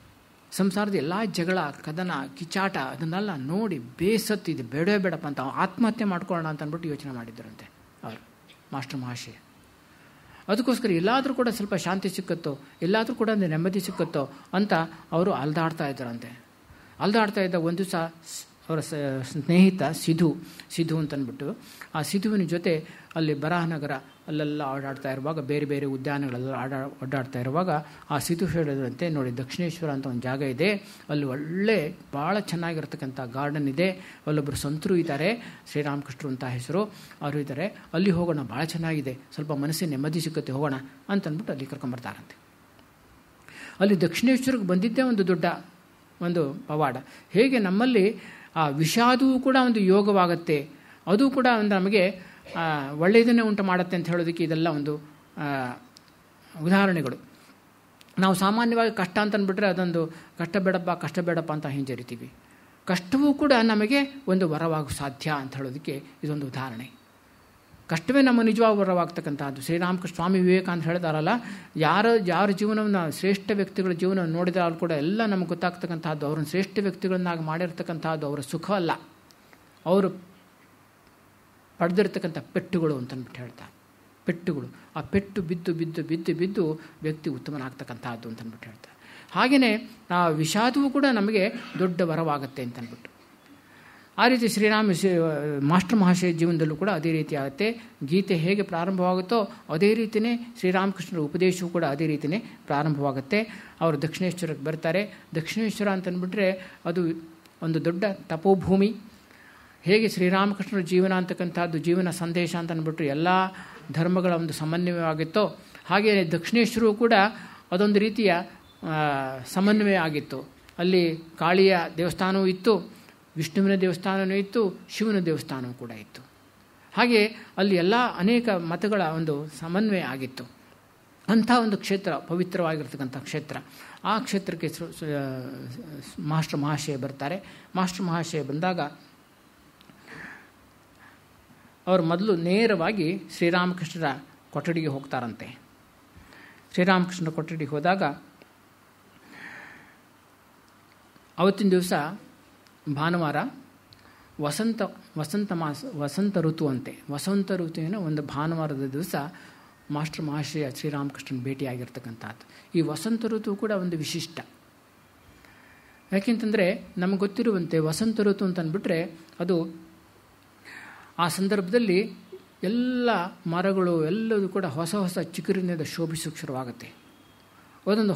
ಸಂಸಾರದ ಎಲ್ಲ ಜಗಳ, ಕದನ, ಕಿಚಾಟ ಅದನ್ನೆಲ್ಲ ನೋಡಿ ಬೇಸತ್ತಿದೆ, ಬೇಡವೇ ಬೇಡಪ್ಪ ಅಂತ ಆತ್ಮಹತ್ಯೆ ಮಾಡ್ಕೊಳ್ಳೋಣ ಅಂತ ಅಂದ್ಬಿಟ್ಟು ಯೋಚನೆ ಮಾಡಿದ್ದರಂತೆ ಅವರು ಮಾಸ್ಟರ್ ಮಹಾಶಯ. ಅದಕ್ಕೋಸ್ಕರ ಎಲ್ಲಾದರೂ ಕೂಡ ಸ್ವಲ್ಪ ಶಾಂತಿ ಸಿಕ್ಕತ್ತೋ, ಎಲ್ಲಾದರೂ ಕೂಡ ಒಂದು ನೆಮ್ಮದಿ ಸಿಕ್ಕತ್ತೋ ಅಂತ ಅವರು ಅಲ್ದಾಡ್ತಾ ಇದ್ದರಂತೆ. ಅಲ್ದಾಡ್ತಾ ಇದ್ದ ಒಂದು ದಿವಸ ಅವರ ಸ್ನೇಹಿತ ಸಿಧು ಅಂತಂದ್ಬಿಟ್ಟು, ಆ ಸಿಧುವಿನ ಜೊತೆ ಅಲ್ಲಿ ಬರಾಹನಗರ ಅಲ್ಲೆಲ್ಲ ಓಡಾಡ್ತಾ ಇರುವಾಗ, ಬೇರೆ ಬೇರೆ ಉದ್ಯಾನಗಳೆಲ್ಲ ಓಡಾಡ್ತಾ ಇರುವಾಗ ಆ ಸಿಧು ಹೇಳಿದಂತೆ, ನೋಡಿ ದಕ್ಷಿಣೇಶ್ವರ ಅಂತ ಒಂದು ಜಾಗ ಇದೆ, ಅಲ್ಲಿ ಒಳ್ಳೆ ಭಾಳ ಚೆನ್ನಾಗಿರ್ತಕ್ಕಂಥ ಗಾರ್ಡನ್ ಇದೆ, ಅಲ್ಲೊಬ್ಬರು ಸಂತರು ಇದ್ದಾರೆ, ಶ್ರೀರಾಮಕೃಷ್ಣರು ಅಂತ ಹೆಸರು, ಅವರು ಇದ್ದಾರೆ, ಅಲ್ಲಿ ಹೋಗೋಣ, ಭಾಳ ಚೆನ್ನಾಗಿದೆ, ಸ್ವಲ್ಪ ಮನಸ್ಸಿನ ನೆಮ್ಮದಿ ಸಿಕ್ಕತ್ತೆ, ಹೋಗೋಣ ಅಂತಂದ್ಬಿಟ್ಟು ಅಲ್ಲಿ ಕರ್ಕೊಂಬರ್ತಾರಂತೆ. ಅಲ್ಲಿ ದಕ್ಷಿಣೇಶ್ವರಕ್ಕೆ ಬಂದಿದ್ದೇ ಒಂದು ದೊಡ್ಡ ಒಂದು ಪವಾಡ. ಹೇಗೆ ನಮ್ಮಲ್ಲಿ ಆ ವಿಷಾದವೂ ಕೂಡ ಒಂದು ಯೋಗವಾಗುತ್ತೆ, ಅದು ಕೂಡ ಒಂದು ನಮಗೆ ಒಳ್ಳೆಯದನ್ನೇ ಉಂಟು ಮಾಡುತ್ತೆ ಅಂತ ಹೇಳೋದಕ್ಕೆ ಇದೆಲ್ಲ ಒಂದು ಉದಾಹರಣೆಗಳು. ನಾವು ಸಾಮಾನ್ಯವಾಗಿ ಕಷ್ಟ ಅಂತ ಅಂದ್ಬಿಟ್ರೆ ಅದೊಂದು ಕಷ್ಟ ಬೇಡಪ್ಪ ಅಂತ ಹಿಂಜರಿತೀವಿ. ಕಷ್ಟವೂ ಕೂಡ ನಮಗೆ ಒಂದು ವರವಾಗೋ ಸಾಧ್ಯ ಅಂತ ಹೇಳೋದಕ್ಕೆ ಇದೊಂದು ಉದಾಹರಣೆ. ಕಷ್ಟವೇ ನಮ್ಮ ನಿಜವಾದ ವರವಾಗ್ತಕ್ಕಂಥದ್ದು. ಶ್ರೀರಾಮಕೃಷ್ಣ ಸ್ವಾಮಿ ವಿವೇಕಾನಂದ ಹೇಳ್ತಾರಲ್ಲ, ಯಾರ ಜೀವನವನ್ನು ಶ್ರೇಷ್ಠ ವ್ಯಕ್ತಿಗಳ ಜೀವನವನ್ನು ನೋಡಿದಾಗಲೂ ಕೂಡ ಎಲ್ಲ ನಮಗೆ ಗೊತ್ತಾಗ್ತಕ್ಕಂಥದ್ದು ಅವ್ರನ್ನ ಶ್ರೇಷ್ಠ ವ್ಯಕ್ತಿಗಳನ್ನಾಗಿ ಮಾಡಿರ್ತಕ್ಕಂಥದ್ದು ಅವರ ಸುಖ ಅಲ್ಲ, ಅವರು ಪಡೆದಿರ್ತಕ್ಕಂಥ ಪೆಟ್ಟುಗಳು ಅಂತಂದ್ಬಿಟ್ಟು ಹೇಳ್ತಾರೆ. ಪೆಟ್ಟುಗಳು, ಆ ಪೆಟ್ಟು ಬಿದ್ದು ಬಿದ್ದು ಬಿದ್ದು ಬಿದ್ದು ವ್ಯಕ್ತಿ ಉತ್ತಮನಾಗ್ತಕ್ಕಂಥದ್ದು ಅಂತಂದ್ಬಿಟ್ಟು ಹೇಳ್ತಾರೆ. ಹಾಗೆಯೇ ಆ ವಿಷಾದವೂ ಕೂಡ ನಮಗೆ ದೊಡ್ಡ ವರವಾಗುತ್ತೆ ಅಂತಂದ್ಬಿಟ್ಟು. ಆ ರೀತಿ ಮಾಸ್ಟರ್ ಮಹಾಶಯ ಜೀವನದಲ್ಲೂ ಕೂಡ ಅದೇ ರೀತಿ ಆಗುತ್ತೆ. ಗೀತೆ ಹೇಗೆ ಪ್ರಾರಂಭವಾಗುತ್ತೋ ಅದೇ ರೀತಿಯೇ ಶ್ರೀರಾಮಕೃಷ್ಣರ ಉಪದೇಶವೂ ಕೂಡ ಅದೇ ರೀತಿಯೇ ಪ್ರಾರಂಭವಾಗುತ್ತೆ. ಅವರು ದಕ್ಷಿಣೇಶ್ವರಕ್ಕೆ ಬರ್ತಾರೆ. ದಕ್ಷಿಣೇಶ್ವರ ಅಂತಂದ್ಬಿಟ್ರೆ ಅದು ಒಂದು ದೊಡ್ಡ ತಪೋಭೂಮಿ. ಹೇಗೆ ಶ್ರೀರಾಮಕೃಷ್ಣರ ಜೀವನ ಅಂತಕ್ಕಂಥದ್ದು ಜೀವನ ಸಂದೇಶ ಅಂತ ಅಂದ್ಬಿಟ್ಟು ಎಲ್ಲ ಧರ್ಮಗಳ ಒಂದು ಸಮನ್ವಯವಾಗಿತ್ತೋ, ಹಾಗೆಯೇ ದಕ್ಷಿಣೇಶ್ವರವು ಕೂಡ ಅದೊಂದು ರೀತಿಯ ಸಮನ್ವಯ ಆಗಿತ್ತು. ಅಲ್ಲಿ ಕಾಳಿಯ ದೇವಸ್ಥಾನವೂ ಇತ್ತು, ವಿಷ್ಣುವಿನ ದೇವಸ್ಥಾನವೂ ಇತ್ತು, ಶಿವನ ದೇವಸ್ಥಾನವೂ ಕೂಡ ಇತ್ತು. ಹಾಗೆ ಅಲ್ಲಿ ಎಲ್ಲ ಅನೇಕ ಮತಗಳ ಒಂದು ಸಮನ್ವಯ ಆಗಿತ್ತು. ಅಂಥ ಒಂದು ಕ್ಷೇತ್ರ, ಪವಿತ್ರವಾಗಿರ್ತಕ್ಕಂಥ ಕ್ಷೇತ್ರ. ಆ ಕ್ಷೇತ್ರಕ್ಕೆ ಮಾಸ್ಟರ್ ಮಹಾಶಯ ಬರ್ತಾರೆ. ಮಾಸ್ಟರ್ ಮಹಾಶಯ ಬಂದಾಗ ಅವರು ಮೊದಲು ನೇರವಾಗಿ ಶ್ರೀರಾಮಕೃಷ್ಣರ ಕೊಠಡಿಗೆ ಹೋಗ್ತಾರಂತೆ. ಶ್ರೀರಾಮಕೃಷ್ಣರ ಕೊಠಡಿಗೆ ಹೋದಾಗ ಅವತ್ತಿನ ದಿವಸ ಭಾನುವಾರ, ವಸಂತ ಋತು ಅಂತೆ. ವಸಂತ ಋತುವಿನ ಒಂದು ಭಾನುವಾರದ ದಿವಸ ಮಾಸ್ಟರ್ ಮಹಾಶಯ ಶ್ರೀರಾಮಕೃಷ್ಣನ ಭೇಟಿಯಾಗಿರ್ತಕ್ಕಂಥದ್ದು. ಈ ವಸಂತ ಋತು ಕೂಡ ಒಂದು ವಿಶಿಷ್ಟ. ಯಾಕೆಂತಂದರೆ ನಮಗೆ ಗೊತ್ತಿರುವಂತೆ ವಸಂತ ಋತು ಅಂತಂದ್ಬಿಟ್ರೆ ಅದು ಆ ಸಂದರ್ಭದಲ್ಲಿ ಎಲ್ಲ ಮರಗಳು ಎಲ್ಲದೂ ಕೂಡ ಹೊಸ ಹೊಸ ಚಿಗುರಿನಿಂದ ಶೋಭಿಸೋಕ್ಕೆ ಶುರುವಾಗುತ್ತೆ. ಅದೊಂದು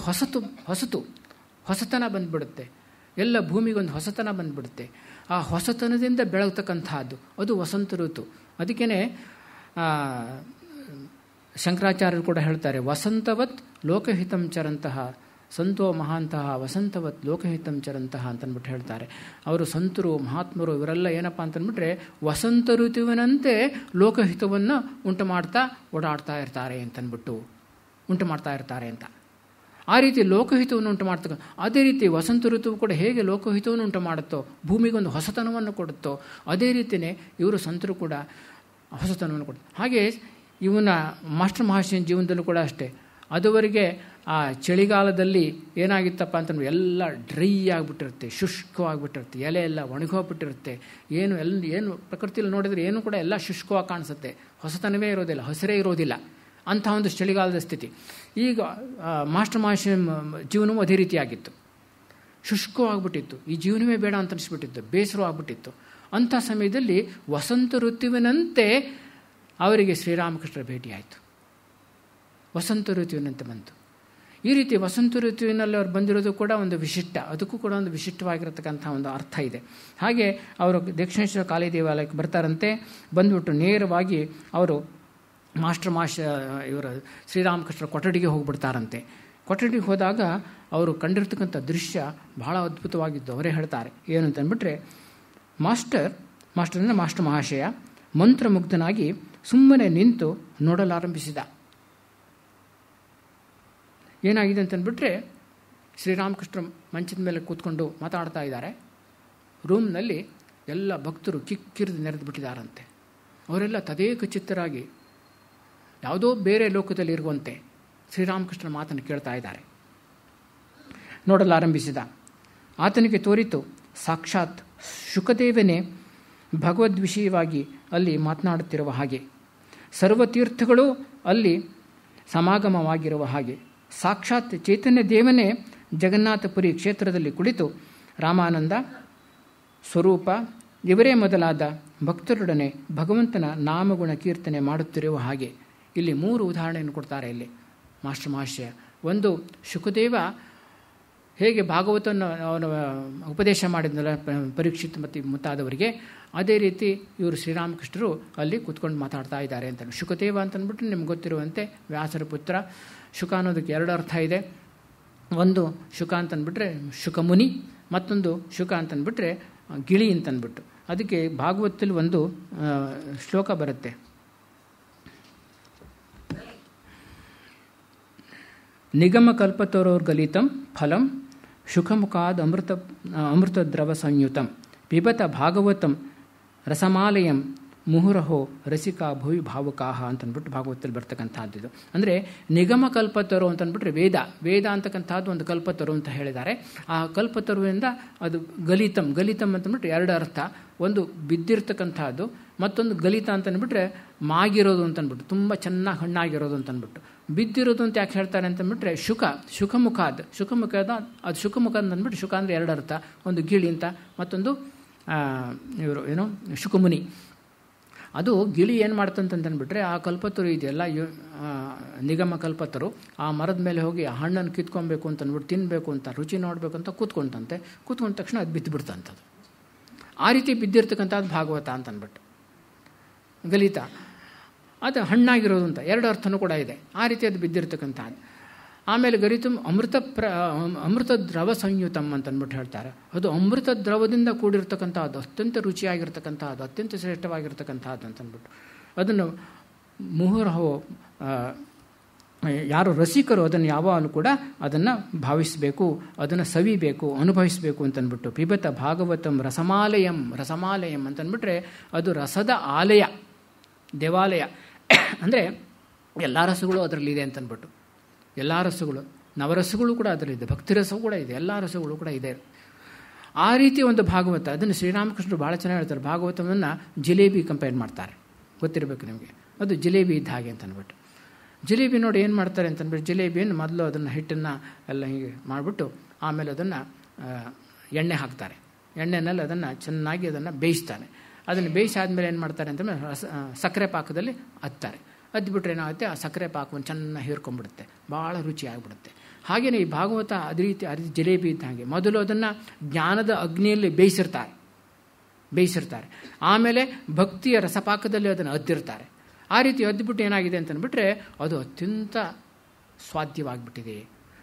ಹೊಸತನ ಬಂದುಬಿಡುತ್ತೆ. ಎಲ್ಲ ಭೂಮಿಗೊಂದು ಹೊಸತನ ಬಂದುಬಿಡುತ್ತೆ. ಆ ಹೊಸತನದಿಂದ ಬೆಳಗ್ತಕ್ಕಂಥದ್ದು ಅದು ವಸಂತ ಋತು. ಅದಕ್ಕೇ ಶಂಕರಾಚಾರ್ಯರು ಕೂಡ ಹೇಳ್ತಾರೆ, ವಸಂತವತ್ ಲೋಕಹಿತಂ ಚರಂತಹ ಸಂತೋ ಮಹಾಂತಹ ವಸಂತವತ್ ಲೋಕಹಿತಂ ಚರಂತಹ ಅಂತಂದ್ಬಿಟ್ಟು ಹೇಳ್ತಾರೆ. ಅವರು ಸಂತರು, ಮಹಾತ್ಮರು ಇವರೆಲ್ಲ ಏನಪ್ಪ ಅಂತಂದ್ಬಿಟ್ರೆ ವಸಂತ ಋತುವಿನಂತೆ ಲೋಕಹಿತವನ್ನು ಉಂಟು ಮಾಡ್ತಾ ಓಡಾಡ್ತಾ ಇರ್ತಾರೆ ಅಂತಂದ್ಬಿಟ್ಟು ಉಂಟು ಮಾಡ್ತಾ ಇರ್ತಾರೆ ಅಂತ. ಆ ರೀತಿ ಲೋಕಹಿತವನ್ನು ಉಂಟು ಮಾಡ್ತಕ್ಕ, ಅದೇ ರೀತಿ ವಸಂತ ಋತುವು ಕೂಡ ಹೇಗೆ ಲೋಕಹಿತವನ್ನು ಉಂಟು ಮಾಡುತ್ತೋ, ಭೂಮಿಗೊಂದು ಹೊಸತನವನ್ನು ಕೊಡುತ್ತೋ, ಅದೇ ರೀತಿಯೇ ಇವರು ಸಂತರು ಕೂಡ ಹೊಸತನವನ್ನು ಕೊಡ್ತಾರೆ. ಹಾಗೆ ಇವನ ಮಾಸ್ಟರ್ ಮಹಾಶಯನ ಜೀವನದಲ್ಲೂ ಕೂಡ ಅಷ್ಟೇ. ಅದುವರೆಗೆ ಆ ಚಳಿಗಾಲದಲ್ಲಿ ಏನಾಗಿತ್ತಪ್ಪ ಅಂತಂದ್ರೆ ಎಲ್ಲ ಡ್ರೈ ಆಗಿಬಿಟ್ಟಿರುತ್ತೆ, ಶುಷ್ಕವಾಗಿಬಿಟ್ಟಿರುತ್ತೆ, ಎಲೆ ಎಲ್ಲ ಒಣಗೋಗ್ಬಿಟ್ಟಿರುತ್ತೆ. ಏನು ಪ್ರಕೃತಿಯಲ್ಲಿ ನೋಡಿದರೆ ಏನು ಕೂಡ ಎಲ್ಲ ಶುಷ್ಕವಾಗಿ ಕಾಣಿಸುತ್ತೆ, ಹೊಸತನವೇ ಇರೋದಿಲ್ಲ, ಹಸಿರೇ ಇರೋದಿಲ್ಲ. ಅಂಥ ಒಂದು ಚಳಿಗಾಲದ ಸ್ಥಿತಿ. ಈಗ ಮಾಸ್ಟರ್ ಮಹಾಶಯ ಜೀವನವೂ ಅದೇ ರೀತಿಯಾಗಿತ್ತು, ಶುಷ್ಕವಾಗಿಬಿಟ್ಟಿತ್ತು. ಈ ಜೀವನವೇ ಬೇಡ ಅಂತ ಅನಿಸ್ಬಿಟ್ಟಿತ್ತು, ಬೇಸರವಾಗಿಬಿಟ್ಟಿತ್ತು. ಅಂಥ ಸಮಯದಲ್ಲಿ ವಸಂತ ಋತುವಿನಂತೆ ಅವರಿಗೆ ಶ್ರೀರಾಮಕೃಷ್ಣರ ಭೇಟಿಯಾಯಿತು. ವಸಂತ ಋತುವಿನಂತೆ ಬಂತು. ಈ ರೀತಿ ವಸಂತ ಋತುವಿನಲ್ಲಿ ಅವ್ರು ಬಂದಿರೋದು ಕೂಡ ಒಂದು ವಿಶಿಷ್ಟ, ಅದಕ್ಕೂ ಕೂಡ ಒಂದು ವಿಶಿಷ್ಟವಾಗಿರತಕ್ಕಂಥ ಒಂದು ಅರ್ಥ ಇದೆ. ಹಾಗೆ ಅವರು ದಕ್ಷಿಣೇಶ್ವರ ಕಾಳಿ ದೇವಾಲಯಕ್ಕೆ ಬರ್ತಾರಂತೆ. ಬಂದುಬಿಟ್ಟು ನೇರವಾಗಿ ಅವರು ಇವರು ಶ್ರೀರಾಮಕೃಷ್ಣರ ಕೊಠಡಿಗೆ ಹೋಗಿಬಿಡ್ತಾರಂತೆ. ಕೊಠಡಿಗೆ ಹೋದಾಗ ಅವರು ಕಂಡಿರ್ತಕ್ಕಂಥ ದೃಶ್ಯ ಬಹಳ ಅದ್ಭುತವಾಗಿದ್ದು. ಅವರೇ ಹೇಳ್ತಾರೆ ಏನು ಅಂತಂದ್ಬಿಟ್ರೆ, ಮಾಸ್ಟರ್ ಮಹಾಶಯ ಮಂತ್ರಮುಗ್ಧನಾಗಿ ಸುಮ್ಮನೆ ನಿಂತು ನೋಡಲಾರಂಭಿಸಿದ. ಏನಾಗಿದೆ ಅಂತಂದ್ಬಿಟ್ರೆ, ಶ್ರೀರಾಮಕೃಷ್ಣ ಮಂಚದ ಮೇಲೆ ಕೂತ್ಕೊಂಡು ಮಾತಾಡ್ತಾ ಇದ್ದಾರೆ. ರೂಮ್ನಲ್ಲಿ ಎಲ್ಲ ಭಕ್ತರು ಕಿಕ್ಕಿರಿದು ನೆರೆದು ಬಿಟ್ಟಿದ್ದಾರಂತೆ. ಅವರೆಲ್ಲ ತದೇಕಚಿತ್ತರಾಗಿ ಯಾವುದೋ ಬೇರೆ ಲೋಕದಲ್ಲಿ ಇರುವಂತೆ ಶ್ರೀರಾಮಕೃಷ್ಣನ ಮಾತನ್ನು ಕೇಳ್ತಾ ಇದ್ದಾರೆ. ನೋಡಲಾರಂಭಿಸಿದ. ಆತನಿಗೆ ತೋರಿತು ಸಾಕ್ಷಾತ್ ಶುಕದೇವನೇ ಭಗವದ್ವಿಷಯವಾಗಿ ಅಲ್ಲಿ ಮಾತನಾಡುತ್ತಿರುವ ಹಾಗೆ, ಸರ್ವತೀರ್ಥಗಳು ಅಲ್ಲಿ ಸಮಾಗಮವಾಗಿರುವ ಹಾಗೆ, ಸಾಕ್ಷಾತ್ ಚೈತನ್ಯ ದೇವನೇ ಜಗನ್ನಾಥಪುರಿ ಕ್ಷೇತ್ರದಲ್ಲಿ ಕುಳಿತು ರಾಮಾನಂದ ಸ್ವರೂಪ ಇವರೇ ಮೊದಲಾದ ಭಕ್ತರೊಡನೆ ಭಗವಂತನ ನಾಮಗುಣ ಕೀರ್ತನೆ ಮಾಡುತ್ತಿರುವ ಹಾಗೆ. ಇಲ್ಲಿ 3 ಉದಾಹರಣೆಯನ್ನು ಕೊಡ್ತಾರೆ ಇಲ್ಲಿ ಮಾಸ್ಟರ್ ಮಹಾಶಯ. ಒಂದು, ಶುಕದೇವ ಹೇಗೆ ಭಾಗವತವನ್ನು ಅವನ ಉಪದೇಶ ಮಾಡಿದ್ನಲ್ಲ ಪರೀಕ್ಷಿತ್ ಮತ್ತು ಮುಂತಾದವರಿಗೆ, ಅದೇ ರೀತಿ ಇವರು ಶ್ರೀರಾಮಕೃಷ್ಣರು ಅಲ್ಲಿ ಕೂತ್ಕೊಂಡು ಮಾತಾಡ್ತಾ ಇದ್ದಾರೆ ಅಂತ. ಶುಕದೇವ ಅಂತಂದ್ಬಿಟ್ಟು ನಿಮ್ಗೆ ಗೊತ್ತಿರುವಂತೆ ವ್ಯಾಸರ ಪುತ್ರ. ಶುಕ ಅನ್ನೋದಕ್ಕೆ 2 ಅರ್ಥ ಇದೆ. ಒಂದು ಶುಕ ಅಂತಂದ್ಬಿಟ್ರೆ ಶುಕಮುನಿ, ಮತ್ತೊಂದು ಶುಕ ಅಂತಂದ್ಬಿಟ್ರೆ ಗಿಳಿ ಅಂತಂದ್ಬಿಟ್ಟು. ಅದಕ್ಕೆ ಭಾಗವತದಲ್ಲಿ ಒಂದು ಶ್ಲೋಕ ಬರುತ್ತೆ. ನಿಗಮ ಕಲ್ಪತರೋರ್ಗಲಿತಂ ಫಲಂ ಶುಕಮುಖಾದ್ ಅಮೃತದ್ರವ ಸಂಯುತಂ ಪಿಬತ ಭಾಗವತಂ ರಸಮಾಲಯಂ ಮುಹುರಹೋ ರಸಿಕಾ ಭುವಿ ಭಾವುಕಾಹ ಅಂತಂದ್ಬಿಟ್ಟು ಭಾಗವತದಲ್ಲಿ ಬರ್ತಕ್ಕಂಥದ್ದು. ಅಂದರೆ ನಿಗಮ ಕಲ್ಪತರು ಅಂತಂದ್ಬಿಟ್ರೆ ವೇದ ಅಂತಕ್ಕಂಥದ್ದು ಒಂದು ಕಲ್ಪತರು ಅಂತ ಹೇಳಿದ್ದಾರೆ. ಆ ಕಲ್ಪತರುವಿಂದ ಅದು ಗಲಿತಂ ಅಂತಂದ್ಬಿಟ್ರೆ 2 ಅರ್ಥ. ಒಂದು ಬಿದ್ದಿರ್ತಕ್ಕಂಥದ್ದು, ಮತ್ತೊಂದು ಗಲಿತ ಅಂತಂದ್ಬಿಟ್ರೆ ಮಾಗಿರೋದು ಅಂತಂದ್ಬಿಟ್ಟು, ತುಂಬ ಚೆನ್ನಾಗಿ ಹಣ್ಣಾಗಿರೋದು ಅಂತಂದ್ಬಿಟ್ಟು. ಬಿದ್ದಿರೋದು ಅಂತ ಯಾಕೆ ಹೇಳ್ತಾರೆ ಅಂತಂದ್ಬಿಟ್ರೆ ಶುಕಮುಖಾದ ಅದು ಶುಕಮುಖ ಅಂತಂದ್ಬಿಟ್ಟು, ಶುಕ ಅಂದರೆ 2 ಅರ್ಥ. ಒಂದು ಗಿಳಿ ಅಂತ, ಮತ್ತೊಂದು ಇವರು ಶುಕಮುನಿ. ಅದು ಗಿಳಿ ಏನು ಮಾಡ್ತಂತಂದ್ಬಿಟ್ರೆ, ಆ ಕಲ್ಪತರು ಇದೆಯಲ್ಲ ನಿಗಮ ಕಲ್ಪತರು, ಆ ಮರದ ಮೇಲೆ ಹೋಗಿ ಆ ಹಣ್ಣನ್ನು ಕಿತ್ಕೊಬೇಕು ಅಂತಂದ್ಬಿಟ್ಟು ತಿನ್ನಬೇಕು ಅಂತ, ರುಚಿ ನೋಡಬೇಕು ಅಂತ ಕೂತ್ಕೊಂಡ ತಕ್ಷಣ ಅದು ಬಿದ್ದುಬಿಡ್ತಂಥದ್ದು. ಆ ರೀತಿ ಬಿದ್ದಿರ್ತಕ್ಕಂಥದ್ದು ಭಾಗವತ ಅಂತಂದ್ಬಿಟ್ಟು. ಗಲಿತ ಅದು ಹಣ್ಣಾಗಿರೋದು ಅಂತ 2 ಅರ್ಥನೂ ಕೂಡ ಇದೆ. ಆ ರೀತಿ ಅದು ಬಿದ್ದಿರ್ತಕ್ಕಂಥದ್ದು. ಆಮೇಲೆ ಗರಿತು ಅಮೃತ ದ್ರವ ಸಂಯುತಂ ಅಂತಂದ್ಬಿಟ್ಟು ಹೇಳ್ತಾರೆ. ಅದು ಅಮೃತ ದ್ರವದಿಂದ ಕೂಡಿರ್ತಕ್ಕಂಥದ್ದು, ಅತ್ಯಂತ ರುಚಿಯಾಗಿರ್ತಕ್ಕಂಥದ್ದು, ಅತ್ಯಂತ ಶ್ರೇಷ್ಠವಾಗಿರ್ತಕ್ಕಂಥದ್ದು ಅಂತಂದ್ಬಿಟ್ಟು. ಅದನ್ನು ಮುಹುರಹೋ ಯಾರು ರಸಿಕರು ಅದನ್ನು ಯಾವಾಗಲೂ ಕೂಡ ಅದನ್ನು ಭಾವಿಸಬೇಕು, ಅದನ್ನು ಸವಿಬೇಕು, ಅನುಭವಿಸಬೇಕು ಅಂತಂದ್ಬಿಟ್ಟು. ಪಿಬತ ಭಾಗವತಂ ರಸಮಾಲಯಂ ಅಂತಂದ್ಬಿಟ್ರೆ ಅದು ರಸದ ಆಲಯ, ದೇವಾಲಯ. ಅಂದರೆ ಎಲ್ಲ ರಸಗಳು ಅದರಲ್ಲಿದೆ ಅಂತಂದ್ಬಿಟ್ಟು. ಎಲ್ಲ ರಸಗಳು, ನವರಸಗಳು ಕೂಡ ಅದರಲ್ಲಿದೆ, ಭಕ್ತಿರಸವೂ ಕೂಡ ಇದೆ, ಎಲ್ಲ ರಸಗಳು ಕೂಡ ಇದೆ. ಆ ರೀತಿ ಒಂದು ಭಾಗವತ. ಅದನ್ನು ಶ್ರೀರಾಮಕೃಷ್ಣರು ಭಾಳ ಚೆನ್ನಾಗಿ ಹೇಳ್ತಾರೆ. ಭಾಗವತವನ್ನು ಜಿಲೇಬಿ ಕಂಪೇರ್ ಮಾಡ್ತಾರೆ, ಗೊತ್ತಿರಬೇಕು ನಿಮಗೆ. ಅದು ಜಿಲೇಬಿ ಇದ್ದ ಹಾಗೆ ಅಂತಂದ್ಬಿಟ್ಟು. ಜಿಲೇಬಿ ನೋಡಿ ಏನು ಮಾಡ್ತಾರೆ ಅಂತಂದ್ಬಿಟ್ಟು, ಜಿಲೇಬಿಯನ್ನು ಮೊದಲು ಅದನ್ನು ಹಿಟ್ಟನ್ನು ಎಲ್ಲ ಹೀಗೆ ಮಾಡಿಬಿಟ್ಟು ಆಮೇಲೆ ಅದನ್ನು ಎಣ್ಣೆ ಹಾಕ್ತಾರೆ. ಎಣ್ಣೆನಲ್ಲಿ ಅದನ್ನು ಚೆನ್ನಾಗಿ ಅದನ್ನು ಬೇಯಿಸ್ತಾರೆ. ಅದನ್ನು ಬೇಯಿಸಾದ್ಮೇಲೆ ಏನು ಮಾಡ್ತಾರೆ ಅಂತಂದರೆ ಸಕ್ಕರೆ ಪಾಕದಲ್ಲಿ ಅತ್ತಾರೆ. ಅದ್ಬಿಟ್ರೆ ಏನಾಗುತ್ತೆ, ಆ ಸಕ್ಕರೆ ಪಾಕವನ್ನು ಚೆನ್ನಾಗಿ ಹೀರ್ಕೊಂಡ್ಬಿಡುತ್ತೆ, ಭಾಳ ರುಚಿ ಆಗಿಬಿಡುತ್ತೆ. ಹಾಗೆಯೇ ಈ ಭಾಗವತ ಅದೇ ರೀತಿ ಜಿಲೇಬಿ ಇದ್ದ ಹಾಗೆ. ಮೊದಲು ಅದನ್ನು ಜ್ಞಾನದ ಅಗ್ನಿಯಲ್ಲಿ ಬೇಯಿಸಿರ್ತಾರೆ, ಆಮೇಲೆ ಭಕ್ತಿಯ ರಸಪಾಕದಲ್ಲಿ ಅದನ್ನು ಅದ್ದಿರ್ತಾರೆ. ಆ ರೀತಿ ಅದ್ಬಿಟ್ಟು ಏನಾಗಿದೆ ಅಂತಂದ್ಬಿಟ್ರೆ ಅದು ಅತ್ಯಂತ ಸ್ವಾದ್ಯವಾಗಿಬಿಟ್ಟಿದೆ.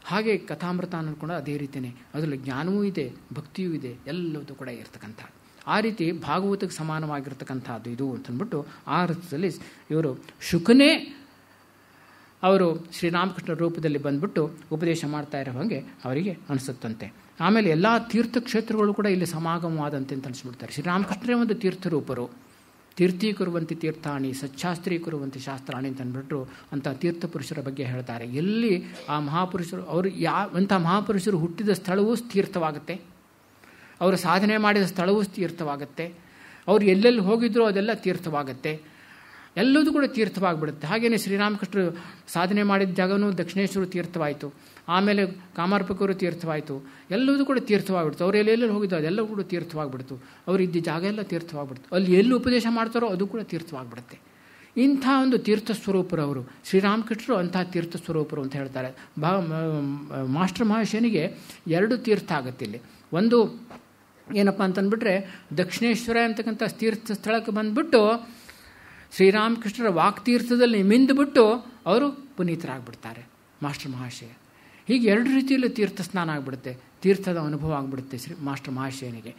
ಹಾಗೆ ಕಥಾಮೃತ ಅನ್ನೋದು ಕೂಡ ಅದೇ ರೀತಿಯೇ, ಅದರಲ್ಲಿ ಜ್ಞಾನವೂ ಇದೆ, ಭಕ್ತಿಯೂ ಇದೆ, ಎಲ್ಲವೂ ಕೂಡ ಇರ್ತಕ್ಕಂಥ. ಆ ರೀತಿ ಭಾಗವತಕ್ಕೆ ಸಮಾನವಾಗಿರ್ತಕ್ಕಂಥದ್ದು ಇದು ಅಂತಂದ್ಬಿಟ್ಟು ಆ ಅರ್ಥದಲ್ಲಿ ಇವರು ಶುಕನೇ ಅವರು ಶ್ರೀರಾಮಕೃಷ್ಣ ರೂಪದಲ್ಲಿ ಬಂದ್ಬಿಟ್ಟು ಉಪದೇಶ ಮಾಡ್ತಾ ಇರೋ ಹಾಗೆ ಅವರಿಗೆ ಅನಿಸುತ್ತಂತೆ. ಆಮೇಲೆ ಎಲ್ಲ ತೀರ್ಥಕ್ಷೇತ್ರಗಳು ಕೂಡ ಇಲ್ಲಿ ಸಮಾಗಮವಾದಂತೆ ಅಂತ ಅನಿಸ್ಬಿಡ್ತಾರೆ. ಶ್ರೀರಾಮಕೃಷ್ಣರೇ ಒಂದು ತೀರ್ಥರೂಪರು. ತೀರ್ಥೀಕರುವಂತೆ ತೀರ್ಥಾಣಿ ಸಚ್ಛಾಸ್ತ್ರೀಕರುವಂತೆ ಶಾಸ್ತ್ರಾಣಿ ಅಂತ ಅಂದ್ಬಿಟ್ರು ಅಂಥ ತೀರ್ಥಪುರುಷರ ಬಗ್ಗೆ ಹೇಳ್ತಾರೆ. ಎಲ್ಲಿ ಆ ಮಹಾಪುರುಷರು ಅವರು ಅಂಥ ಮಹಾಪುರುಷರು ಹುಟ್ಟಿದ ಸ್ಥಳವೂ ತೀರ್ಥವಾಗುತ್ತೆ, ಅವರು ಸಾಧನೆ ಮಾಡಿದ ಸ್ಥಳವೂ ತೀರ್ಥವಾಗುತ್ತೆ, ಅವರು ಎಲ್ಲೆಲ್ಲಿ ಹೋಗಿದ್ರೋ ಅದೆಲ್ಲ ತೀರ್ಥವಾಗುತ್ತೆ, ಎಲ್ಲದೂ ಕೂಡ ತೀರ್ಥವಾಗಿಬಿಡುತ್ತೆ. ಹಾಗೆಯೇ ಶ್ರೀರಾಮಕೃಷ್ಣರು ಸಾಧನೆ ಮಾಡಿದ ಜಾಗನೂ ದಕ್ಷಿಣೇಶ್ವರ ತೀರ್ಥವಾಯಿತು, ಆಮೇಲೆ ಕಾಮಾರ್ಪಕರು ತೀರ್ಥವಾಯಿತು, ಎಲ್ಲದೂ ಕೂಡ ತೀರ್ಥವಾಗಿಬಿಡ್ತು. ಅವರು ಎಲ್ಲೆಲ್ಲಿ ಹೋಗಿದ್ದೋ ಅದೆಲ್ಲವೂ ಕೂಡ ತೀರ್ಥವಾಗಿಬಿಡ್ತು. ಅವರು ಇದ್ದ ಜಾಗ ಎಲ್ಲ ತೀರ್ಥವಾಗಿಬಿಡ್ತು. ಅಲ್ಲಿ ಎಲ್ಲಿ ಉಪದೇಶ ಮಾಡ್ತಾರೋ ಅದು ಕೂಡ ತೀರ್ಥವಾಗಿಬಿಡುತ್ತೆ. ಇಂಥ ಒಂದು ತೀರ್ಥ ಸ್ವರೂಪರವರು ಶ್ರೀರಾಮಕೃಷ್ಣರು ಅಂಥ ತೀರ್ಥ ಸ್ವರೂಪರು ಅಂತ ಹೇಳ್ತಾರೆ. ಮಾಸ್ಟರ್ ಮಹಾಶಯನಿಗೆ 2 ತೀರ್ಥ ಆಗುತ್ತೆ ಇಲ್ಲಿ. ಒಂದು ಏನಪ್ಪ ಅಂತಂದ್ಬಿಟ್ರೆ ದಕ್ಷಿಣೇಶ್ವರ ಅಂತಕ್ಕಂಥ ತೀರ್ಥ ಸ್ಥಳಕ್ಕೆ ಬಂದುಬಿಟ್ಟು ಶ್ರೀರಾಮಕೃಷ್ಣರ ವಾಕ್ತೀರ್ಥದಲ್ಲಿ ಮಿಂದುಬಿಟ್ಟು ಅವರು ಪುನೀತರಾಗ್ಬಿಡ್ತಾರೆ ಮಾಸ್ಟರ್ ಮಹಾಶಯ. ಹೀಗೆ 2 ರೀತಿಯಲ್ಲಿ ತೀರ್ಥ ಸ್ನಾನ ಆಗಿಬಿಡುತ್ತೆ, ತೀರ್ಥದ ಅನುಭವ ಆಗಿಬಿಡುತ್ತೆ ಮಾಸ್ಟರ್ ಮಹಾಶಯನಿಗೆ.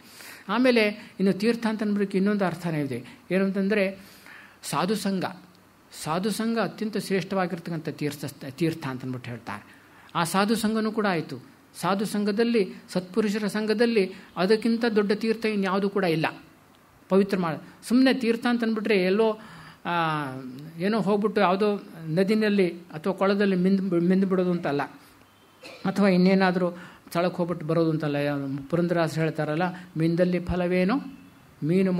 ಆಮೇಲೆ ಇನ್ನು ತೀರ್ಥ ಅಂತಂದ್ಬಿಟ್ಟು ಇನ್ನೊಂದು ಅರ್ಥನೇ ಇದೆ. ಏನು ಅಂತಂದರೆ ಸಾಧು ಸಂಘ ಅತ್ಯಂತ ಶ್ರೇಷ್ಠವಾಗಿರ್ತಕ್ಕಂಥ ತೀರ್ಥ ಅಂತಂದ್ಬಿಟ್ಟು ಹೇಳ್ತಾರೆ. ಆ ಸಾಧು ಸಂಘನೂ ಕೂಡ ಆಯಿತು. ಸಾಧು ಸಂಘದಲ್ಲಿ, ಸತ್ಪುರುಷರ ಸಂಘದಲ್ಲಿ ಅದಕ್ಕಿಂತ ದೊಡ್ಡ ತೀರ್ಥ ಇನ್ಯಾವುದೂ ಕೂಡ ಇಲ್ಲ. ಪವಿತ್ರ ಸುಮ್ಮನೆ ತೀರ್ಥ ಅಂತಂದ್ಬಿಟ್ರೆ ಎಲ್ಲೋ ಏನೋ ಹೋಗ್ಬಿಟ್ಟು ಯಾವುದೋ ನದಿನಲ್ಲಿ ಅಥವಾ ಕೊಳದಲ್ಲಿ ಮಿಂದು ಬಿಡೋದು ಅಂತಲ್ಲ, ಅಥವಾ ಇನ್ನೇನಾದರೂ ಸ್ಥಳಕ್ಕೆ ಹೋಗ್ಬಿಟ್ಟು ಬರೋದು ಅಂತಲ್ಲ. ಪುರಂದರದಾಸರು ಹೇಳ್ತಾರಲ್ಲ, ಮಿಂದಲ್ಲಿ ಫಲವೇನು ಮೀನು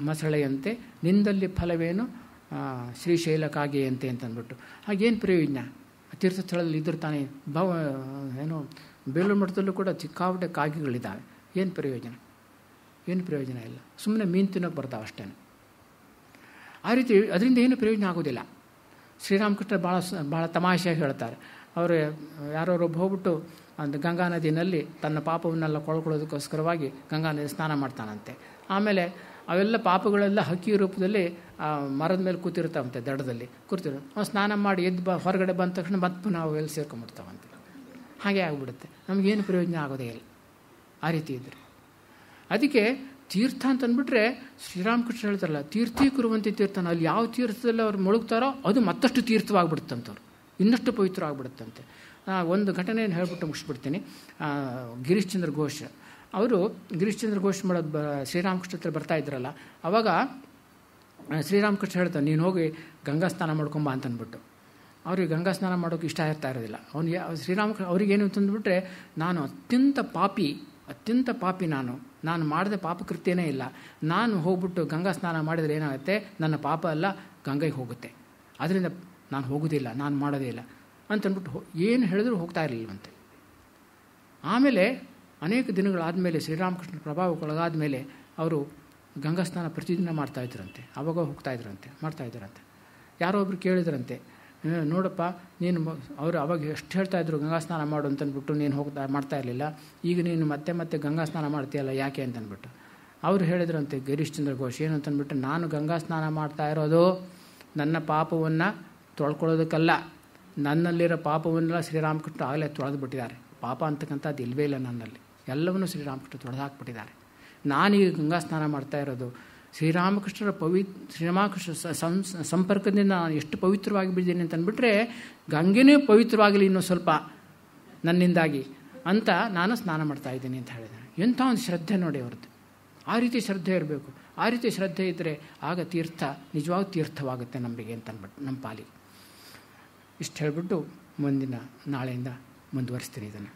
ಮೊಸಳೆಯಂತೆ, ನಿಂದಲ್ಲಿ ಫಲವೇನು ಶ್ರೀಶೈಲಕ್ಕಾಗೆಯಂತೆ ಅಂತಂದ್ಬಿಟ್ಟು. ಹಾಗೇನು ಪ್ರಯೋಜನ? ತೀರ್ಥ ಸ್ಥಳದಲ್ಲಿ ಇದ್ರೂ ತಾನೇ ಏನೋ ಬೇಲೂರು ಮಠದಲ್ಲೂ ಕೂಡ ಚಿಕ್ಕಾಪಟ್ಟೆ ಕಾಗೆಗಳಿದ್ದಾವೆ. ಏನು ಪ್ರಯೋಜನ? ಏನು ಪ್ರಯೋಜನ ಇಲ್ಲ. ಸುಮ್ಮನೆ ಮೀನು ತಿನ್ನೋಕೆ ಬರ್ತಾವೆ ಅಷ್ಟೇ. ಆ ರೀತಿ ಅದರಿಂದ ಏನು ಪ್ರಯೋಜನ ಆಗೋದಿಲ್ಲ. ಶ್ರೀರಾಮಕೃಷ್ಣ ಭಾಳ ತಮಾಷೆಯಾಗಿ ಹೇಳ್ತಾರೆ. ಅವರು ಯಾರೊಬ್ಬ ಹೋಗ್ಬಿಟ್ಟು ಒಂದು ಗಂಗಾ ನದಿನಲ್ಲಿ ತನ್ನ ಪಾಪವನ್ನೆಲ್ಲ ಕೊಳ್ಕೊಳ್ಳೋದಕ್ಕೋಸ್ಕರವಾಗಿ ಗಂಗಾ ನದಿ ಸ್ನಾನ ಮಾಡ್ತಾನಂತೆ. ಆಮೇಲೆ ಅವೆಲ್ಲ ಪಾಪಗಳೆಲ್ಲ ಹಕ್ಕಿ ರೂಪದಲ್ಲಿ ಮರದ ಮೇಲೆ ಕೂತಿರ್ತಾವಂತೆ, ದಡದಲ್ಲಿ ಕೂತಿರೋ. ಅವ್ನು ಸ್ನಾನ ಮಾಡಿ ಹೊರಗಡೆ ಬಂದ ತಕ್ಷಣ ಮತ್ತೆ ನಾವು ಎಲ್ಲಿ ಸೇರ್ಕೊಂಡ್ಬಿಡ್ತಾವಂತೆ. ಹಾಗೆ ಆಗಿಬಿಡುತ್ತೆ. ನಮಗೇನು ಪ್ರಯೋಜನ ಆಗೋದೇ ಇಲ್ಲ ಆ ರೀತಿ ಇದ್ದರೆ. ಅದಕ್ಕೆ ತೀರ್ಥ ಅಂತಂದ್ಬಿಟ್ರೆ ಶ್ರೀರಾಮಕೃಷ್ಣ ಹೇಳ್ತಾರಲ್ಲ, ತೀರ್ಥೀಕರುವಂತೆ ತೀರ್ಥನ. ಅಲ್ಲಿ ಯಾವ ತೀರ್ಥದಲ್ಲಿ ಅವ್ರು ಮುಳುಗ್ತಾರೋ ಅದು ಮತ್ತಷ್ಟು ತೀರ್ಥವಾಗಿಬಿಡುತ್ತಂತವ್ರು, ಇನ್ನಷ್ಟು ಪವಿತ್ರ ಆಗಿಬಿಡುತ್ತಂತೆ. ಒಂದು ಘಟನೆಯನ್ನು ಹೇಳ್ಬಿಟ್ಟು ಮುಗಿಸ್ಬಿಡ್ತೀನಿ. ಗಿರೀಶ್ ಚಂದ್ರ ಘೋಷ್ ಅವರು ಮಾಡೋದು ಶ್ರೀರಾಮಕೃಷ್ಣ ಹತ್ರ ಬರ್ತಾ ಇದ್ರಲ್ಲ, ಆವಾಗ ಶ್ರೀರಾಮಕೃಷ್ಣ ಹೇಳ್ತಾನೆ, ನೀನು ಹೋಗಿ ಗಂಗಾ ಸ್ನಾನ ಮಾಡ್ಕೊಂಬ ಅಂತಂದ್ಬಿಟ್ಟು. ಅವ್ರಿಗೆ ಗಂಗಾ ಸ್ನಾನ ಮಾಡೋಕ್ಕೆ ಇಷ್ಟ ಇರ್ತಾ ಇರೋದಿಲ್ಲ. ಶ್ರೀರಾಮಕೃಷ್ಣ ಅವ್ರಿಗೇನು ಅಂತಂದ್ಬಿಟ್ರೆ, ನಾನು ಅತ್ಯಂತ ಪಾಪಿ ನಾನು ಮಾಡಿದ ಪಾಪಕೃತ್ಯನೇ ಇಲ್ಲ. ನಾನು ಹೋಗ್ಬಿಟ್ಟು ಗಂಗಾ ಸ್ನಾನ ಮಾಡಿದರೆ ಏನಾಗುತ್ತೆ, ನನ್ನ ಪಾಪ ಎಲ್ಲ ಗಂಗೆಗೆ ಹೋಗುತ್ತೆ. ಅದರಿಂದ ನಾನು ಹೋಗೋದಿಲ್ಲ, ನಾನು ಮಾಡೋದೇ ಇಲ್ಲ ಅಂತಂದ್ಬಿಟ್ಟು ಏನು ಹೇಳಿದ್ರು ಹೋಗ್ತಾ ಇರಲಿಲ್ಲವಂತೆ. ಆಮೇಲೆ ಅನೇಕ ದಿನಗಳಾದಮೇಲೆ ಶ್ರೀರಾಮಕೃಷ್ಣ ಪ್ರಭಾವಕ್ಕೊಳಗಾದ ಮೇಲೆ ಅವರು ಗಂಗಾ ಸ್ನಾನ ಪ್ರತಿದಿನ ಮಾಡ್ತಾಯಿದ್ರಂತೆ. ಆವಾಗ ಮಾಡ್ತಾಯಿದ್ರಂತೆ. ಯಾರೋ ಒಬ್ರು ಕೇಳಿದ್ರಂತೆ, ನೋಡಪ್ಪ ನೀನು ಅವರು ಅವಾಗ ಎಷ್ಟು ಹೇಳ್ತಾಯಿದ್ರು ಗಂಗಾ ಸ್ನಾನ ಮಾಡು ಅಂತಂದ್ಬಿಟ್ಟು, ನೀನು ಮಾಡ್ತಾ ಇರಲಿಲ್ಲ, ಈಗ ನೀನು ಮತ್ತೆ ಗಂಗಾ ಸ್ನಾನ ಮಾಡ್ತೀಯಲ್ಲ ಯಾಕೆ ಅಂತಂದ್ಬಿಟ್ಟು. ಅವರು ಹೇಳಿದ್ರಂತೆ ಗಿರೀಶ್ ಚಂದ್ರ ಘೋಷ್ ಏನು ಅಂತಂದ್ಬಿಟ್ಟು, ನಾನು ಗಂಗಾ ಸ್ನಾನ ಮಾಡ್ತಾ ಇರೋದು ನನ್ನ ಪಾಪವನ್ನು ತೊಳ್ಕೊಳ್ಳೋದಕ್ಕಲ್ಲ, ನನ್ನಲ್ಲಿರೋ ಪಾಪವನ್ನೆಲ್ಲ ಶ್ರೀರಾಮಕೃಷ್ಣ ಆಗಲೇ ತೊಳೆದುಬಿಟ್ಟಿದ್ದಾರೆ. ಪಾಪ ಅಂತಕ್ಕಂಥದ್ದು ಇಲ್ಲವೇ ಇಲ್ಲ ನನ್ನಲ್ಲಿ, ಎಲ್ಲವನ್ನೂ ಶ್ರೀರಾಮಕೃಷ್ಣ ತೊಳೆದಾಕ್ಬಿಟ್ಟಿದ್ದಾರೆ. ನಾನೀಗ ಗಂಗಾ ಸ್ನಾನ ಮಾಡ್ತಾ ಇರೋದು ಶ್ರೀರಾಮಕೃಷ್ಣರ ಶ್ರೀರಾಮಕೃಷ್ಣ ಸಂಪರ್ಕದಿಂದ ನಾನು ಎಷ್ಟು ಪವಿತ್ರವಾಗಿ ಬಿದ್ದೀನಿ ಅಂತಂದ್ಬಿಟ್ರೆ, ಗಂಗೆನೇ ಪವಿತ್ರವಾಗಲಿ ಇನ್ನೂ ಸ್ವಲ್ಪ ನನ್ನಿಂದಾಗಿ ಅಂತ ನಾನು ಸ್ನಾನ ಮಾಡ್ತಾ ಇದ್ದೀನಿ ಅಂತ ಹೇಳಿದ್ದಾರೆ. ಎಂಥ ಒಂದು ಶ್ರದ್ಧೆ ನೋಡಿ ಅವ್ರದ್ದು. ಆ ರೀತಿ ಶ್ರದ್ಧೆ ಇರಬೇಕು. ಆ ರೀತಿ ಶ್ರದ್ಧೆ ಇದ್ದರೆ ಆಗ ತೀರ್ಥ ನಿಜವಾದ ತೀರ್ಥವಾಗುತ್ತೆ ನಮಗೆ ಅಂತಂದ್ಬಿಟ್ಟು, ನಮ್ಮ ಪಾಲಿಗೆ. ಇಷ್ಟು ಹೇಳಿಬಿಟ್ಟು ನಾಳೆಯಿಂದ ಮುಂದುವರಿಸ್ತೀನಿ ಇದನ್ನು.